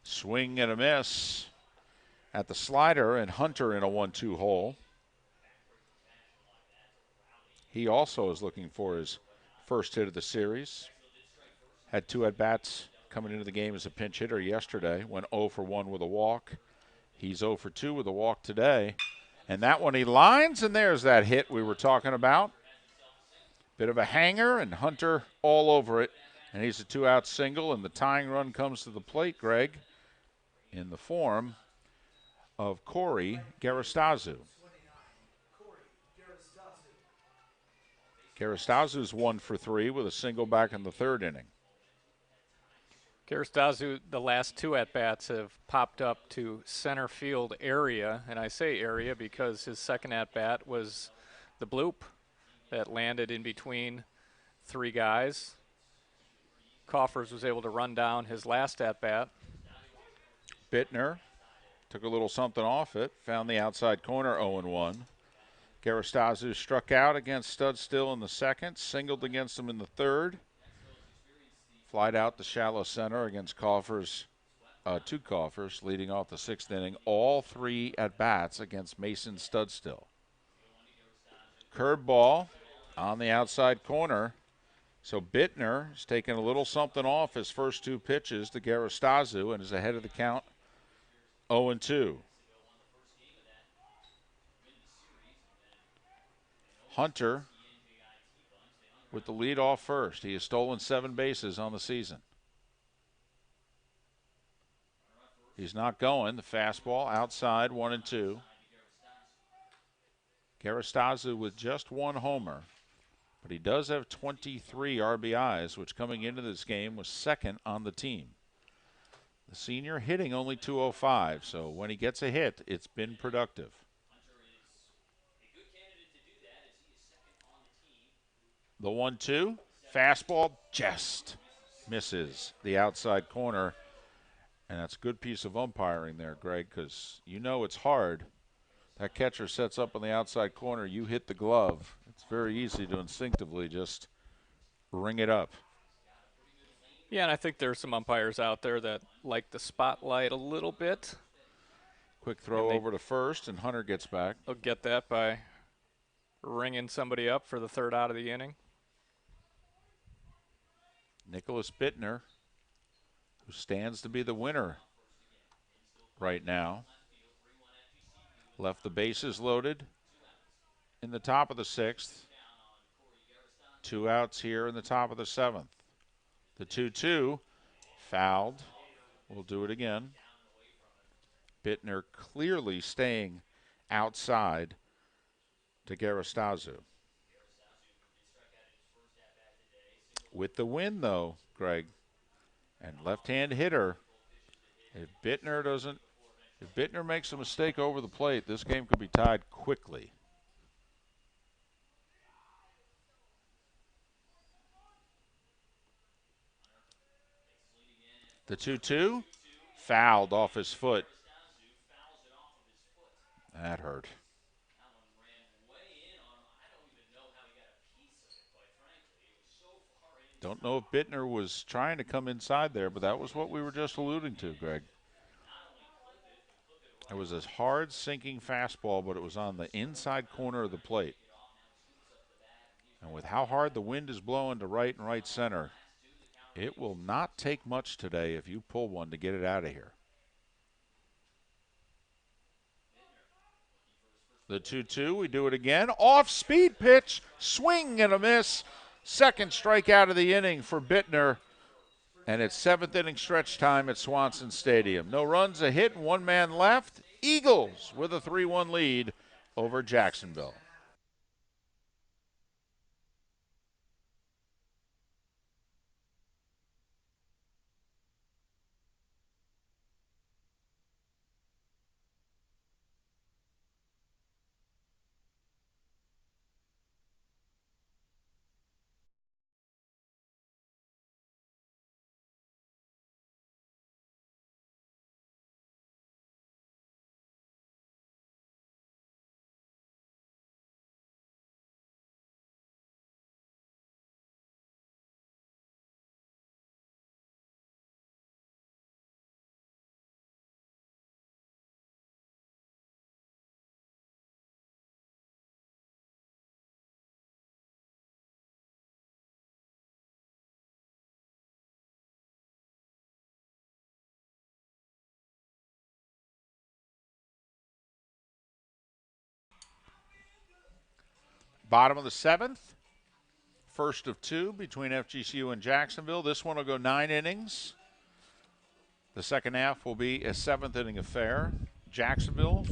Swing and a miss at the slider, and Hunter in a 1-2 hole. He also is looking for his first hit of the series. Had 2 at-bats coming into the game as a pinch hitter yesterday. Went 0 for 1 with a walk. He's 0 for 2 with a walk today. And that one he lines, and there's that hit we were talking about. Bit of a hanger, and Hunter all over it. And he's a 2-out single, and the tying run comes to the plate, Greg, in the form of Corey Garistazu. Garistazu's 1 for 3 with a single back in the 3rd inning. Garistazu, the last 2 at-bats have popped up to center field area, and I say area because his second at-bat was the bloop that landed in between 3 guys. Coffers was able to run down his last at-bat. Bittner took a little something off it, found the outside corner, 0-1. Garistazu struck out against Studstill in the 2nd, singled against him in the 3rd. Flied out to shallow center against Coffers, 2 Coffers, leading off the 6th inning. All 3 at-bats against Mason Studstill. Curveball on the outside corner. So Bittner is taking a little something off his first 2 pitches to Garistazu and is ahead of the count, 0-2. Hunter with the lead off first. He has stolen 7 bases on the season. He's not going. The fastball outside, 1-2. Garistazu with just 1 homer, but he does have 23 RBIs, which coming into this game was 2nd on the team. The senior hitting only 205, so when he gets a hit, it's been productive. The 1-2, fastball just misses the outside corner. And that's a good piece of umpiring there, Greg, because you know it's hard. That catcher sets up on the outside corner. You hit the glove. It's very easy to instinctively just ring it up. Yeah, and I think there's some umpires out there that like the spotlight a little bit. Quick throw over to first, and Hunter gets back. They'll get that by ringing somebody up for the 3rd out of the inning. Nicholas Bittner, who stands to be the winner right now, left the bases loaded in the top of the 6th. 2 outs here in the top of the 7th. The 2-2 fouled. We'll do it again. Bittner clearly staying outside to Garistazu. With the win, though, Greg, and left-hand hitter, if Bittner makes a mistake over the plate, this game could be tied quickly. The 2-2 fouled off his foot. That hurt. Don't know if Bittner was trying to come inside there, but that was what we were just alluding to, Greg. It was a hard sinking fastball, but it was on the inside corner of the plate. And with how hard the wind is blowing to right and right center, it will not take much today if you pull one to get it out of here. The 2-2, we do it again. Off-speed pitch, swing and a miss. 2nd strikeout of the inning for Bittner. And it's 7th inning stretch time at Swanson Stadium. No runs, a hit, and 1 man left. Eagles with a 3-1 lead over Jacksonville. Bottom of the 7th. First of 2 between FGCU and Jacksonville. This one will go 9 innings. The second half will be a 7th inning affair. Jacksonville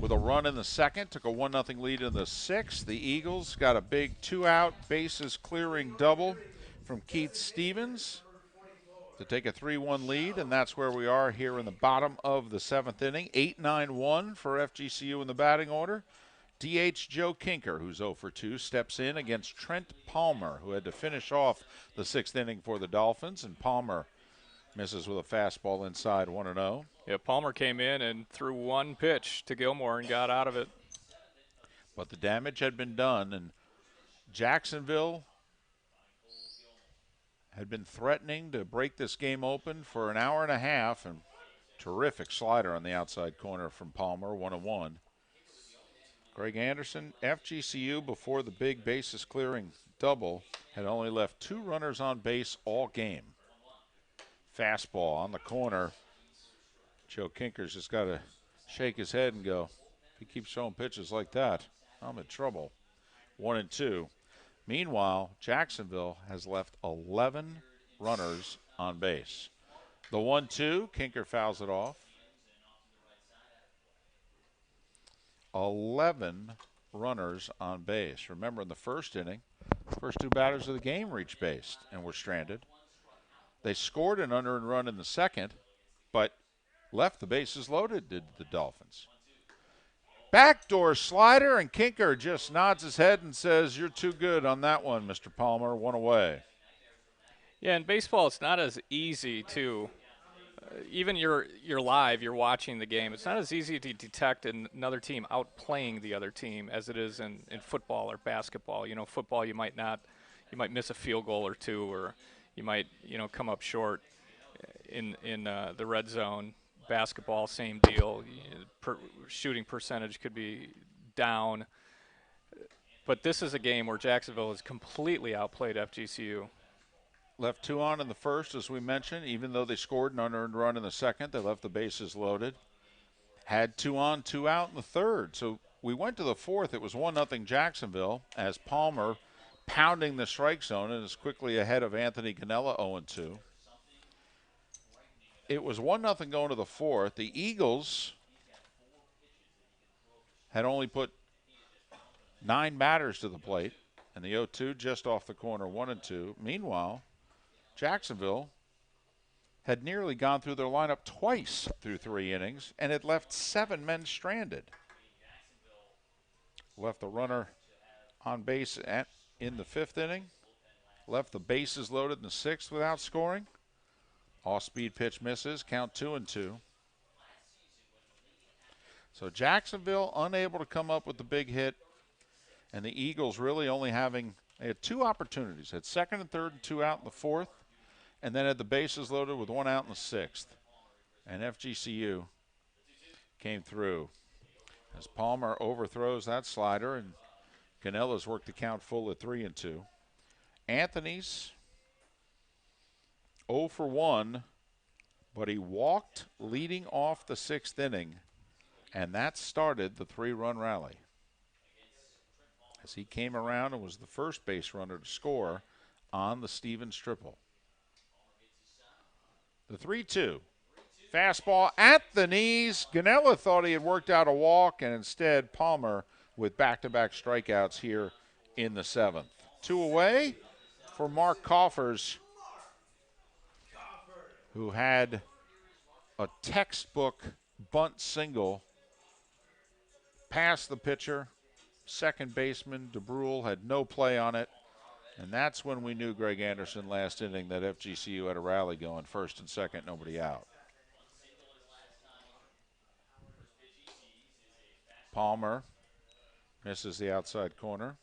with a run in the second, took a 1-0 lead in the 6th. The Eagles got a big 2-out bases clearing double from Keith Stevens to take a 3-1 lead, and that's where we are here in the bottom of the 7th inning. 8-9-1 for FGCU in the batting order. DH Joe Kinker, who's 0 for 2, steps in against Trent Palmer, who had to finish off the 6th inning for the Dolphins, and Palmer misses with a fastball inside 1-0. Yeah, Palmer came in and threw one pitch to Gilmore and got out of it. But the damage had been done, and Jacksonville had been threatening to break this game open for an hour and a half, and terrific slider on the outside corner from Palmer, 1-1. Greg Anderson, FGCU, before the big bases clearing double, had only left 2 runners on base all game. Fastball on the corner. Joe Kinker's just got to shake his head and go, if he keeps showing pitches like that, I'm in trouble. 1-2. Meanwhile, Jacksonville has left 11 runners on base. The 1-2, Kinker fouls it off. 11 runners on base. Remember, in the first inning, the first 2 batters of the game reached base and were stranded. They scored an unearned run in the second, but left the bases loaded, did the Dolphins. Backdoor slider, and Kinker just nods his head and says, you're too good on that one, Mr. Palmer. 1 away. Yeah, in baseball, it's not as easy to, even you're live, you're watching the game, it's not as easy to detect another team outplaying the other team as it is in football or basketball. You know, football, you might miss a field goal or 2, or you might, come up short in the red zone. Basketball, same deal. Shooting percentage could be down. But this is a game where Jacksonville has completely outplayed FGCU. Left 2 on in the first, as we mentioned. Even though they scored an unearned run in the second, they left the bases loaded. Had 2 on, 2 out in the third. So we went to the fourth. It was 1-0 Jacksonville as Palmer pounding the strike zone and is quickly ahead of Anthony Ganella, 0-2. It was 1-0 going to the fourth. The Eagles had only put 9 batters to the plate, and the 0-2 just off the corner, 1-2. Meanwhile, Jacksonville had nearly gone through their lineup twice through 3 innings and had left 7 men stranded. Left the runner on base in the 5th inning. Left the bases loaded in the 6th without scoring. Off-speed pitch misses, count 2-2. So Jacksonville unable to come up with the big hit, and the Eagles really only they had 2 opportunities. Had second and third and 2 out in the 4th, and then had the bases loaded with 1 out in the 6th. And FGCU came through as Palmer overthrows that slider, and Ganella's worked the count full at 3-2. Anthony's 0 for 1, but he walked leading off the 6th inning, and that started the 3-run rally. As he came around and was the first base runner to score on the Stevens triple. The 3-2. Fastball at the knees. Ganella thought he had worked out a walk, and instead Palmer with back-to-back strikeouts here in the 7th. 2 away for Mark Coffers, who had a textbook bunt single past the pitcher. Second baseman DeBrule had no play on it, and that's when we knew, Greg Anderson, last inning, that FGCU had a rally going. First and second, nobody out. Palmer misses the outside corner.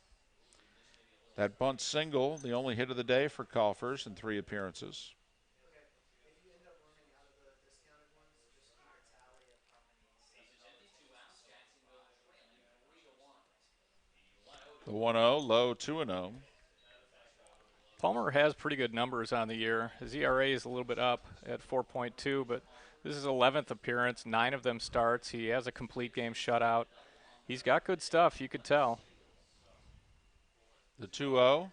That bunt single, the only hit of the day for Coffers in 3 appearances. The 1-0, low 2-0. Palmer has pretty good numbers on the year. His ERA is a little bit up at 4.2, but this is his 11th appearance, 9 of them starts. He has a complete game shutout. He's got good stuff, you could tell. The 2-0.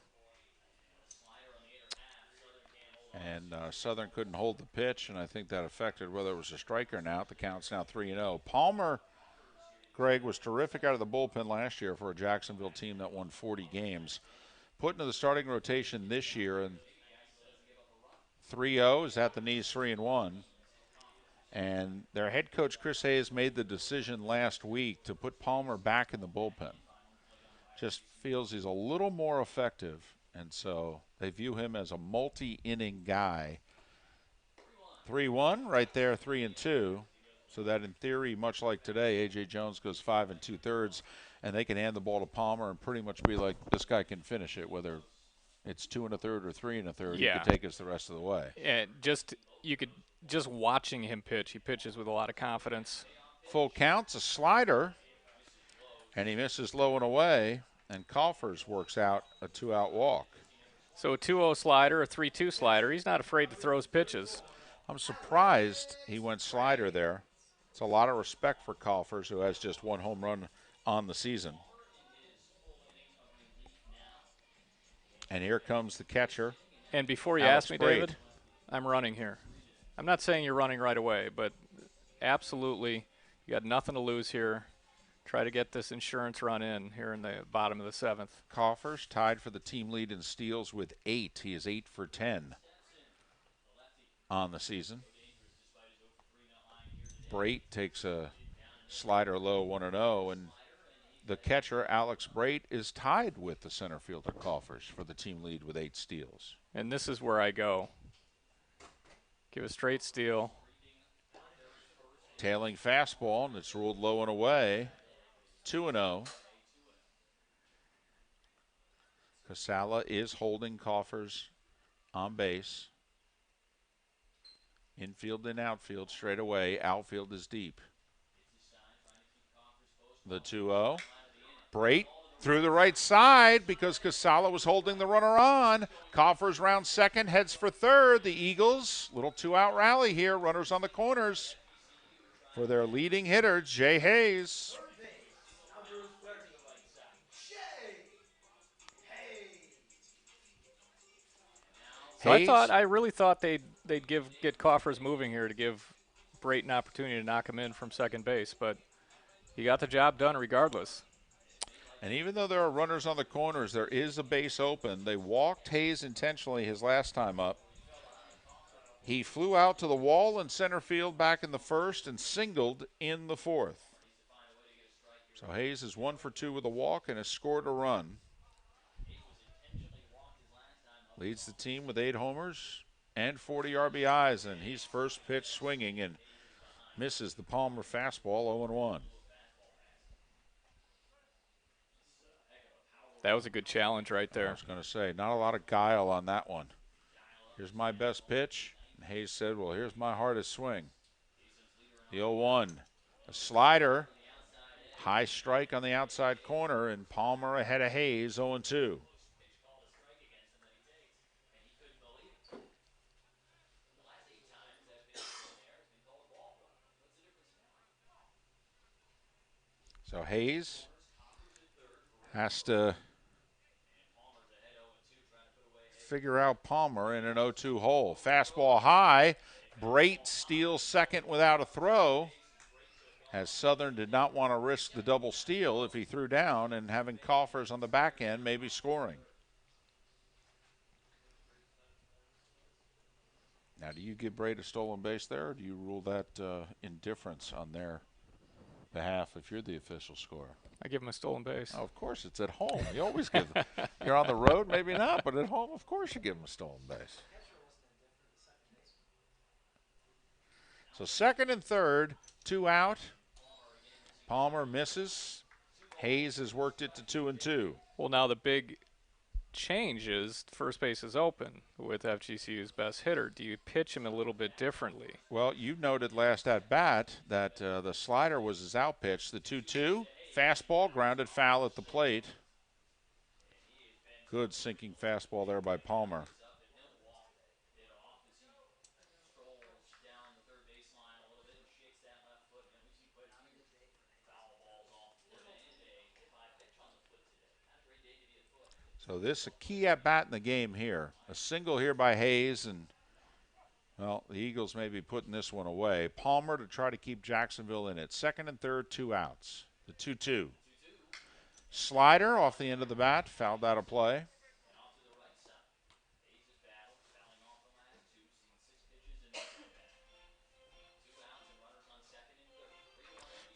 And Southern couldn't hold the pitch, and I think that affected whether it was a strike or not. The count's now 3-0. Palmer, Greg, was terrific out of the bullpen last year for a Jacksonville team that won 40 games. Put into the starting rotation this year, and 3-0 is at the knees, 3-1. And their head coach, Chris Hayes, made the decision last week to put Palmer back in the bullpen. Just feels he's a little more effective, and so they view him as a multi-inning guy. 3-1 right there, 3-2. So that in theory, much like today, A.J. Jones goes 5 2/3, and they can hand the ball to Palmer and pretty much be like, this guy can finish it, whether it's 2 1/3 or 3 1/3. Yeah. He could take us the rest of the way. And just watching him pitch, he pitches with a lot of confidence. Full counts, a slider, and he misses low and away, and Coffers works out a 2-out walk. So a 2-0 slider, a 3-2 slider. He's not afraid to throw his pitches. I'm surprised he went slider there. It's a lot of respect for Coffers, who has just one home run on the season. And here comes the catcher. And before you Alex ask me, Braid. David, I'm running here. I'm not saying you're running right away, but absolutely, you got nothing to lose here. Try to get this insurance run in here in the bottom of the 7th. Coffers tied for the team lead in steals with 8. He is 8 for 10 on the season. Brate takes a slider low 1-0, and the catcher, Alex Brate, is tied with the center fielder Coffers for the team lead with 8 steals. And this is where I go. Give a straight steal. Tailing fastball, and it's ruled low and away. 2-0. Casala is holding Coffers on base. Infield and outfield straight away. Outfield is deep. The 2-0. Brate through the right side because Casala was holding the runner on. Coffers round second, heads for third. The Eagles, little 2-out rally here. Runners on the corners for their leading hitter, Jay Hayes. So I really thought they'd get Coffers moving here to give Brate an opportunity to knock him in from second base, but he got the job done regardless. And even though there are runners on the corners, there is a base open. They walked Hayes intentionally his last time up. He flew out to the wall in center field back in the first and singled in the fourth. So Hayes is 1 for 2 with a walk and has scored a run. Leads the team with 8 homers and 40 RBIs, and he's first pitch swinging and misses the Palmer fastball 0-1. That was a good challenge right there. I was going to say, not a lot of guile on that one. Here's my best pitch. And Hayes said, well, here's my hardest swing. The 0-1. A slider. High strike on the outside corner, and Palmer ahead of Hayes, 0-2. So Hayes has to figure out Palmer in an 0-2 hole. Fastball high. Brate steals second without a throw, as Southern did not want to risk the double steal if he threw down, and having Coffers on the back end maybe scoring. Now, do you give Brate a stolen base there, or do you rule that indifference on their behalf if you're the official scorer? I give him a stolen base. Oh, of course, it's at home. You always give them. You're on the road, maybe not, but at home, of course you give them a stolen base. So second and third, 2 out. Palmer misses. Hayes has worked it to 2-2. Well, now the big change is first base is open with FGCU's best hitter. Do you pitch him a little bit differently? Well, you noted last at bat that the slider was his out pitch. The 2-2, fastball, grounded foul at the plate. Good sinking fastball there by Palmer. So this a key at bat in the game here. A single here by Hayes, and well, the Eagles may be putting this one away. Palmer to try to keep Jacksonville in it. Second and third, 2 outs. The 2-2. Slider off the end of the bat, fouled out of play.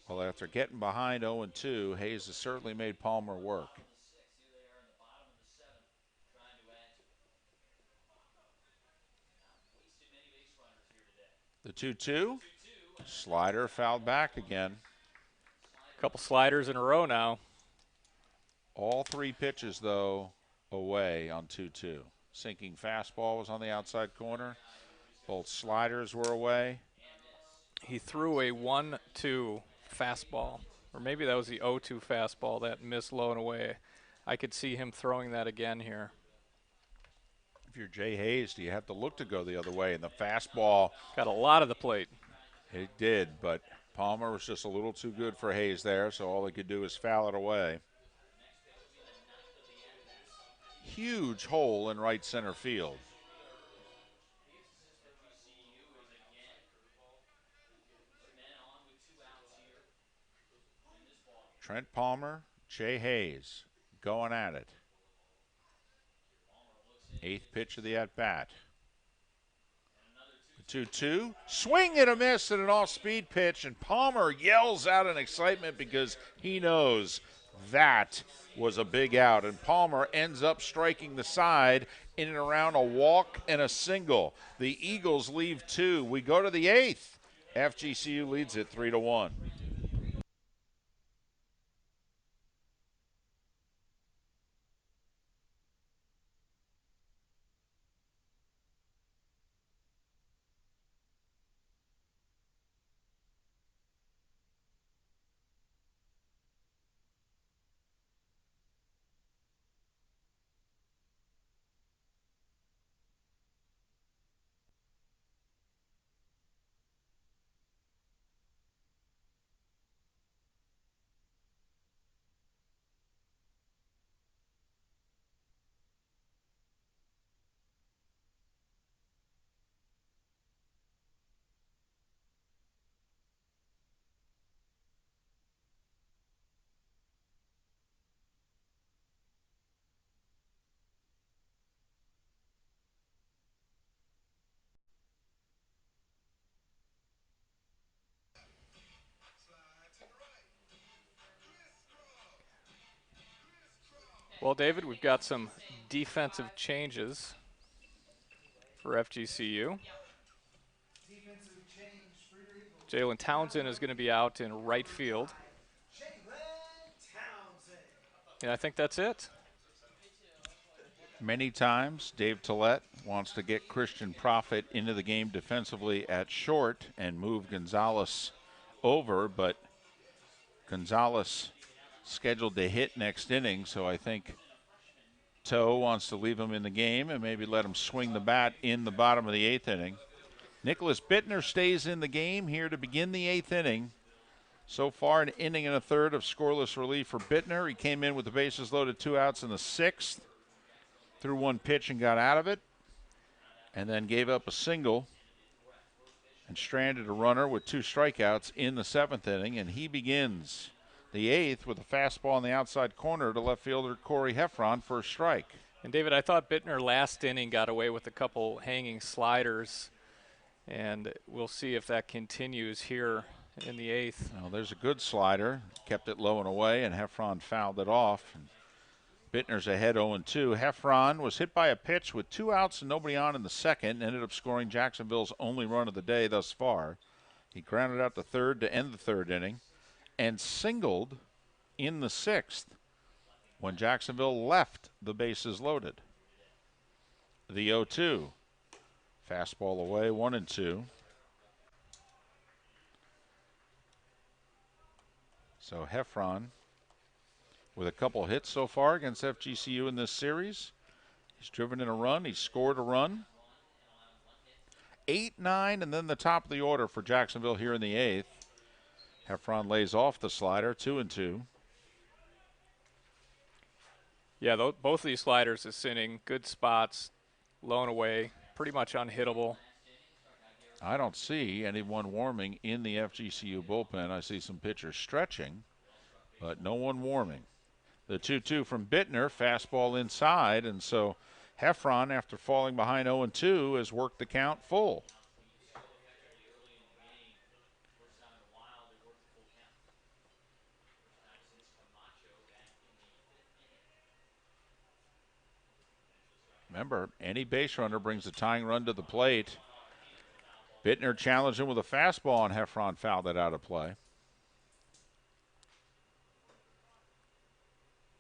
Well, after getting behind 0-2, Hayes has certainly made Palmer work. The 2-2. Slider fouled back again. A couple sliders in a row now. All 3 pitches, though, away on 2-2. Sinking fastball was on the outside corner. Both sliders were away. He threw a 1-2 fastball, or maybe that was the 0-2 fastball that missed low and away. I could see him throwing that again here. If you're Jay Hayes, do you have to look to go the other way? And the fastball got a lot of the plate. It did, but Palmer was just a little too good for Hayes there, so all he could do is foul it away. Huge hole in right center field. Trent Palmer, Jay Hayes going at it. 8th pitch of the at-bat. The 2-2. Swing and a miss and an off-speed pitch, and Palmer yells out in excitement because he knows that was a big out. And Palmer ends up striking the side in and around a walk and a single. The Eagles leave 2. We go to the 8th. FGCU leads it 3-1. Well, David, we've got some defensive changes for FGCU. Jalen Townsend is going to be out in right field. And I think that's it. Many times, Dave Tillett wants to get Christian Profit into the game defensively at short and move Gonzalez over, but Gonzalez scheduled to hit next inning, so I think Toe wants to leave him in the game and maybe let him swing the bat in the bottom of the 8th inning. Nicholas Bittner stays in the game here to begin the 8th inning. So far, an inning and a third of scoreless relief for Bittner. He came in with the bases loaded, 2 outs in the 6th, threw 1 pitch and got out of it, and then gave up a single and stranded a runner with 2 strikeouts in the 7th inning, and he begins the 8th with a fastball on the outside corner to left fielder Corey Heffron for a strike. And David, I thought Bittner last inning got away with a couple hanging sliders, and we'll see if that continues here in the 8th. Well, there's a good slider, kept it low and away, and Heffron fouled it off. And Bittner's ahead 0-2. Heffron was hit by a pitch with 2 outs and nobody on in the 2nd, and ended up scoring Jacksonville's only run of the day thus far. He grounded out the 3rd to end the 3rd inning, and singled in the 6th when Jacksonville left the bases loaded. The 0-2. Fastball away, 1-2. So Heffron with a couple hits so far against FGCU in this series. He's driven in a run. He's scored a run. 8, 9, and then the top of the order for Jacksonville here in the 8th. Heffron lays off the slider, 2-2. Yeah, both of these sliders this inning, good spots, low and away, pretty much unhittable. I don't see anyone warming in the FGCU bullpen. I see some pitchers stretching, but no one warming. The 2-2 from Bittner, fastball inside, and so Heffron, after falling behind 0-2, has worked the count full. Remember, any base runner brings a tying run to the plate. Bittner challenged him with a fastball, and Heffron fouled it out of play.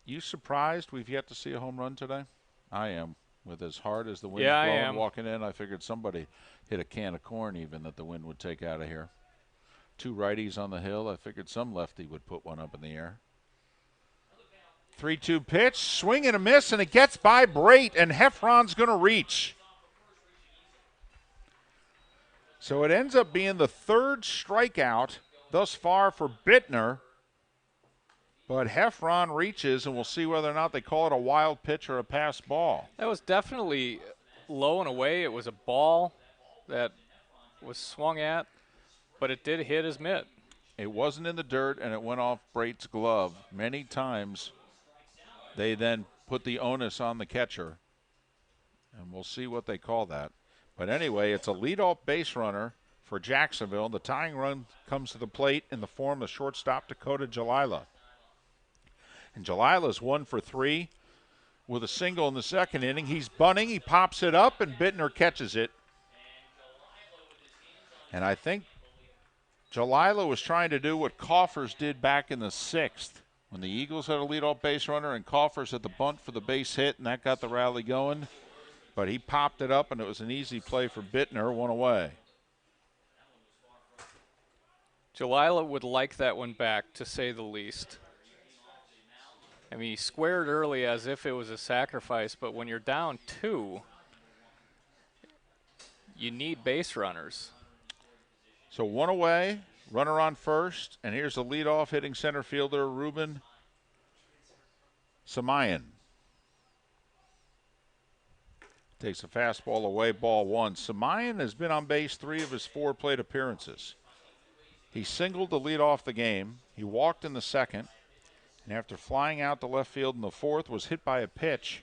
You surprised we've yet to see a home run today? I am. With as hard as the wind's blowing walking in, I figured somebody hit a can of corn even that the wind would take out of here. 2 righties on the hill. I figured some lefty would put one up in the air. 3-2 pitch, swing and a miss, and it gets by Brait, and Heffron's going to reach. So it ends up being the 3rd strikeout thus far for Bittner. But Heffron reaches, and we'll see whether or not they call it a wild pitch or a pass ball. That was definitely low and away. It was a ball that was swung at, but it did hit his mitt. It wasn't in the dirt, and it went off Brait's glove. Many times they then put the onus on the catcher, and we'll see what they call that. But anyway, it's a leadoff base runner for Jacksonville. The tying run comes to the plate in the form of shortstop Dakota Jalila. And Jalila's 1 for 3 with a single in the 2nd inning. He's bunting, he pops it up, and Bittner catches it. And I think Jalila was trying to do what Coffers did back in the 6th when the Eagles had a leadoff base runner and Coffers had the bunt for the base hit, and that got the rally going. But he popped it up, and it was an easy play for Bittner, 1 away. Jalila would like that one back, to say the least. I mean, he squared early as if it was a sacrifice, but when you're down 2, you need base runners. So 1 away, runner on first, and here's the leadoff hitting center fielder, Ruben Samayan. Takes a fastball away, ball 1. Samayan has been on base 3 of his 4 plate appearances. He singled to lead off the game. He walked in the 2nd. And after flying out to left field in the 4th, was hit by a pitch.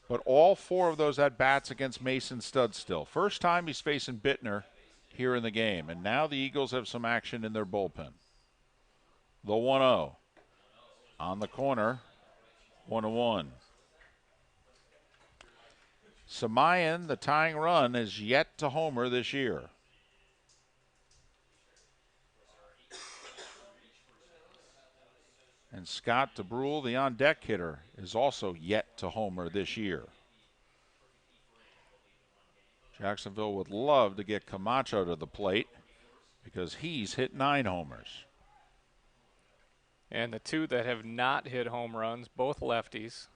But all 4 of those at-bats against Mason Studstill. First time he's facing Bittner here in the game. And now the Eagles have some action in their bullpen. The 1-0. On the corner, 1-1. Samayan, the tying run, is yet to homer this year. And Scott DeBrule, the on-deck hitter, is also yet to homer this year. Jacksonville would love to get Camacho to the plate because he's hit 9 homers. And the 2 that have not hit home runs, both lefties.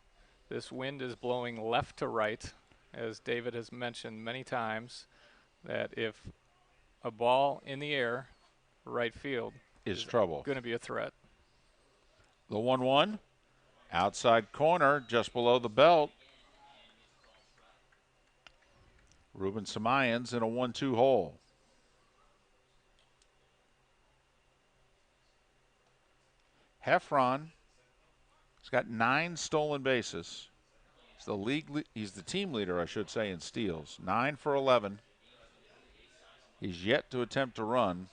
This wind is blowing left to right, as David has mentioned many times, that if a ball in the air, right field, is trouble. Going to be a threat. The 1-1, outside corner, just below the belt. Ruben Samayan's in a 1-2 hole. Heffron has got 9 stolen bases. He's the team leader, I should say, in steals. 9 for 11. He's yet to attempt to run.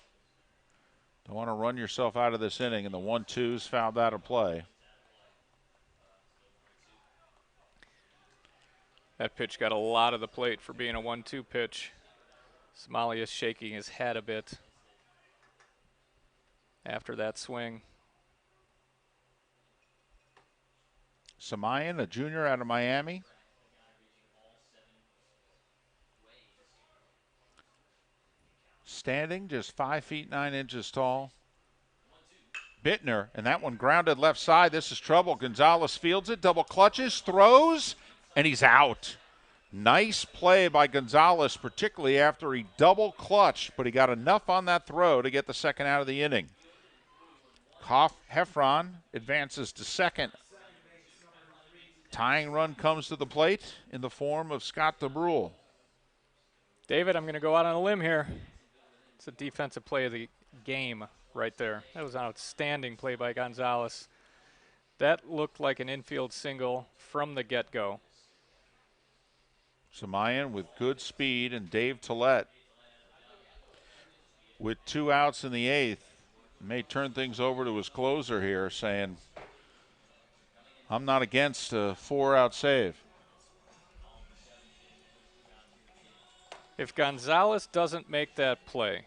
Don't want to run yourself out of this inning, and the 1-2's fouled out of play. That pitch got a lot of the plate for being a 1-2 pitch. Somalia is shaking his head a bit after that swing. Samayan, a junior out of Miami. Standing just 5 feet 9 inches tall. Bittner, and that one grounded left side. This is trouble. Gonzalez fields it, double clutches, throws, and he's out. Nice play by Gonzalez, particularly after he double clutched, but he got enough on that throw to get the 2nd out of the inning. Heffron advances to 2nd. Tying run comes to the plate in the form of Scott DeBrule. David, I'm going to go out on a limb here. It's a defensive play of the game right there. That was an outstanding play by Gonzalez. That looked like an infield single from the get-go. Samayan with good speed, and Dave Tillett with 2 outs in the 8th may turn things over to his closer here, saying, I'm not against a 4-out save. If Gonzalez doesn't make that play,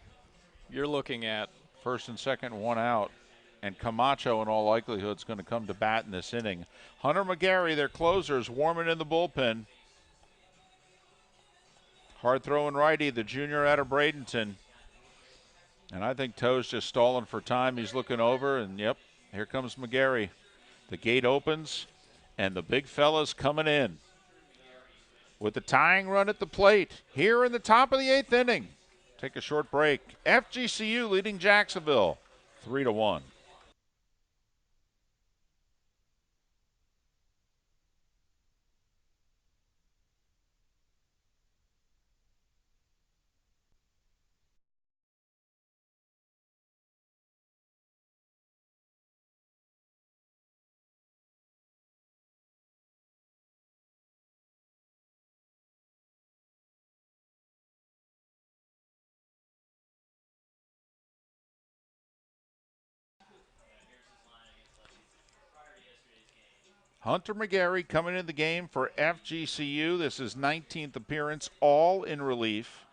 you're looking at First and second, 1 out. And Camacho, in all likelihood, is going to come to bat in this inning. Hunter McGarry, their closer, is warming in the bullpen. Hard throwing righty, the junior out of Bradenton. And I think Toe's just stalling for time. He's looking over, and yep, here comes McGarry. The gate opens, and the big fella's coming in. With the tying run at the plate, here in the top of the 8th inning. Take a short break. FGCU leading Jacksonville 3-1. Hunter McGarry coming into the game for FGCU. This is 19th appearance, all in relief.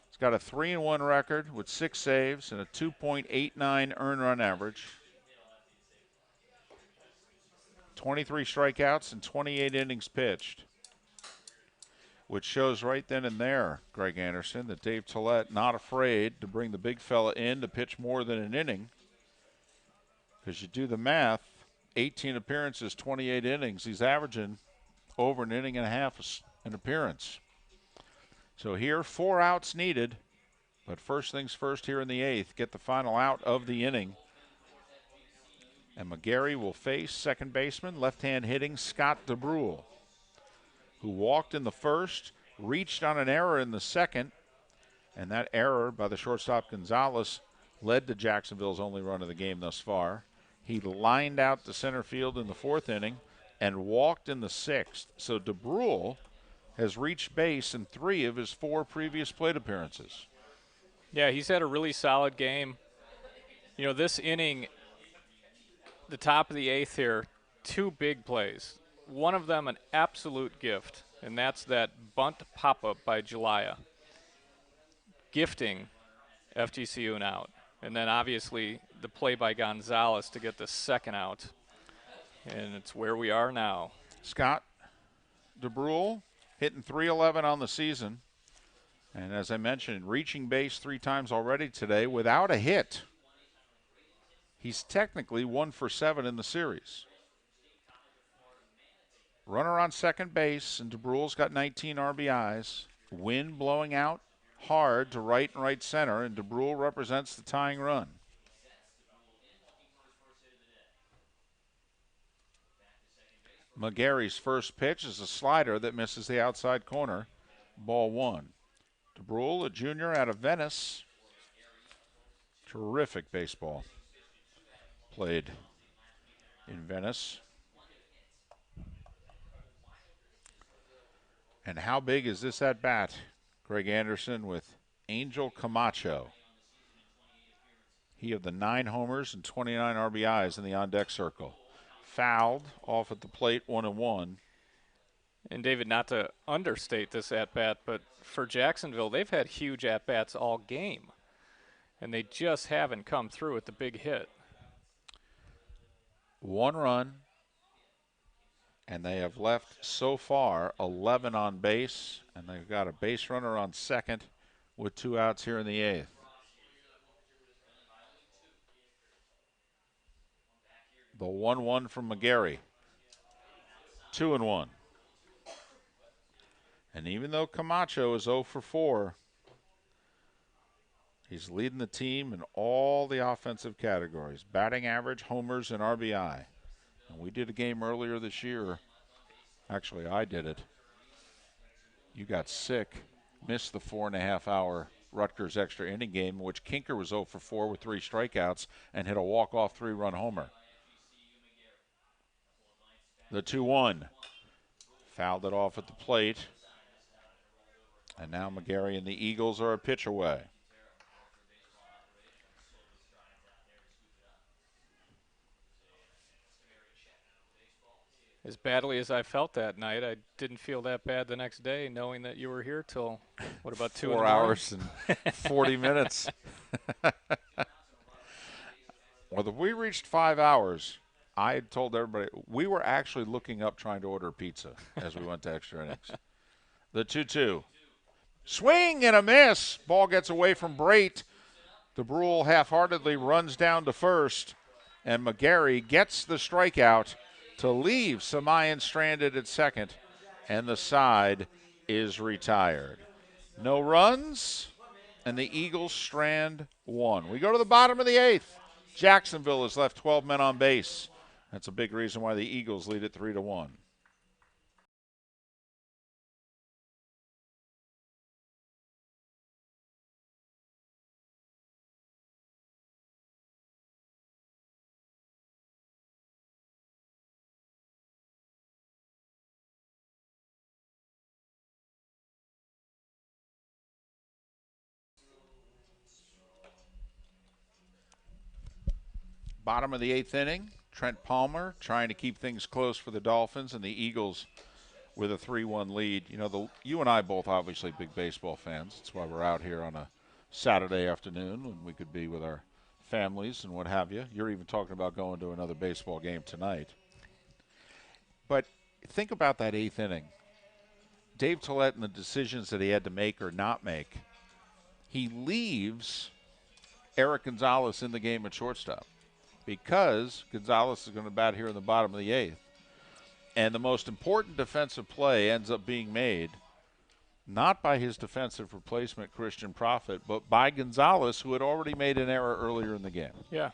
He's got a 3-1 record with 6 saves and a 2.89 earned run average. 23 strikeouts and 28 innings pitched, which shows right then and there, Greg Anderson, that Dave Tillett not afraid to bring the big fella in to pitch more than an inning. Because you do the math, 18 appearances, 28 innings. He's averaging over an inning and a half an appearance. So here, 4 outs needed. But first things first here in the 8th, get the final out of the inning. And McGarry will face second baseman, left-hand hitting Scott DeBrule, who walked in the first, reached on an error in the second, and that error by the shortstop Gonzalez led to Jacksonville's only run of the game thus far. He lined out to center field in the 4th inning and walked in the 6th. So DeBrule has reached base in 3 of his 4 previous plate appearances. Yeah, he's had a really solid game. You know, this inning, the top of the 8th here, 2 big plays. One of them an absolute gift, and that's that bunt pop-up by Jalaya, gifting FGCU an out. And then obviously the play by Gonzalez to get the second out. And it's where we are now. Scott DeBrule hitting .311 on the season. And as I mentioned, reaching base 3 times already today without a hit. He's technically 1 for 7 in the series. Runner on second base, and DeBrule's got 19 RBIs. Wind blowing out hard to right and right center, and DeBrule represents the tying run. McGarry's first pitch is a slider that misses the outside corner. Ball 1. DeBrule, a junior out of Venice. Terrific baseball played in Venice. And how big is this at bat? Greg Anderson with Angel Camacho. He of the 9 homers and 29 RBIs in the on-deck circle. Fouled off at the plate, 1-1. And David, not to understate this at-bat, but for Jacksonville, they've had huge at-bats all game. And they just haven't come through with the big hit. 1 run, and they have left so far 11 on base, and they've got a base runner on second with 2 outs here in the 8th. The 1-1 from McGarry. 2-1. And even though Camacho is 0 for 4, he's leading the team in all the offensive categories. Batting average, homers, and RBI. And we did a game earlier this year Actually, I did it. You got sick, missed the 4.5-hour Rutgers extra inning game, in which Kinker was 0 for 4 with 3 strikeouts and hit a walk-off 3-run homer. The 2-1. Fouled it off at the plate. And now McGarry and the Eagles are a pitch away. As badly as I felt that night, I didn't feel that bad the next day, knowing that you were here till, what, about 2 in the 4 morning? hours and 40 minutes. Well, if we reached 5 hours, I had told everybody we were actually looking up trying to order pizza as we went to extra innings. The 2-2. Swing and a miss. Ball gets away from Brait. DeBrule half-heartedly runs down to first, and McGarry gets the strikeout to leave Samayan stranded at second, and the side is retired. No runs, and the Eagles strand one. We go to the bottom of the 8th. Jacksonville has left 12 men on base. That's a big reason why the Eagles lead it 3-1. Bottom of the 8th inning, Trent Palmer trying to keep things close for the Dolphins, and the Eagles with a 3-1 lead. You know, you and I both obviously big baseball fans. That's why we're out here on a Saturday afternoon when we could be with our families and what have you. You're even talking about going to another baseball game tonight. But think about that 8th inning. Dave Tollett and the decisions that he had to make or not make. He leaves Eric Gonzalez in the game at shortstop, because Gonzalez is going to bat here in the bottom of the 8th. And the most important defensive play ends up being made not by his defensive replacement, Christian Prophet, but by Gonzalez, who had already made an error earlier in the game. Yeah,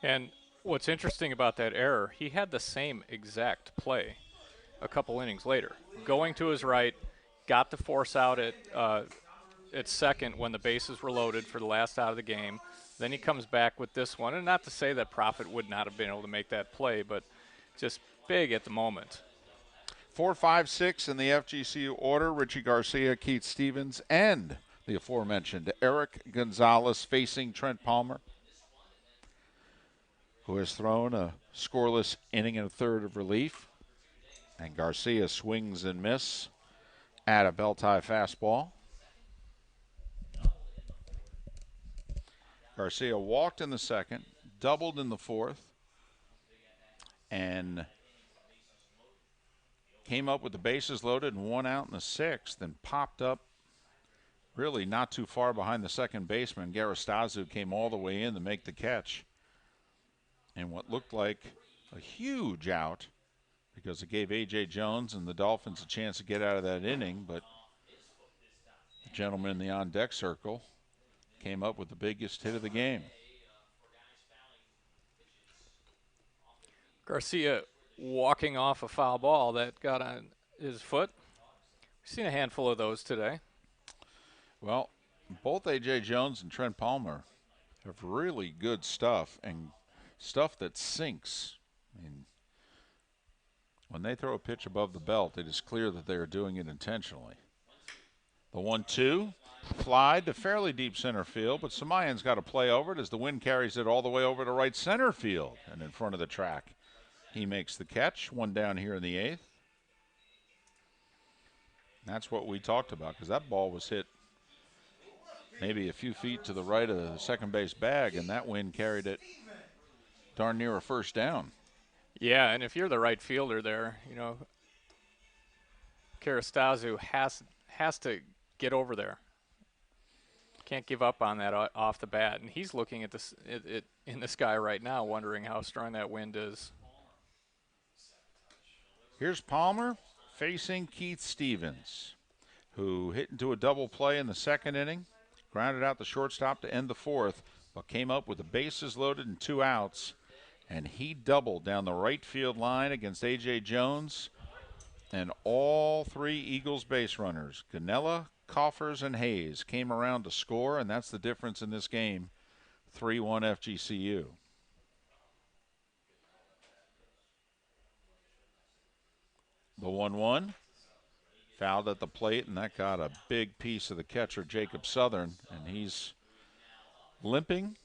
and what's interesting about that error, he had the same exact play a couple innings later. Going to his right, got the force out at second when the bases were loaded for the last out of the game. Then he comes back with this one, and not to say that Prophet would not have been able to make that play, but just big at the moment. 4, 5, 6 in the FGCU order. Richie Garcia, Keith Stevens, and the aforementioned Eric Gonzalez facing Trent Palmer, who has thrown a scoreless inning and a third of relief. And Garcia swings and miss at a belt-high fastball. Garcia walked in the second, doubled in the fourth, and came up with the bases loaded and 1 out in the 6th, then popped up really not too far behind the second baseman. Garistazu came all the way in to make the catch. And what looked like a huge out, because it gave A.J. Jones and the Dolphins a chance to get out of that inning, but the gentleman in the on-deck circle came up with the biggest hit of the game. Garcia walking off a foul ball that got on his foot. We've seen a handful of those today. Well, both A.J. Jones and Trent Palmer have really good stuff, and stuff that sinks. I mean, when they throw a pitch above the belt, it is clear that they are doing it intentionally. The 1-2 fly to fairly deep center field, but Samayan's got to play over it as the wind carries it all the way over to right center field and in front of the track. He makes the catch, 1 down here in the 8th. That's what we talked about, because that ball was hit maybe a few feet to the right of the second base bag, and that wind carried it darn near a first down. Yeah, and if you're the right fielder there, you know, Garistazu has to get over there. Can't give up on that off the bat, and he's looking at this in the sky right now, wondering how strong that wind is. Here's Palmer facing Keith Stevens, who hit into a double play in the second inning, grounded out the shortstop to end the 4th, but came up with the bases loaded and 2 outs, and he doubled down the right field line against A.J. Jones And all three Eagles base runners, Ganella, Coffers, and Hayes, came around to score, and that's the difference in this game. 3-1 FGCU. The 1-1. Fouled at the plate, and that got a big piece of the catcher, Jacob Southern, and he's limping,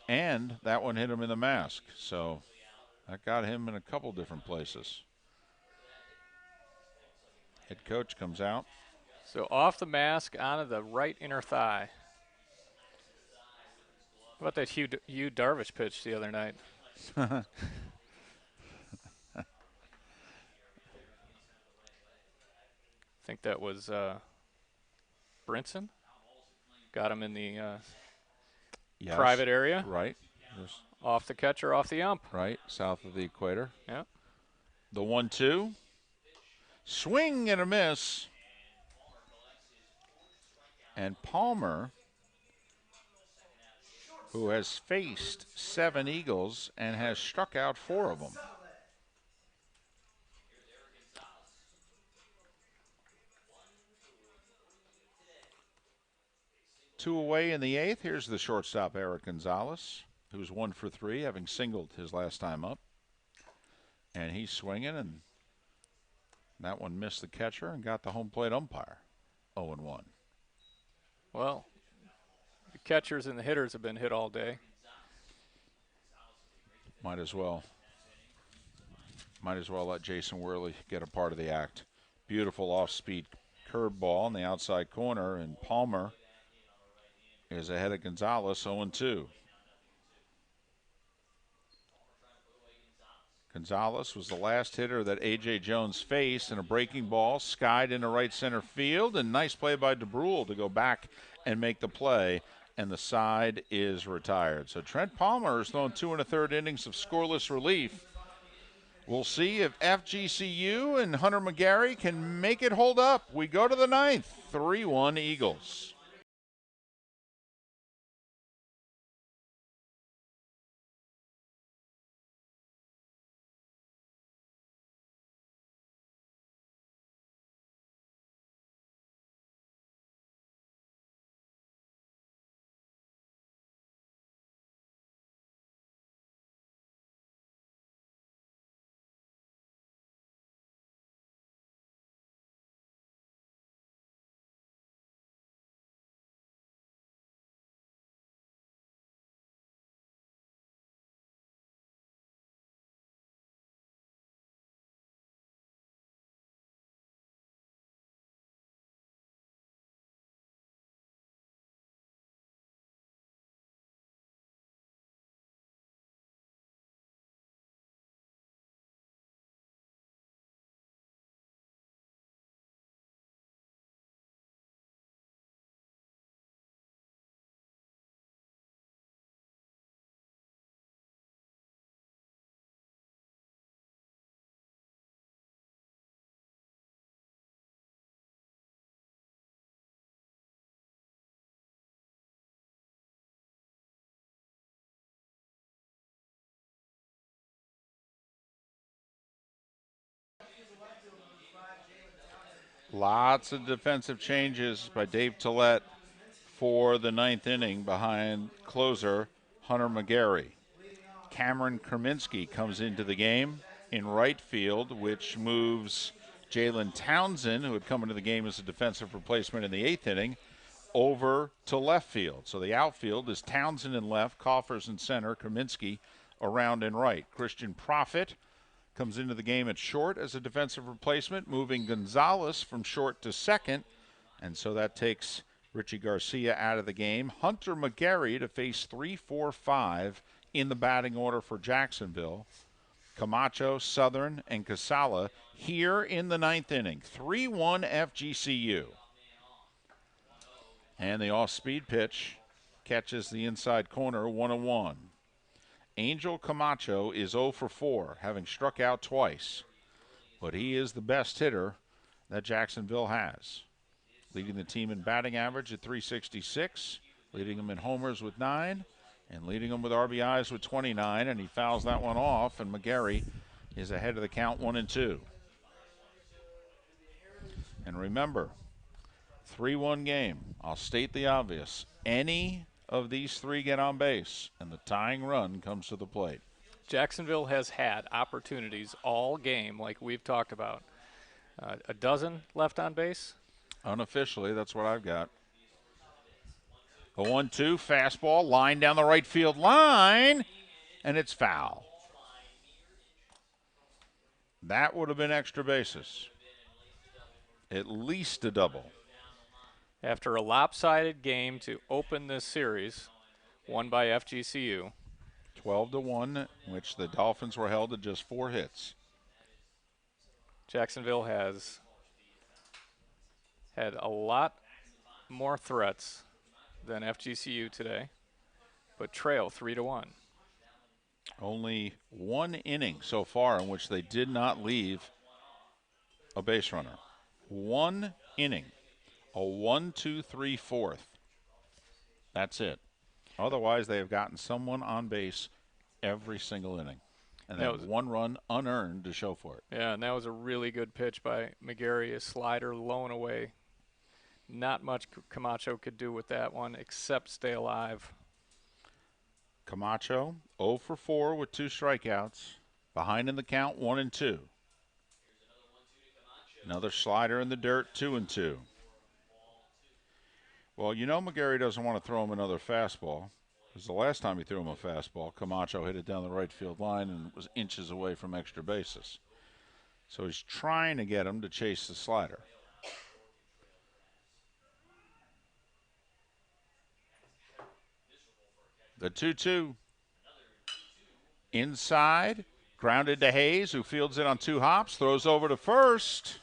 and that one hit him in the mask. So that got him in a couple different places. Head coach comes out. So off the mask, onto the right inner thigh. How about that Hugh Darvish pitch the other night? I think that was Brinson. Got him in the Yes, private area. Right. Off the catcher, off the ump. Right, south of the equator. Yeah. The 1-2. Swing and a miss. And Palmer, who has faced 7 Eagles and has struck out 4 of them. Two away in the 8th. Here's the shortstop, Eric Gonzalez, who's 1 for 3, having singled his last time up. And he's swinging, and that one missed the catcher and got the home plate umpire. 0-1. Well, the catchers and the hitters have been hit all day. Might as well let Jason Worley get a part of the act. Beautiful off-speed curveball in the outside corner, and Palmer is ahead of Gonzalez, 0-2. Gonzalez was the last hitter that A.J. Jones faced, and a breaking ball skied into right center field, and nice play by DeBrule to go back and make the play, and the side is retired. So Trent Palmer has thrown 2 1/3 innings of scoreless relief. We'll see if FGCU and Hunter McGarry can make it hold up. We go to the 9th, 3-1 Eagles. Lots of defensive changes by Dave Tillett for the 9th inning behind closer Hunter McGarry. Cameron Kerminski comes into the game in right field, which moves Jalen Townsend, who had come into the game as a defensive replacement in the 8th inning, over to left field. So the outfield is Townsend in left, Coffers in center, Kerminski around in right. Christian Profit comes into the game at short as a defensive replacement, moving Gonzalez from short to second, and so that takes Richie Garcia out of the game. Hunter McGarry to face 3, 4, 5 in the batting order for Jacksonville. Camacho, Southern, and Casala here in the 9th inning. 3-1 FGCU. And the off-speed pitch catches the inside corner, 1-1. Angel Camacho is 0 for 4, having struck out twice. But he is the best hitter that Jacksonville has. Leading the team in batting average at .366, leading them in homers with 9, and leading them with RBIs with 29, and he fouls that one off, and McGarry is ahead of the count 1-2. And remember, 3-1 game. I'll state the obvious. Any of these three get on base, and the tying run comes to the plate. Jacksonville has had opportunities all game, like we've talked about. A dozen left on base. Unofficially, that's what I've got. A 1-2 fastball, line down the right field line, and it's foul. That would have been extra bases. At least a double. After a lopsided game to open this series, won by FGCU. 12-1, which the Dolphins were held to just 4 hits. Jacksonville has had a lot more threats than FGCU today, but trail 3-1. Only one inning so far in which they did not leave a base runner. One inning. A 1-2-3 fourth. That's it. Otherwise, they have gotten someone on base every single inning. And they have one run unearned to show for it. Yeah, and that was a really good pitch by McGarry, a slider blown away. Not much Camacho could do with that one except stay alive. Camacho 0 for 4 with 2 strikeouts. Behind in the count, 1-2. Another slider in the dirt, 2-2. Well, you know McGarry doesn't want to throw him another fastball. Because the last time he threw him a fastball, Camacho hit it down the right field line and was inches away from extra bases. So he's trying to get him to chase the slider. The 2-2. Inside, grounded to Hayes, who fields it on 2 hops, throws over to first.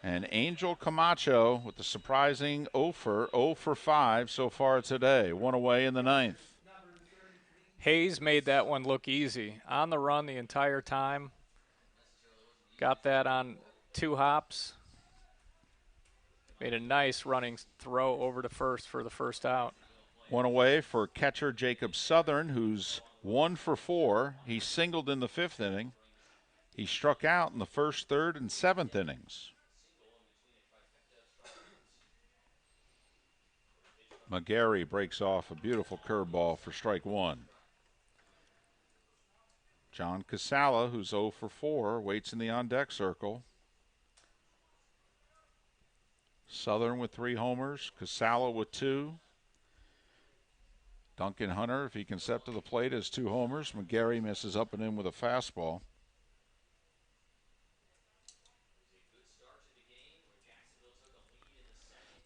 And Angel Camacho with the surprising 0 for 5 so far today. One away in the 9th. Hayes made that one look easy. On the run the entire time. Got that on 2 hops. Made a nice running throw over to first for the first out. One away for catcher Jacob Southern, who's 1 for 4. He singled in the 5th inning. He struck out in the 1st, 3rd, and 7th innings. McGarry breaks off a beautiful curveball for strike 1. John Casala, who's 0 for 4, waits in the on-deck circle. Southern with 3 homers, Casala with 2. Duncan Hunter, if he can step to the plate, has 2 homers. McGarry misses up and in with a fastball.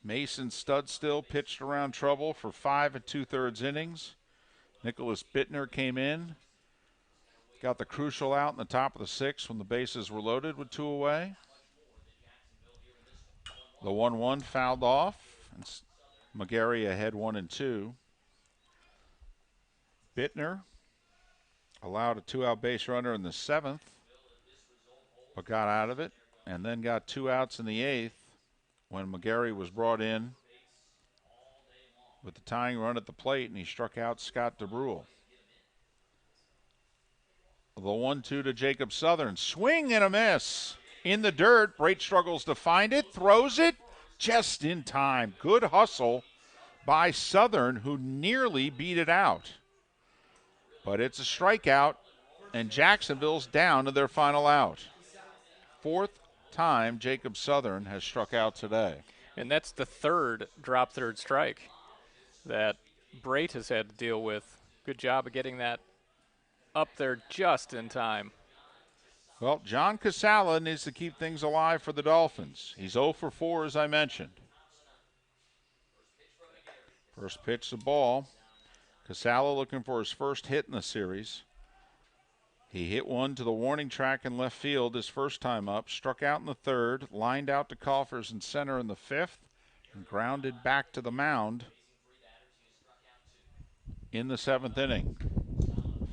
Mason Studstill pitched around trouble for 5 2/3 innings. Nicholas Bittner came in, got the crucial out in the top of the 6th when the bases were loaded with 2 away. The 1-1 fouled off, and McGarry ahead 1-2. Bittner allowed a 2-out base runner in the 7th, but got out of it, and then got 2 outs in the 8th when McGarry was brought in with the tying run at the plate, and he struck out Scott DeBrule. The 1-2 to Jacob Southern. Swing and a miss. In the dirt, Brate struggles to find it, throws it just in time. Good hustle by Southern, who nearly beat it out. But it's a strikeout, and Jacksonville's down to their final out. 4th time Jacob Southern has struck out today. And that's the 3rd drop third strike that Brate has had to deal with. Good job of getting that up there just in time. Well, John Casala needs to keep things alive for the Dolphins. He's 0 for 4, as I mentioned. First pitch, the ball. Casala looking for his first hit in the series. He hit one to the warning track in left field his first time up, struck out in the 3rd, lined out to Coffers in center in the 5th, and grounded back to the mound in the 7th inning.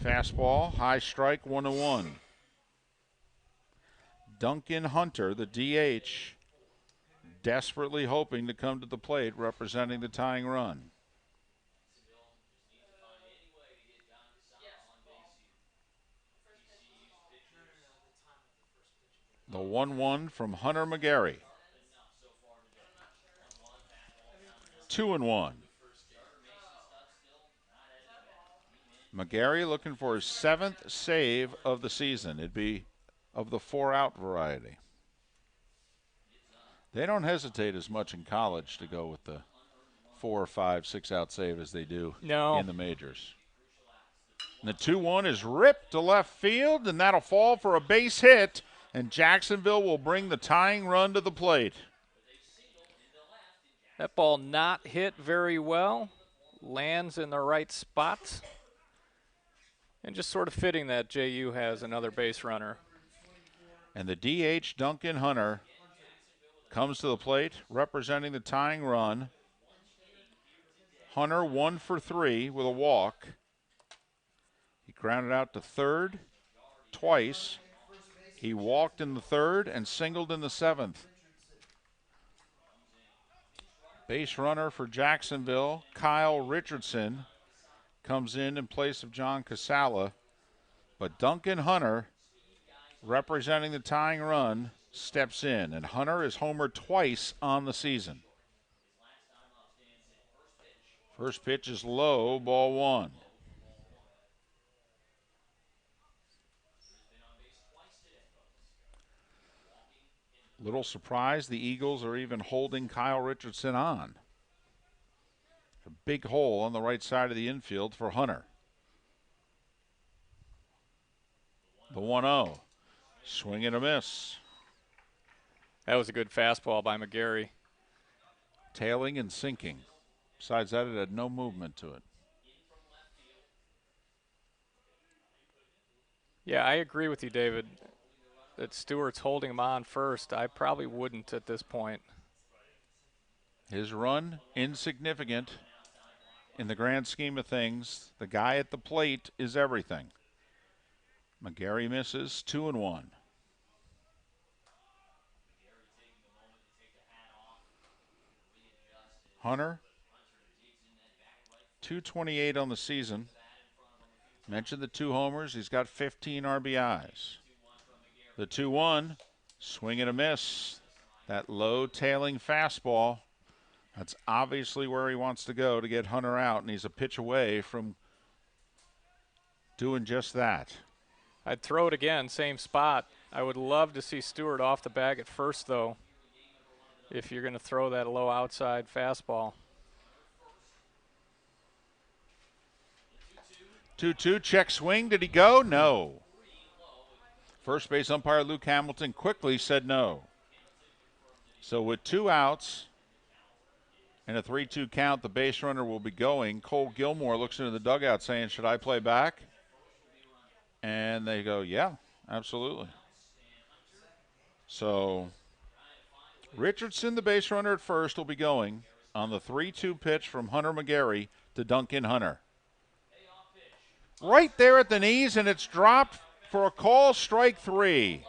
Fastball, high strike, 1-1. Duncan Hunter, the DH, desperately hoping to come to the plate representing the tying run. The 1-1 from Hunter McGarry. 2-1. McGarry looking for his 7th save of the season. It'd be of the 4-out variety. They don't hesitate as much in college to go with the 4 or 5, 6-out save as they do in the majors. And the 2-1 is ripped to left field, and that'll fall for a base hit, and Jacksonville will bring the tying run to the plate. That ball not hit very well, lands in the right spot, and just sort of fitting that JU has another base runner. And the DH, Duncan Hunter, comes to the plate representing the tying run. Hunter 1 for 3 with a walk. He grounded out to third twice. He walked in the third and singled in the 7th. Base runner for Jacksonville, Kyle Richardson, comes in place of John Casala. But Duncan Hunter, representing the tying run, steps in. And Hunter is homered twice on the season. First pitch is low, ball 1. Little surprised the Eagles are even holding Kyle Richardson on. A big hole on the right side of the infield for Hunter. The 1-0. Swing and a miss. That was a good fastball by McGarry. Tailing and sinking. Besides that, it had no movement to it. Yeah, I agree with you, David, that Stewart's holding him on first. I probably wouldn't at this point. His run, insignificant in the grand scheme of things. The guy at the plate is everything. McGarry misses, 2-1. Hunter, 228 on the season. Mentioned the 2 homers. He's got 15 RBIs. The 2-1, swing and a miss. That low tailing fastball. That's obviously where he wants to go to get Hunter out, and he's a pitch away from doing just that. I'd throw it again, same spot. I would love to see Stewart off the bag at first, though, if you're going to throw that low outside fastball. 2-2, check swing. Did he go? No. First base umpire Luke Hamilton quickly said no. So with 2 outs and a 3-2 count, the base runner will be going. Cole Gilmore looks into the dugout saying, should I play back? And they go, yeah, absolutely. So Richardson, the base runner at first, will be going on the 3-2 pitch from Hunter McGarry to Duncan Hunter. Right there at the knees, and it's dropped for a call, strike 3.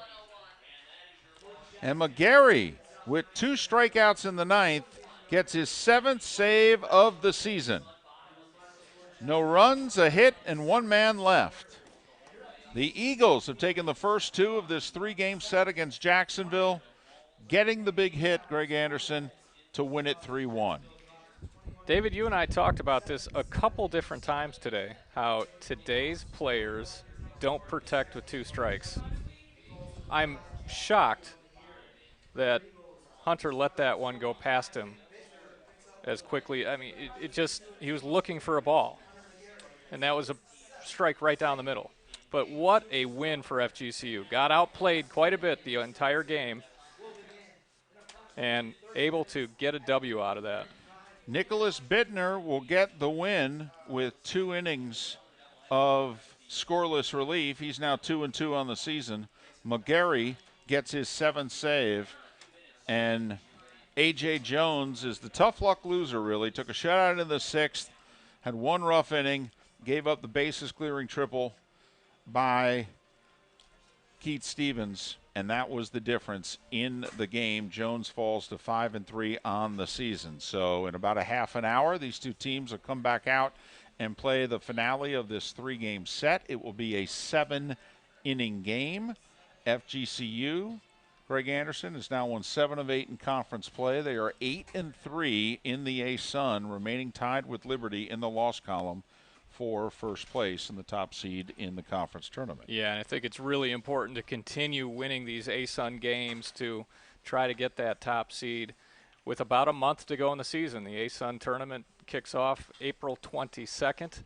And McGarry, with 2 strikeouts in the 9th, gets his 7th save of the season. No runs, a hit, and 1 man left. The Eagles have taken the first 2 of this 3-game set against Jacksonville, getting the big hit, Greg Anderson, to win it 3-1. David, you and I talked about this a couple different times today, how today's players don't protect with 2 strikes. I'm shocked that Hunter let that one go past him as quickly. I mean, it just, he was looking for a ball, and that was a strike right down the middle. But what a win for FGCU. Got outplayed quite a bit the entire game and able to get a W out of that. Nicholas Bittner will get the win with 2 innings of scoreless relief. He's now 2-2 on the season. McGarry gets his 7th save, and A.J. Jones is the tough luck loser, really. Took a shutout in the 6th, had 1 rough inning, gave up the bases clearing triple by Keith Stevens, and that was the difference in the game. Jones falls to 5-3 on the season. So in about a half an hour, these 2 teams will come back out and play the finale of this 3-game set. It will be a 7-inning game. FGCU Greg Anderson has now won 7 of 8 in conference play. They are 8-3 in the A-Sun, remaining tied with Liberty in the loss column for first place and the top seed in the conference tournament. Yeah, and I think it's really important to continue winning these A-Sun games to try to get that top seed. With about a month to go in the season, the A-Sun tournament kicks off May 22nd.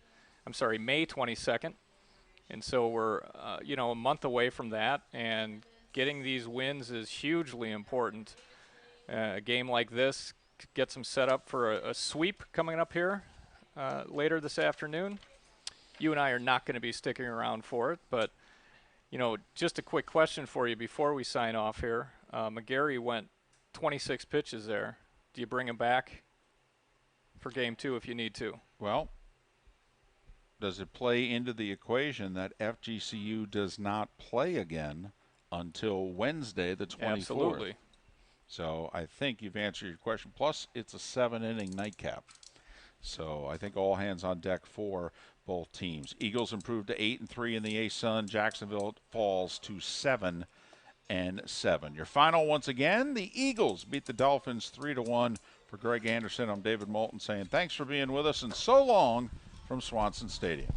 And so we're, a month away from that, and getting these wins is hugely important. A game like this gets them set up for a sweep coming up here later this afternoon. You and I are not going to be sticking around for it, but, just a quick question for you before we sign off here. McGarry went 26 pitches there. Do you bring him back for game 2 if you need to? Well, does it play into the equation that FGCU does not play again until Wednesday, the 24th? Absolutely. So I think you've answered your question. Plus, it's a 7-inning nightcap. So I think all hands on deck for both teams. Eagles improved to 8-3 in the A-Sun. Jacksonville falls to 7-7. Your final, once again, the Eagles beat the Dolphins 3-1. For Greg Anderson, I'm David Moulton saying thanks for being with us, and so long from Swanson Stadium.